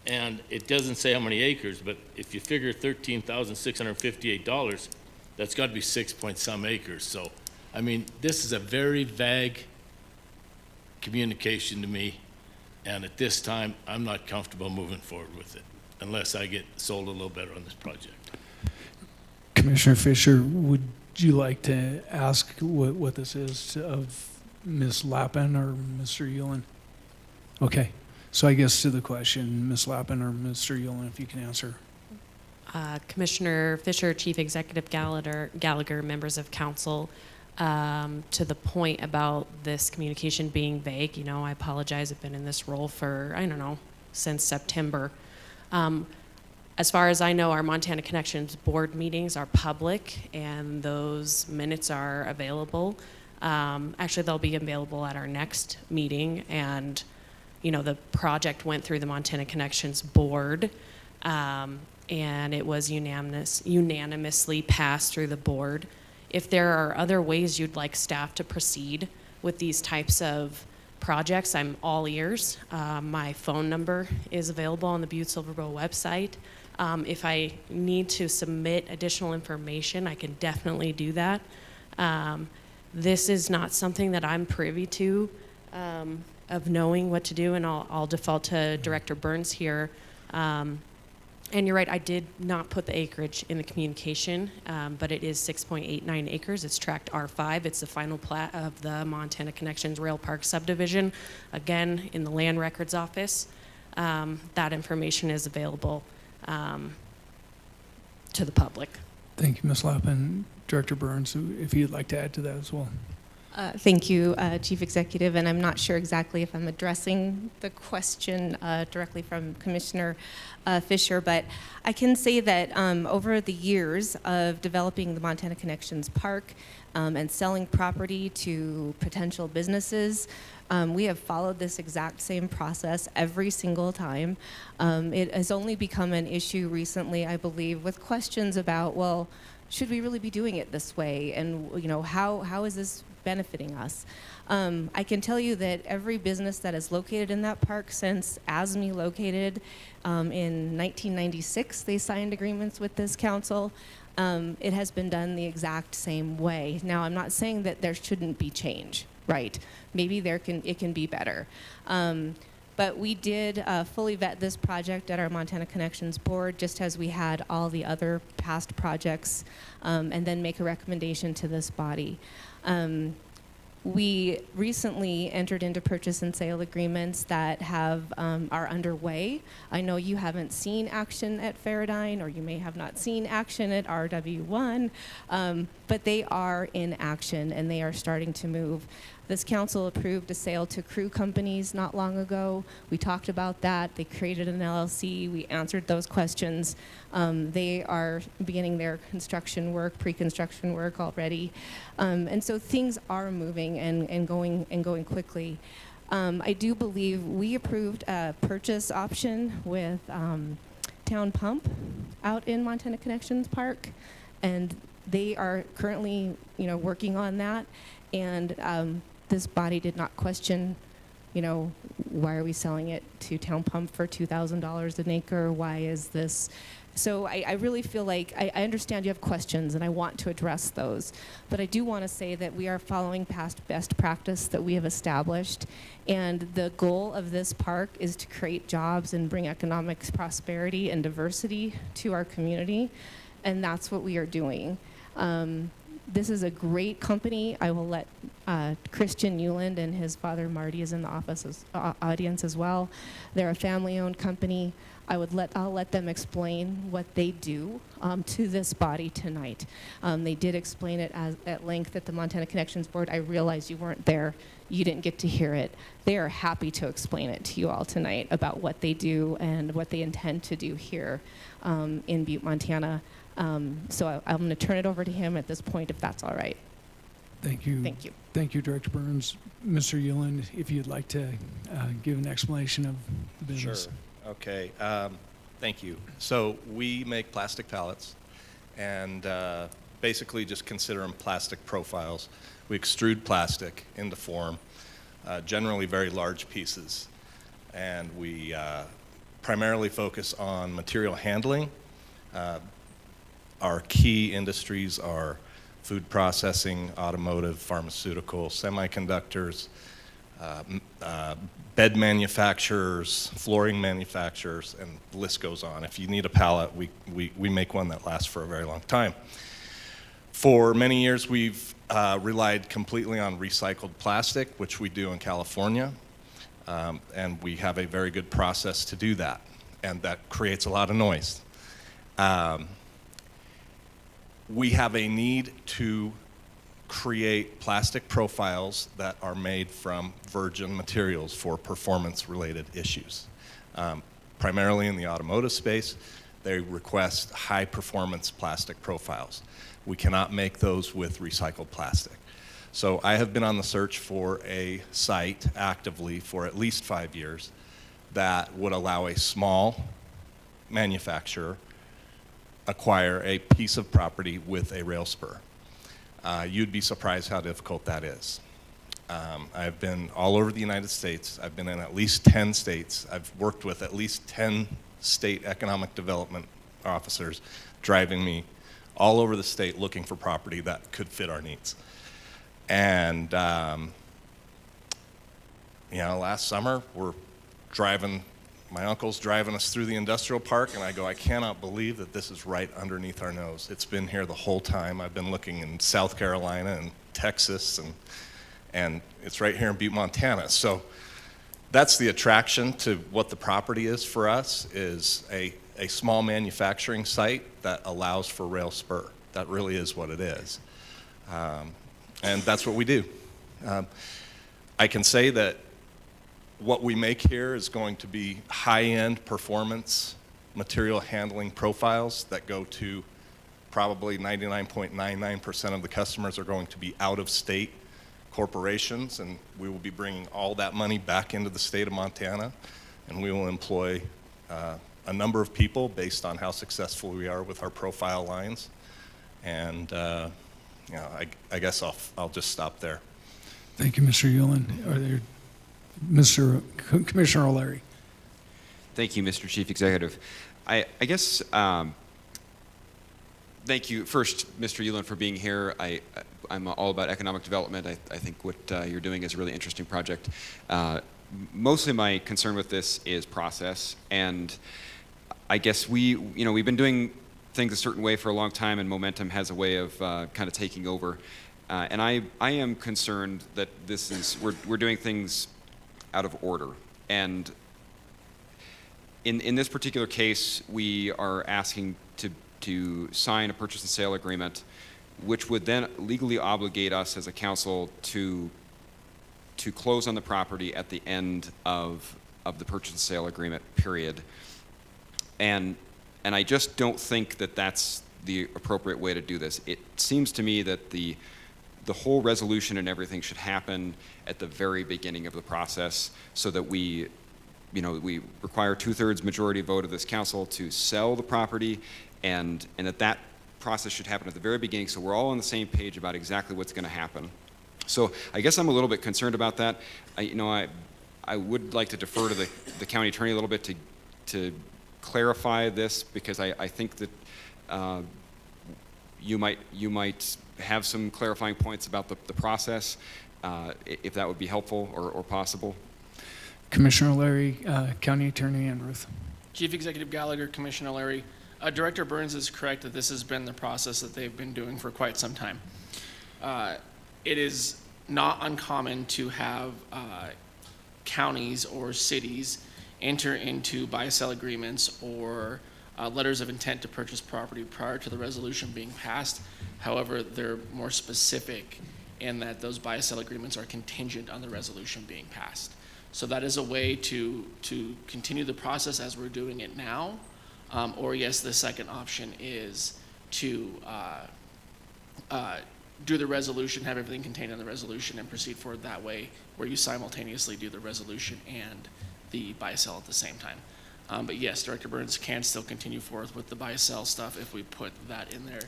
And it doesn't say how many acres, but if you figure $13,658, that's got to be 6 point some acres. So, I mean, this is a very vague communication to me, and at this time, I'm not comfortable moving forward with it unless I get sold a little better on this project. Commissioner Fisher, would you like to ask what this is of Ms. Lappin or Mr. Yulin? Okay, so I guess to the question, Ms. Lappin or Mr. Yulin, if you can answer. Commissioner Fisher, Chief Executive Gallagher, members of council, to the point about this communication being vague, you know, I apologize. I've been in this role for, I don't know, since September. As far as I know, our Montana Connections board meetings are public, and those minutes are available. Actually, they'll be available at our next meeting, and you know, the project went through the Montana Connections board, and it was unanimously passed through the board. If there are other ways you'd like staff to proceed with these types of projects, I'm all ears. My phone number is available on the Butte-Silver website. If I need to submit additional information, I can definitely do that. This is not something that I'm privy to, of knowing what to do, and I'll default to Director Burns here. And you're right, I did not put the acreage in the communication, but it is 6.89 acres. It's tract R5. It's the final plat of the Montana Connections Rail Park subdivision. Again, in the Land Records Office, that information is available to the public. Thank you, Ms. Lappin. Director Burns, if you'd like to add to that as well. Thank you, Chief Executive, and I'm not sure exactly if I'm addressing the question directly from Commissioner Fisher, but I can say that over the years of developing the Montana Connections Park and selling property to potential businesses, we have followed this exact same process every single time. It has only become an issue recently, I believe, with questions about, well, should we really be doing it this way? And you know, how is this benefiting us? I can tell you that every business that is located in that park since ASME located in 1996, they signed agreements with this council. It has been done the exact same way. Now, I'm not saying that there shouldn't be change, right? Maybe it can be better. But we did fully vet this project at our Montana Connections board, just as we had all the other past projects, and then make a recommendation to this body. We recently entered into purchase and sale agreements that are underway. I know you haven't seen action at Faradine, or you may have not seen action at RW1, but they are in action and they are starting to move. This council approved a sale to Crew Companies not long ago. We talked about that. They created an LLC. We answered those questions. They are beginning their construction work, pre-construction work already. And so things are moving and going quickly. I do believe we approved a purchase option with Town Pump out in Montana Connections Park, and they are currently, working on that. And this body did not question you know, why are we selling it to Town Pump for $2,000 an acre? Why is this? So I really feel like I understand you have questions and I want to address those. But I do want to say that we are following past best practice that we have established. And the goal of this park is to create jobs and bring economic prosperity and diversity to our community. And that's what we are doing. This is a great company. I will let Christian Newland and his father Marty is in the audience as well. They're a family-owned company. I'll let them explain what they do to this body tonight. They did explain it at length at the Montana Connections Board. I realize you weren't there. You didn't get to hear it. They are happy to explain it to you all tonight about what they do and what they intend to do here in Butte, Montana. So I'm going to turn it over to him at this point, if that's all right. Thank you. Thank you. Thank you, Director Burns. Mr. Yulin, if you'd like to give an explanation of the business. Sure. Okay. Thank you. So we make plastic pallets and basically just consider them plastic profiles. We extrude plastic into form, generally very large pieces. And we primarily focus on material handling. Our key industries are food processing, automotive, pharmaceutical, semiconductors, bed manufacturers, flooring manufacturers, and the list goes on. If you need a pallet, we make one that lasts for a very long time. For many years, we've relied completely on recycled plastic, which we do in California, and we have a very good process to do that, and that creates a lot of noise. We have a need to create plastic profiles that are made from virgin materials for performance-related issues. Primarily in the automotive space, they request high-performance plastic profiles. We cannot make those with recycled plastic. So I have been on the search for a site actively for at least 5 years that would allow a small manufacturer acquire a piece of property with a rail spur. You'd be surprised how difficult that is. I've been all over the United States. I've been in at least 10 states. I've worked with at least 10 state economic development officers driving me all over the state looking for property that could fit our needs. And you know, last summer we're driving, my uncle's driving us through the industrial park, and I go, I cannot believe that this is right underneath our nose. It's been here the whole time. I've been looking in South Carolina and Texas, and it's right here in Butte, Montana. So that's the attraction to what the property is for us, is a small manufacturing site that allows for rail spur. That really is what it is. And that's what we do. I can say that what we make here is going to be high-end performance material handling profiles that go to probably 99.99% of the customers are going to be out-of-state corporations, and we will be bringing all that money back into the state of Montana, and we will employ a number of people based on how successful we are with our profile lines. And you know, I guess I'll just stop there. Thank you, Mr. Yulin. Are there, Commissioner O'Leary? Thank you, Mr. Chief Executive. I guess, thank you first, Mr. Yulin, for being here. I'm all about economic development. I think what you're doing is a really interesting project. Mostly my concern with this is process, and I guess we've been doing things a certain way for a long time, and momentum has a way of kind of taking over. And I am concerned that we're doing things out of order. And in this particular case, we are asking to sign a purchase and sale agreement, which would then legally obligate us as a council to close on the property at the end of the purchase and sale agreement period. And I just don't think that that's the appropriate way to do this. It seems to me that the whole resolution and everything should happen at the very beginning of the process, so that we require 2/3 majority vote of this council to sell the property, and that process should happen at the very beginning, so we're all on the same page about exactly what's going to happen. So I guess I'm a little bit concerned about that. I would like to defer to the county attorney a little bit to clarify this, because I think that you might have some clarifying points about the process, if that would be helpful or possible. Commissioner O'Leary, County Attorney Enruth. Chief Executive Gallagher, Commissioner O'Leary. Director Burns is correct that this has been the process that they've been doing for quite some time. It is not uncommon to have counties or cities enter into buy-sell agreements or letters of intent to purchase property prior to the resolution being passed. However, they're more specific in that those buy-sell agreements are contingent on the resolution being passed. So that is a way to continue the process as we're doing it now. Or yes, the second option is to do the resolution, have everything contained in the resolution, and proceed forward that way, where you simultaneously do the resolution and the buy-sell at the same time. But yes, Director Burns can still continue forth with the buy-sell stuff if we put that in there,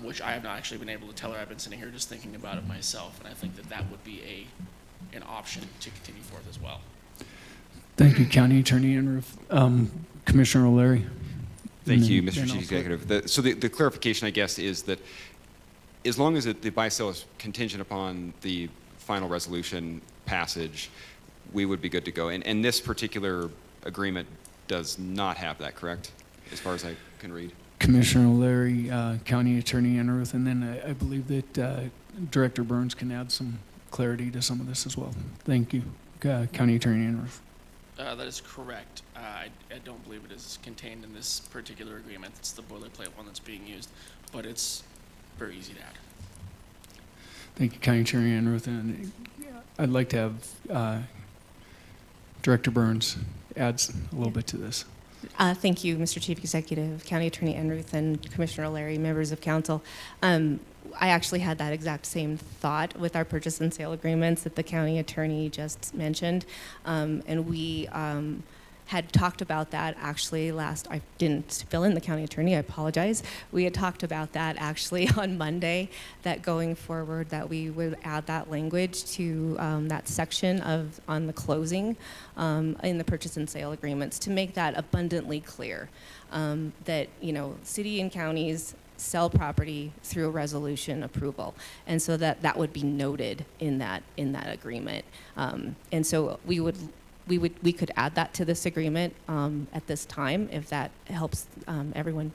which I have not actually been able to tell her. I've been sitting here just thinking about it myself, and I think that that would be an option to continue forth as well. Thank you, County Attorney Enruth. Commissioner O'Leary. Thank you, Mr. Chief Executive. So the clarification, I guess, is that as long as the buy-sell is contingent upon the final resolution passage, we would be good to go. And this particular agreement does not have that, correct? As far as I can read. Commissioner O'Leary, County Attorney Enruth, and then I believe that Director Burns can add some clarity to some of this as well. Thank you, County Attorney Enruth. That is correct. I don't believe it is contained in this particular agreement. It's the boilerplate one that's being used, but it's very easy to add. Thank you, County Attorney Enruth, and I'd like to have Director Burns add a little bit to this. Thank you, Mr. Chief Executive, County Attorney Enruth, and Commissioner O'Leary, members of council. I actually had that exact same thought with our purchase and sale agreements that the county attorney just mentioned, and we had talked about that actually I didn't fill in the county attorney, I apologize. We had talked about that actually on Monday, that going forward that we would add that language to that section on the closing in the purchase and sale agreements to make that abundantly clear that, city and counties sell property through a resolution approval, and so that would be noted in that agreement. And so we could add that to this agreement at this time if that helps everyone,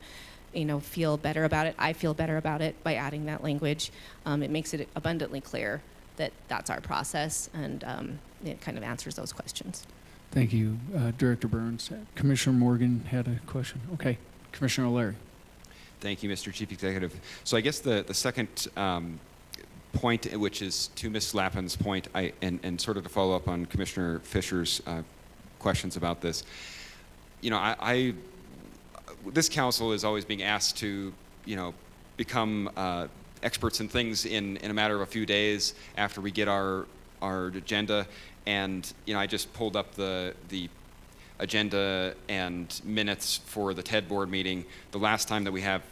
feel better about it. I feel better about it by adding that language. It makes it abundantly clear that that's our process, and it kind of answers those questions. Thank you, Director Burns. Commissioner Morgan had a question. Okay, Commissioner O'Leary. Thank you, Mr. Chief Executive. So I guess the second point, which is to Ms. Lappin's point, and sort of to follow up on Commissioner Fisher's questions about this, this council is always being asked to, become experts in things in a matter of a few days after we get our agenda. And, I just pulled up the agenda and minutes for the TED board meeting. The last time that we have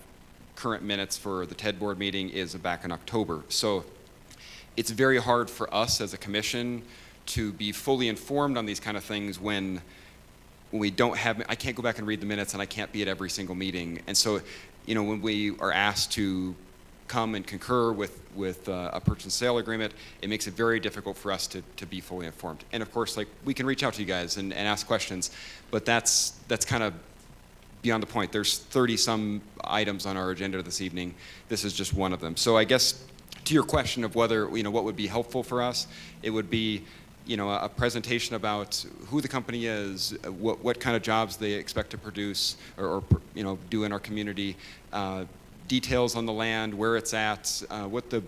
current minutes for the TED board meeting is back in October. So it's very hard for us as a commission to be fully informed on these kind of things when we don't have, I can't go back and read the minutes, and I can't be at every single meeting. And so, when we are asked to come and concur with a purchase and sale agreement, it makes it very difficult for us to be fully informed. And of course, we can reach out to you guys and ask questions, but that's kind of beyond the point. There's 30-some items on our agenda this evening. This is just one of them. So I guess to your question of whether, what would be helpful for us, it would be, a presentation about who the company is, what kind of jobs they expect to produce or do in our community, details on the land, where it's at, what the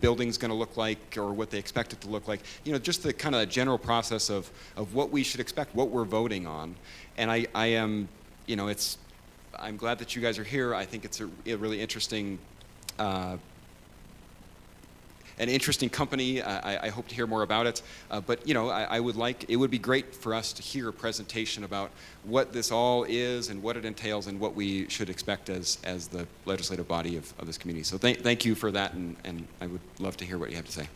building's going to look like, or what they expect it to look like. Just the kind of general process of what we should expect, what we're voting on. And I am, I'm glad that you guys are here. I think it's a really interesting, an interesting company. I hope to hear more about it. But it would be great for us to hear a presentation about what this all is and what it entails and what we should expect as the legislative body of this community. So thank you for that, and I would love to hear what you have to say.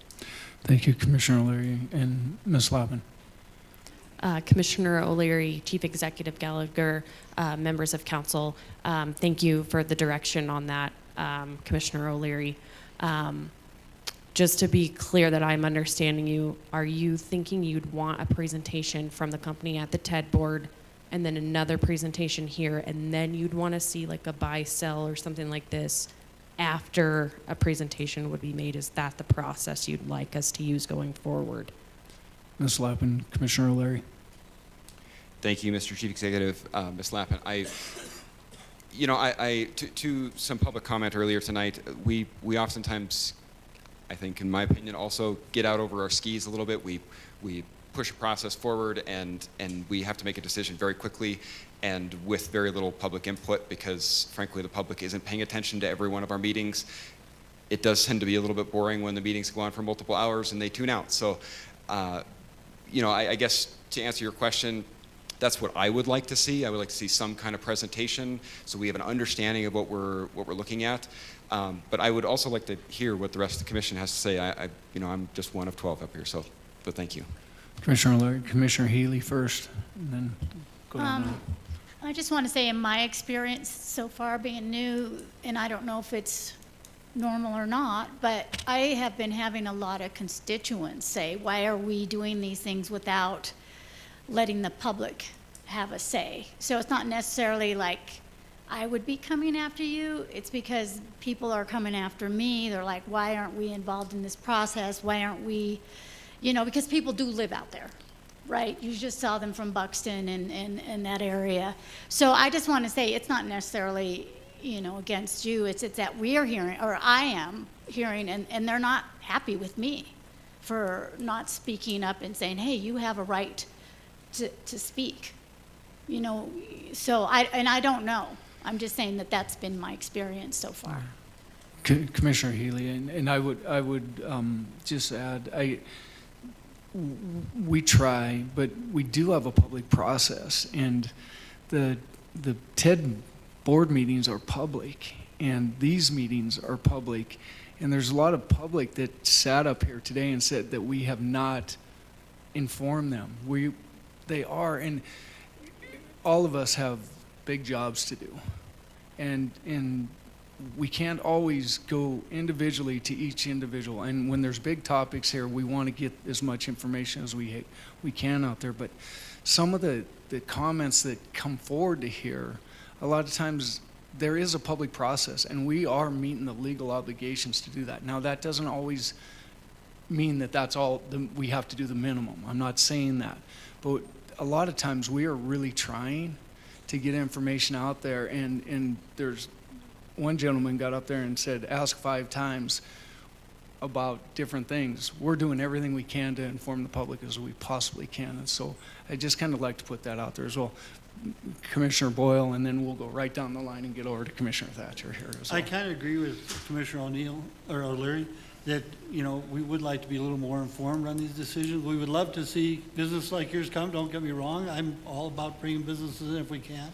Thank you, Commissioner O'Leary. And Ms. Lappin. Commissioner O'Leary, Chief Executive Gallagher, members of council, thank you for the direction on that, Commissioner O'Leary. Just to be clear that I'm understanding you, are you thinking you'd want a presentation from the company at the TED board and then another presentation here, and then you'd want to see like a buy, sell, or something like this after a presentation would be made? Is that the process you'd like us to use going forward? Ms. Lappin, Commissioner O'Leary. Thank you, Mr. Chief Executive. Ms. Lappin, to some public comment earlier tonight, we oftentimes, I think, in my opinion, also get out over our skis a little bit. We push a process forward, and we have to make a decision very quickly and with very little public input because, frankly, the public isn't paying attention to every one of our meetings. It does tend to be a little bit boring when the meetings go on for multiple hours and they tune out. So, I guess to answer your question, that's what I would like to see. I would like to see some kind of presentation so we have an understanding of what we're looking at. But I would also like to hear what the rest of the commission has to say. I'm just one of 12 up here, so thank you. Commissioner O'Leary, Commissioner Healy first, and then go down. I just want to say, in my experience so far being new, and I don't know if it's normal or not, but I have been having a lot of constituents say, why are we doing these things without letting the public have a say? So it's not necessarily like I would be coming after you. It's because people are coming after me. They're like, why aren't we involved in this process? Why aren't we, because people do live out there, right? You just saw them from Buxton and that area. So I just want to say it's not necessarily, against you. It's that we are hearing, or I am hearing, and they're not happy with me for not speaking up and saying, hey, you have a right to speak. So I don't know. I'm just saying that that's been my experience so far. Commissioner Healy, and I would just add, we try, but we do have a public process, and the TED board meetings are public, and these meetings are public, and there's a lot of public that sat up here today and said that we have not informed them. They are, and all of us have big jobs to do, and we can't always go individually to each individual. And when there's big topics here, we want to get as much information as we can out there. But some of the comments that come forward to here, a lot of times there is a public process, and we are meeting the legal obligations to do that. Now, that doesn't always mean that that's all we have to do the minimum. I'm not saying that. But a lot of times we are really trying to get information out there, and there's one gentleman got up there and said, ask 5 times about different things. We're doing everything we can to inform the public as we possibly can. And so I just kind of like to put that out there as well. Commissioner Boyle, and then we'll go right down the line and get over to Commissioner Thatcher here as well. I kind of agree with Commissioner O'Leary that, we would like to be a little more informed on these decisions. We would love to see business like yours come, don't get me wrong. I'm all about bringing businesses in if we can.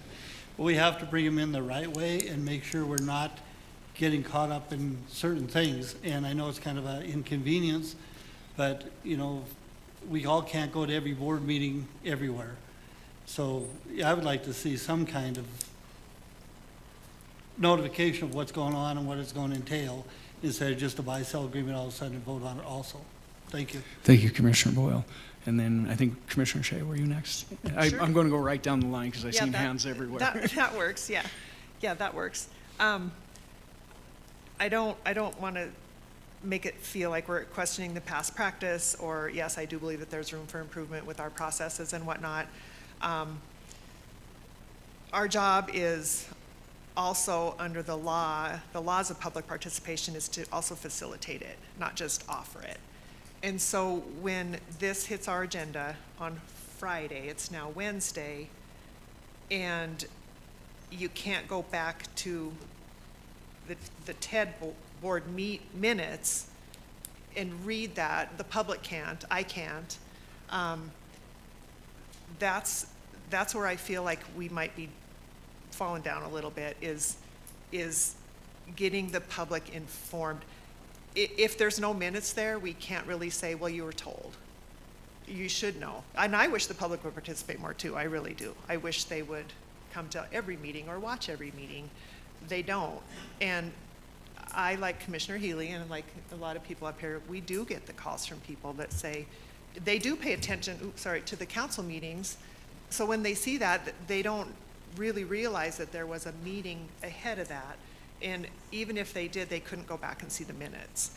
But we have to bring them in the right way and make sure we're not getting caught up in certain things. And I know it's kind of an inconvenience, but, we all can't go to every board meeting everywhere. So I would like to see some kind of notification of what's going on and what it's going to entail, instead of just a buy-sell agreement all of a sudden and vote on it also. Thank you. Thank you, Commissioner Boyle. And then I think Commissioner Shea, were you next? Sure. I'm going to go right down the line because I see hands everywhere. That works, yeah. Yeah, that works. I don't want to make it feel like we're questioning the past practice, or yes, I do believe that there's room for improvement with our processes and whatnot. Our job is also under the laws of public participation is to also facilitate it, not just offer it. And so when this hits our agenda on Friday, it's now Wednesday, and you can't go back to the TED board minutes and read that. The public can't, I can't. That's where I feel like we might be falling down a little bit, is getting the public informed. If there's no minutes there, we can't really say, well, you were told. you should know. And I wish the public would participate more too, I really do. I wish they would come to every meeting or watch every meeting. They don't. And I, like Commissioner Healy and like a lot of people up here, we do get the calls from people that say, they do pay attention, to the council meetings. So when they see that, they don't really realize that there was a meeting ahead of that. And even if they did, they couldn't go back and see the minutes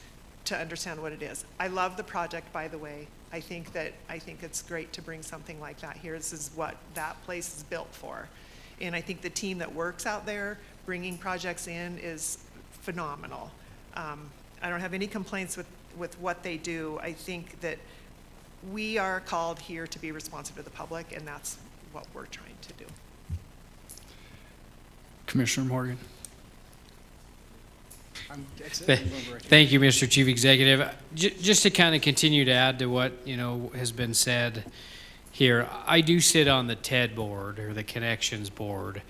to understand what it is. I love the project, by the way. I think it's great to bring something like that here. This is what that place is built for. And I think the team that works out there bringing projects in is phenomenal. I don't have any complaints with what they do. I think that we are called here to be responsive to the public, and that's what we're trying to do. Commissioner Morgan. Thank you, Mr. Chief Executive. Just to kind of continue to add to what, has been said here, I do sit on the TED board, or the Connections board,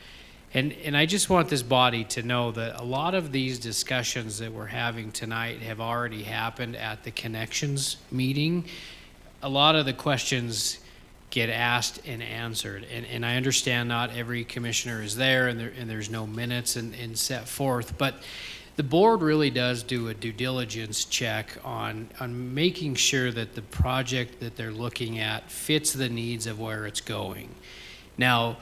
and I just want this body to know that a lot of these discussions that we're having tonight have already happened at the Connections meeting. A lot of the questions get asked and answered, and I understand not every commissioner is there, and there's no minutes and set forth, but the board really does do a due diligence check on making sure that the project that they're looking at fits the needs of where it's going. Now,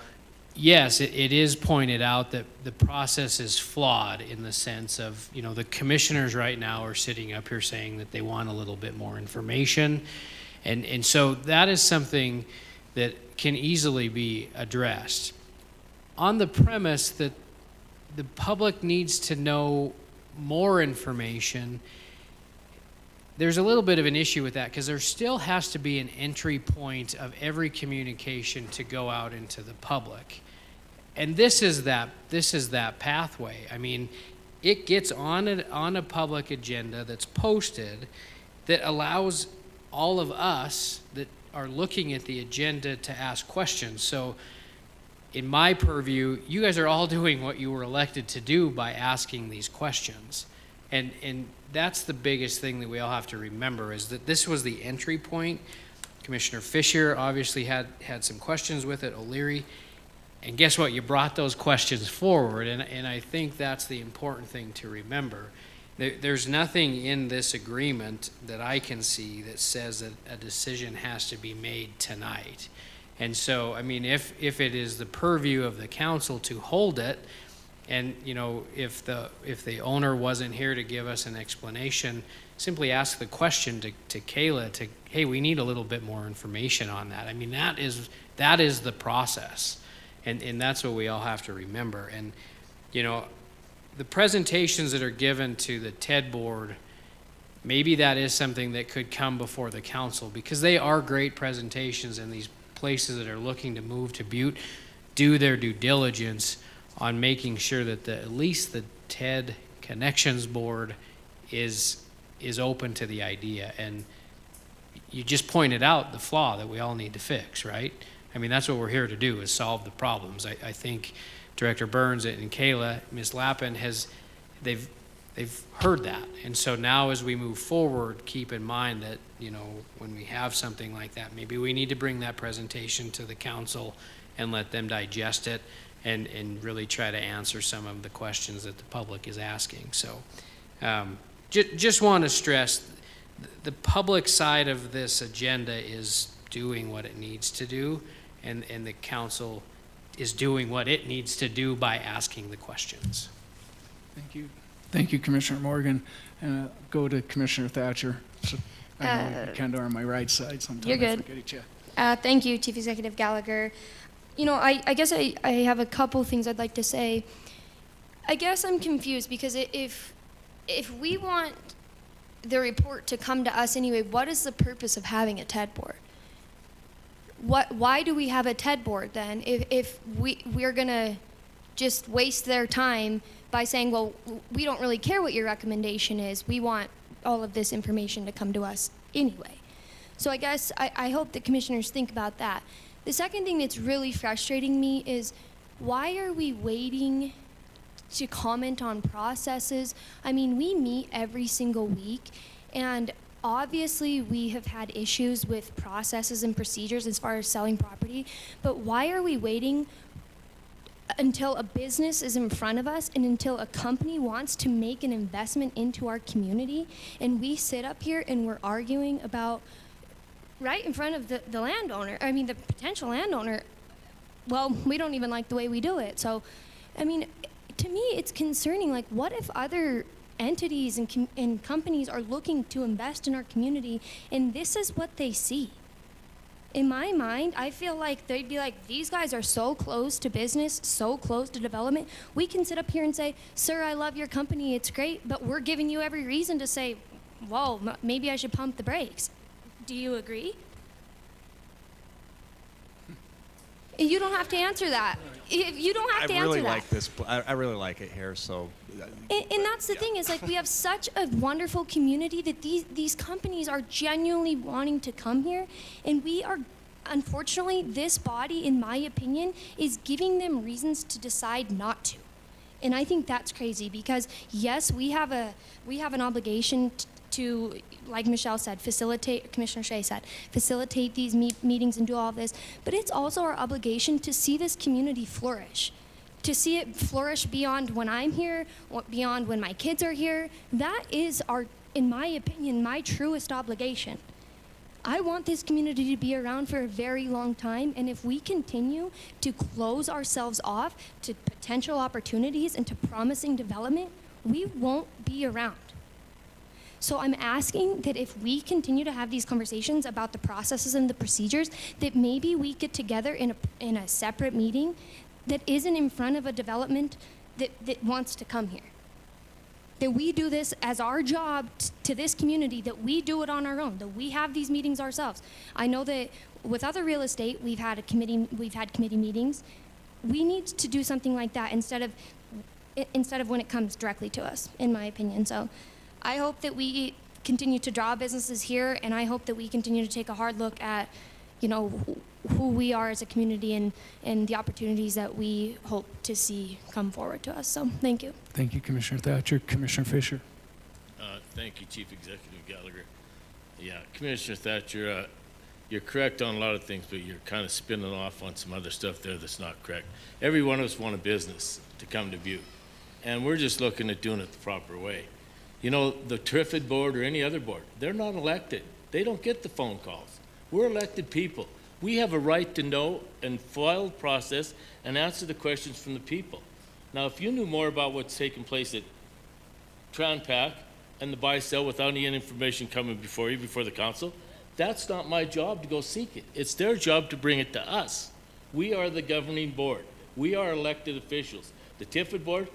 yes, it is pointed out that the process is flawed in the sense of, the commissioners right now are sitting up here saying that they want a little bit more information. And so that is something that can easily be addressed. On the premise that the public needs to know more information, there's a little bit of an issue with that, because there still has to be an entry point of every communication to go out into the public. And this is that pathway. I mean, it gets on a public agenda that's posted that allows all of us that are looking at the agenda to ask questions. So in my purview, you guys are all doing what you were elected to do by asking these questions. And that's the biggest thing that we all have to remember, is that this was the entry point. Commissioner Fisher obviously had some questions with it, O'Leary. And guess what? You brought those questions forward, and I think that's the important thing to remember. There's nothing in this agreement that I can see that says that a decision has to be made tonight. And so, I mean, if it is the purview of the council to hold it, and, if the owner wasn't here to give us an explanation, simply ask the question to Kayla hey, we need a little bit more information on that. I mean, that is the process. And that's what we all have to remember. And, the presentations that are given to the TED board, maybe that is something that could come before the council, because they are great presentations, and these places that are looking to move to Butte do their due diligence on making sure that at least the TED Connections board is open to the idea. And you just pointed out the flaw that we all need to fix, right? I mean, that's what we're here to do, is solve the problems. I think Director Burns and Kayla, Ms. Lappin, they've heard that. And so now as we move forward, keep in mind that, when we have something like that, maybe we need to bring that presentation to the council and let them digest it and really try to answer some of the questions that the public is asking. So just want to stress the public side of this agenda is doing what it needs to do, and the council is doing what it needs to do by asking the questions. Thank you. Thank you, Commissioner Morgan. And go to Commissioner Thatcher. So I know you kind of are on my right side sometimes. You're good. I forget each Thank you, Chief Executive Gallagher. I guess I have a couple things I'd like to say. I guess I'm confused, because if we want the report to come to us anyway, what is the purpose of having a TED board? Why do we have a TED board then, if we're gonna just waste their time by saying, well, we don't really care what your recommendation is, we want all of this information to come to us anyway. So I guess I hope the commissioners think about that. The second thing that's really frustrating me is, why are we waiting to comment on processes? I mean, we meet every single week, and obviously we have had issues with processes and procedures as far as selling property, but why are we waiting until a business is in front of us and until a company wants to make an investment into our community, and we sit up here and we're arguing about right in front of the landowner, I mean the potential landowner, well, we don't even like the way we do it. So, I mean, to me it's concerning, like what if other entities and companies are looking to invest in our community and this is what they see? In my mind, I feel like they'd be like, these guys are so close to business, so close to development. We can sit up here and say, sir, I love your company, it's great, but we're giving you every reason to say, whoa, maybe I should pump the brakes. Do you agree? You don't have to answer that. You don't have to answer that. I really like this. I really like it here, so. And that's the thing, is like we have such a wonderful community that these companies are genuinely wanting to come here, and we are, unfortunately, this body, in my opinion, is giving them reasons to decide not to. And I think that's crazy because yes, we have an obligation to, like Michelle said, facilitate, Commissioner Shea said, facilitate these meetings and do all of this, but it's also our obligation to see this community flourish. To see it flourish beyond when I'm here, beyond when my kids are here. That is our, in my opinion, my truest obligation. I want this community to be around for a very long time, and if we continue to close ourselves off to potential opportunities and to promising development, we won't be around. So I'm asking that if we continue to have these conversations about the processes and the procedures, that maybe we get together in a separate meeting that isn't in front of a development that wants to come here. That we do this as our job to this community, that we do it on our own, that we have these meetings ourselves. I know that with other real estate, we've had committee meetings. We need to do something like that instead of when it comes directly to us, in my opinion. So I hope that we continue to draw businesses here, and I hope that we continue to take a hard look at, you know, who we are as a community and the opportunities that we hope to see come forward to us. So thank you. Thank you, Commissioner Thatcher. Commissioner Fisher. Thank you, Chief Executive Gallagher. Yeah, Commissioner Thatcher, you're correct on a lot of things, but you're kind of spinning off on some other stuff there that's not correct. Every one of us want a business to come to Butte, and we're just looking at doing it the proper way. You know, the TRIFID board or any other board, they're not elected. They don't get the phone calls. We're elected people. We have a right to know and file the process and answer the questions from the people. Now, if you knew more about what's taking place at Tranpac and the buy-sell without any information coming before you, before the council, that's not my job to go seek it. It's their job to bring it to us. We are the governing board. We are elected officials. The TIFID board,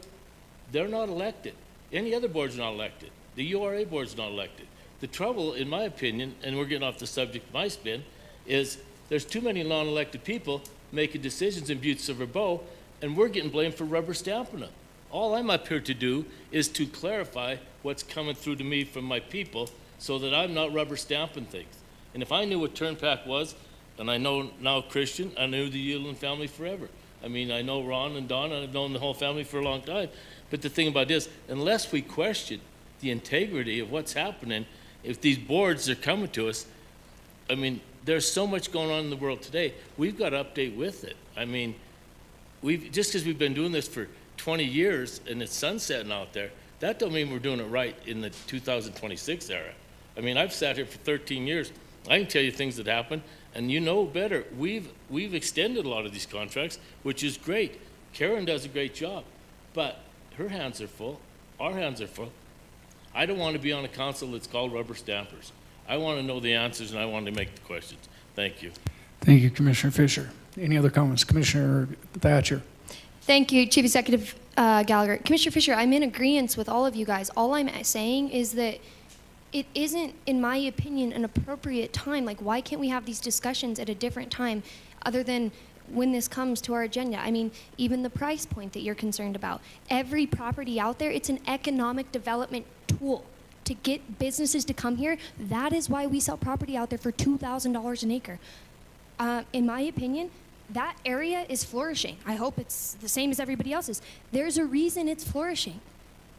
they're not elected. Any other board's not elected. The URA board's not elected. The trouble, in my opinion, and we're getting off the subject of my spin, is there's too many non-elected people making decisions in Butte-Silver Bow, and we're getting blamed for rubber stamping them. All I'm up here to do is to clarify what's coming through to me from my people so that I'm not rubber stamping things. And if I knew what Turnpack was, and I know now Christian, I knew the Yulin family forever. I mean, I know Ron and Don, and I've known the whole family for a long time. But the thing about this, unless we question the integrity of what's happening, if these boards are coming to us, I mean, there's so much going on in the world today. We've got to update with it. I mean, just because we've been doing this for 20 years and it's sunsetting out there, that don't mean we're doing it right in the 2026 era. I mean, I've sat here for 13 years. I can tell you things that happen, and you know better. We've extended a lot of these contracts, which is great. Karen does a great job, but her hands are full. Our hands are full. I don't want to be on a council that's called rubber stampers. I want to know the answers, and I want to make the questions. Thank you. Thank you, Commissioner Fisher. Any other comments? Commissioner Thatcher. Thank you, Chief Executive Gallagher. Commissioner Fisher, I'm in agreement with all of you guys. All I'm saying is that it isn't, in my opinion, an appropriate time. Like, why can't we have these discussions at a different time other than when this comes to our agenda? I mean, even the price point that you're concerned about. Every property out there, it's an economic development tool to get businesses to come here. That is why we sell property out there for $2,000 an acre. In my opinion, that area is flourishing. I hope it's the same as everybody else's. There's a reason it's flourishing,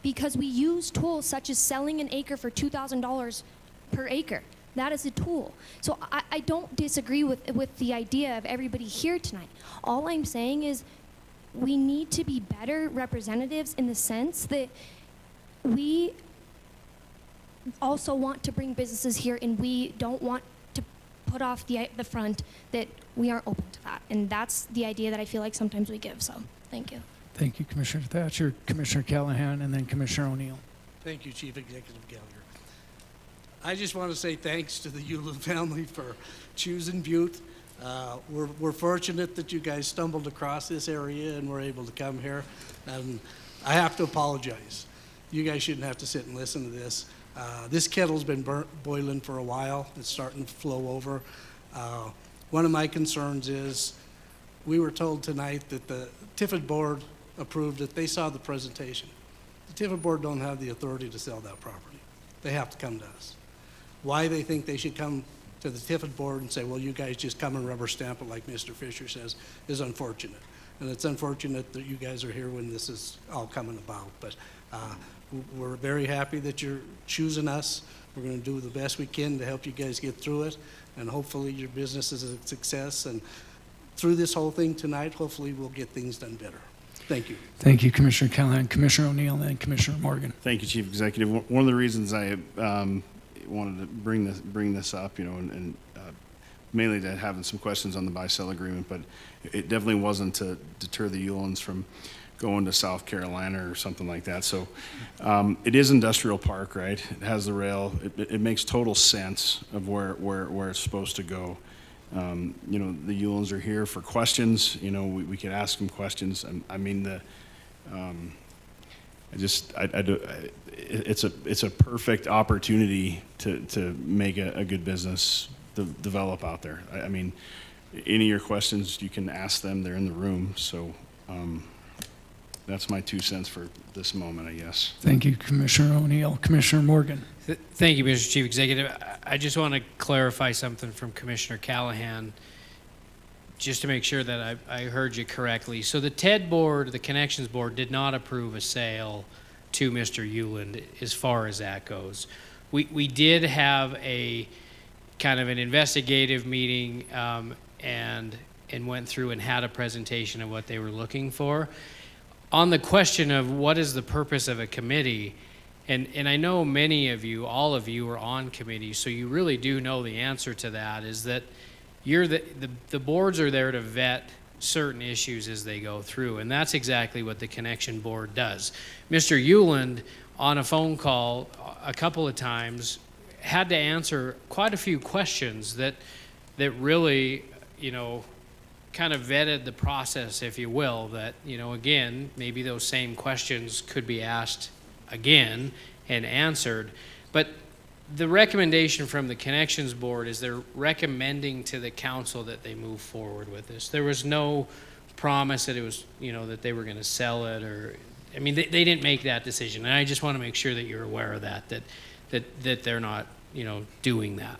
because we use tools such as selling an acre for $2,000 per acre. That is a tool. So I don't disagree with the idea of everybody here tonight. All I'm saying is we need to be better representatives in the sense that we also want to bring businesses here, and we don't want to put off the front that we aren't open to that. And that's the idea that I feel like sometimes we give. So thank you. Thank you, Commissioner Thatcher, Commissioner Callahan, and then Commissioner O'Neill. Thank you, Chief Executive Gallagher. I just want to say thanks to the Yulin family for choosing Butte. We're fortunate that you guys stumbled across this area and were able to come here. And I have to apologize. You guys shouldn't have to sit and listen to this. This kettle's been boiling for a while. It's starting to flow over. One of my concerns is we were told tonight that the Tiffin board approved it. They saw the presentation. The Tiffin board don't have the authority to sell that property. They have to come to us. Why they think they should come to the Tiffin board and say, well, you guys just come and rubber stamp it like Mr. Fisher says, is unfortunate. And it's unfortunate that you guys are here when this is all coming about. But we're very happy that you're choosing us. We're going to do the best we can to help you guys get through it. And hopefully your business is a success. And through this whole thing tonight, hopefully we'll get things done better. Thank you. Thank you, Commissioner Callahan, Commissioner O'Neill, and then Commissioner Morgan. Thank you, Chief Executive. One of the reasons I wanted to bring this up, and mainly to having some questions on the buy-sell agreement, but it definitely wasn't to deter the Yulins from going to South Carolina or something like that. So it is industrial park, right? It has the rail. It makes total sense of where it's supposed to go. The Yulins are here for questions. We could ask them questions. It's a perfect opportunity to make a good business develop out there. Any of your questions you can ask them. They're in the room. So that's my 2 cents for this moment, I guess. Thank you, Commissioner O'Neill. Commissioner Morgan. Thank you, Mr. Chief Executive. I just want to clarify something from Commissioner Callahan, just to make sure that I heard you correctly. So the TED board, the Connections board, did not approve a sale to Mr. Euland as far as that goes. We did have a kind of an investigative meeting and went through and had a presentation of what they were looking for. On the question of what is the purpose of a committee, and I know many of you, all of you are on committees, so you really do know the answer to that, is that the boards are there to vet certain issues as they go through, and that's exactly what the Connection Board does. Mr. Euland, on a phone call a couple of times, had to answer quite a few questions that really, kind of vetted the process, if you will, that, again, maybe those same questions could be asked again and answered. But the recommendation from the Connections Board is they're recommending to the council that they move forward with this. There was no promise that it was, that they were going to sell it, or, they didn't make that decision. And I just want to make sure that you're aware of that they're not, doing that.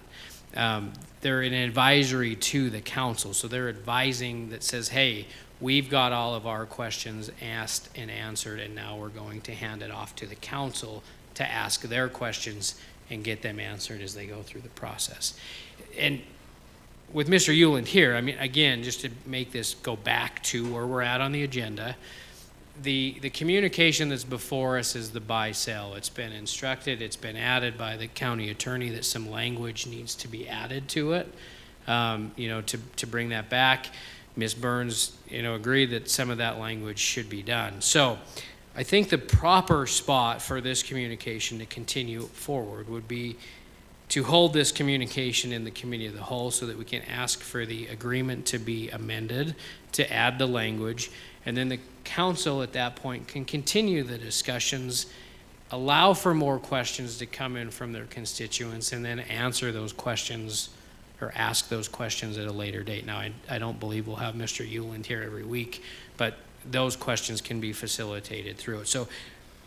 They're an advisory to the council, so they're advising that says, hey, we've got all of our questions asked and answered, and now we're going to hand it off to the council to ask their questions and get them answered as they go through the process. And with Mr. Euland here, again, just to make this go back to where we're at on the agenda, the communication that's before us is the buy-sell. It's been instructed, it's been added by the county attorney that some language needs to be added to it, to bring that back. Ms. Burns, agreed that some of that language should be done. So I think the proper spot for this communication to continue forward would be to hold this communication in the committee of the whole so that we can ask for the agreement to be amended, to add the language, and then the council at that point can continue the discussions, allow for more questions to come in from their constituents, and then answer those questions or ask those questions at a later date. Now, I don't believe we'll have Mr. Euland here every week, but those questions can be facilitated through it. So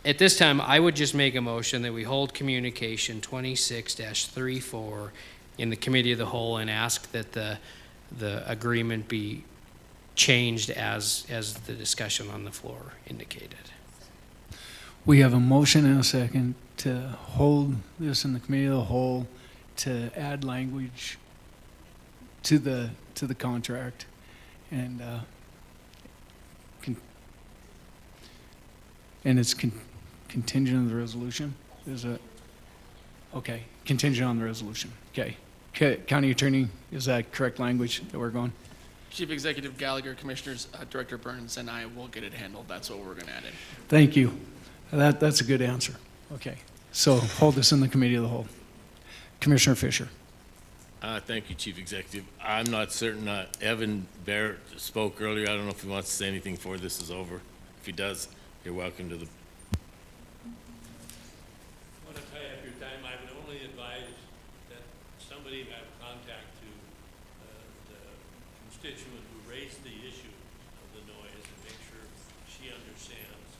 at this time, I would just make a motion that we hold communication 26-34 in the committee of the whole and ask that the agreement be changed as the discussion on the floor indicated. We have a motion and a second to hold this in the committee of the whole to add language to the contract, and it's contingent on the resolution. Is it? Okay, contingent on the resolution. Okay. County Attorney, is that correct language that we're going? Chief Executive Gallagher, Commissioners, Director Burns, and I will get it handled. That's what we're going to add in. Thank you. That's a good answer. Okay. So hold this in the committee of the whole. Commissioner Fisher. Thank you, Chief Executive. I'm not certain, Evan Barrett spoke earlier. I don't know if he wants to say anything before this is over. If he does, you're welcome to the. I want to tie up your time. I would only advise that somebody have contact to the constituent who raised the issue of the noise and make sure she understands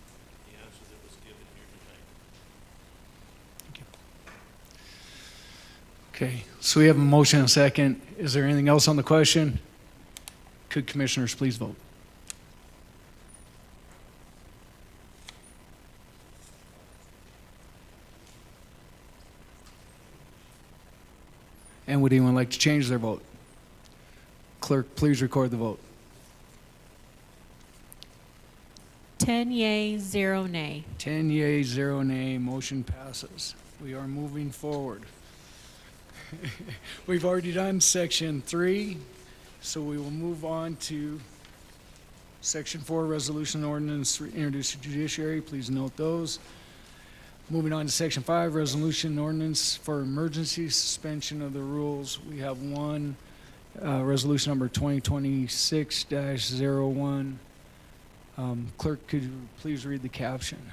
the answer that was given here tonight. Okay. So we have a motion and a second. Is there anything else on the question? Could commissioners please vote? And would anyone like to change their vote? Clerk, please record the vote. 10 yea, 0 nay. 10 yea, 0 nay. Motion passes. We are moving forward. We've already done section 3, so we will move on to section 4, resolution ordinance introduced to judiciary. Please note those. Moving on to section 5, resolution ordinance for emergency suspension of the rules. We have one, resolution number 2026-01. Clerk, could you please read the caption?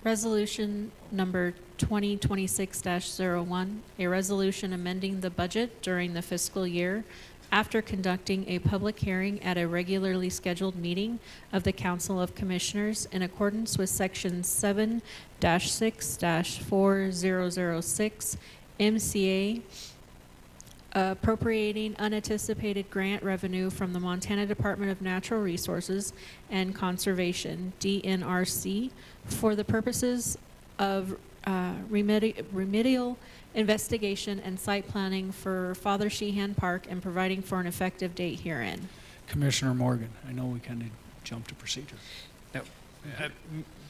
Resolution number 2026-01, a resolution amending the budget during the fiscal year after conducting a public hearing at a regularly scheduled meeting of the Council of Commissioners in accordance with Section 7-6-4006 MCA, appropriating unanticipated grant revenue from the Montana Department of Natural Resources and Conservation, DNRC, for the purposes of remedial investigation and site planning for Father Sheehan Park and providing for an effective date herein. Commissioner Morgan, I know we kind of jumped to procedure.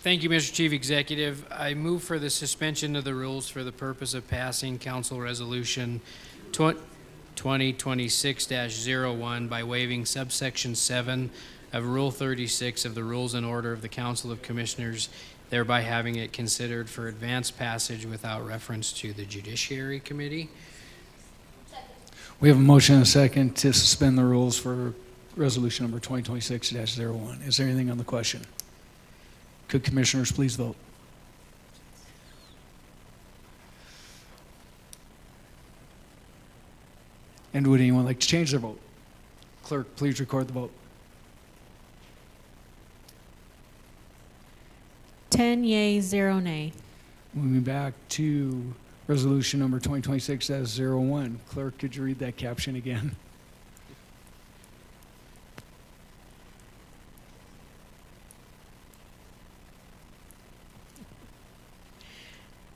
Thank you, Mr. Chief Executive. I move for the suspension of the rules for the purpose of passing Council Resolution 2026-01 by waiving subsection 7 of Rule 36 of the Rules and Order of the Council of Commissioners, thereby having it considered for advanced passage without reference to the Judiciary Committee. We have a motion and a second to suspend the rules for resolution number 2026-01. Is there anything on the question? Could commissioners please vote? And would anyone like to change their vote? Clerk, please record the vote. 10 yea, 0 nay. Moving back to resolution number 2026-01. Clerk, could you read that caption again?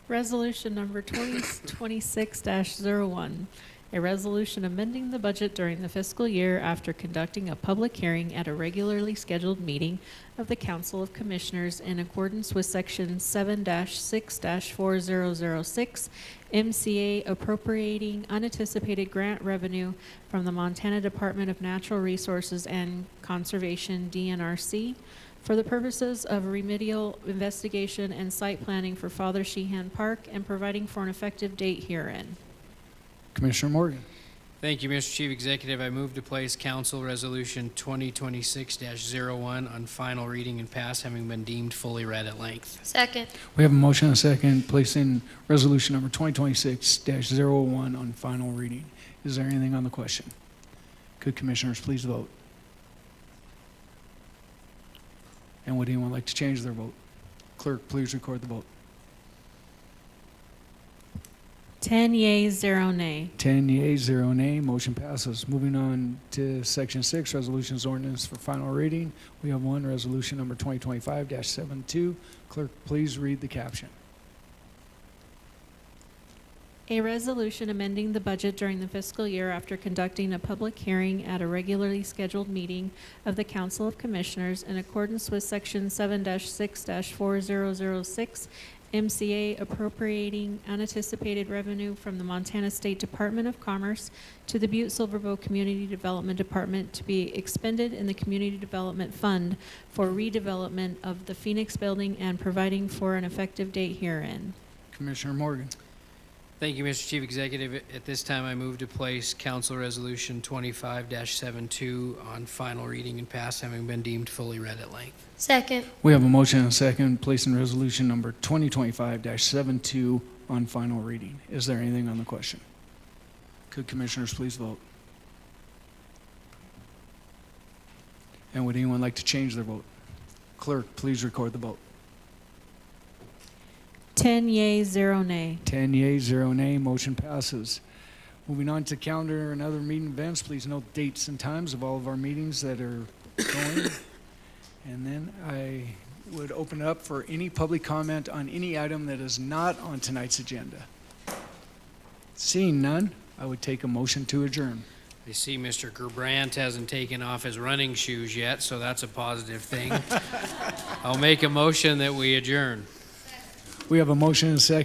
Resolution number 2026-01, a resolution amending the budget during the fiscal year after conducting a public hearing at a regularly scheduled meeting of the Council of Commissioners in accordance with Section 7-6-4006 MCA, appropriating unanticipated grant revenue from the Montana Department of Natural Resources and Conservation, DNRC, for the purposes of remedial investigation and site planning for Father Sheehan Park and providing for an effective date herein. Commissioner Morgan. Thank you, Mr. Chief Executive. I move to place Council Resolution 2026-01 on final reading and pass, having been deemed fully read at length. Second. We have a motion and a second placing resolution number 2026-01 on final reading. Is there anything on the question? Could commissioners please vote? And would anyone like to change their vote? Clerk, please record the vote. 10 yeas, 0 nay. 10 yeas, 0 nay, motion passes. Moving on to Section 6, Resolutions Ordinance for final reading. We have one, Resolution Number 2025-72. Clerk, please read the caption. A resolution amending the budget during the fiscal year after conducting a public hearing at a regularly scheduled meeting of the Council of Commissioners in accordance with Section 7-6-4006 MCA, appropriating unanticipated revenue from the Montana State Department of Commerce to the Butte-Silver Community Development Department to be expended in the Community Development Fund for redevelopment of the Phoenix Building and providing for an effective date herein. Commissioner Morgan. Thank you, Mr. Chief Executive. At this time, I move to place Council Resolution 25-72 on final reading and pass, having been deemed fully read at length. Second. We have a motion and a second, placing Resolution Number 2025-72 on final reading. Is there anything on the question? Could Commissioners please vote? And would anyone like to change their vote? Clerk, please record the vote. 10 yeas, 0 nay. 10 yeas, 0 nay, motion passes. Moving on to calendar and other meeting events, please note dates and times of all of our meetings that are going. And then I would open it up for any public comment on any item that is not on tonight's agenda. Seeing none, I would take a motion to adjourn. I see Mr. Gerbrandt hasn't taken off his running shoes yet, so that's a positive thing. I'll make a motion that we adjourn. We have a motion and a second.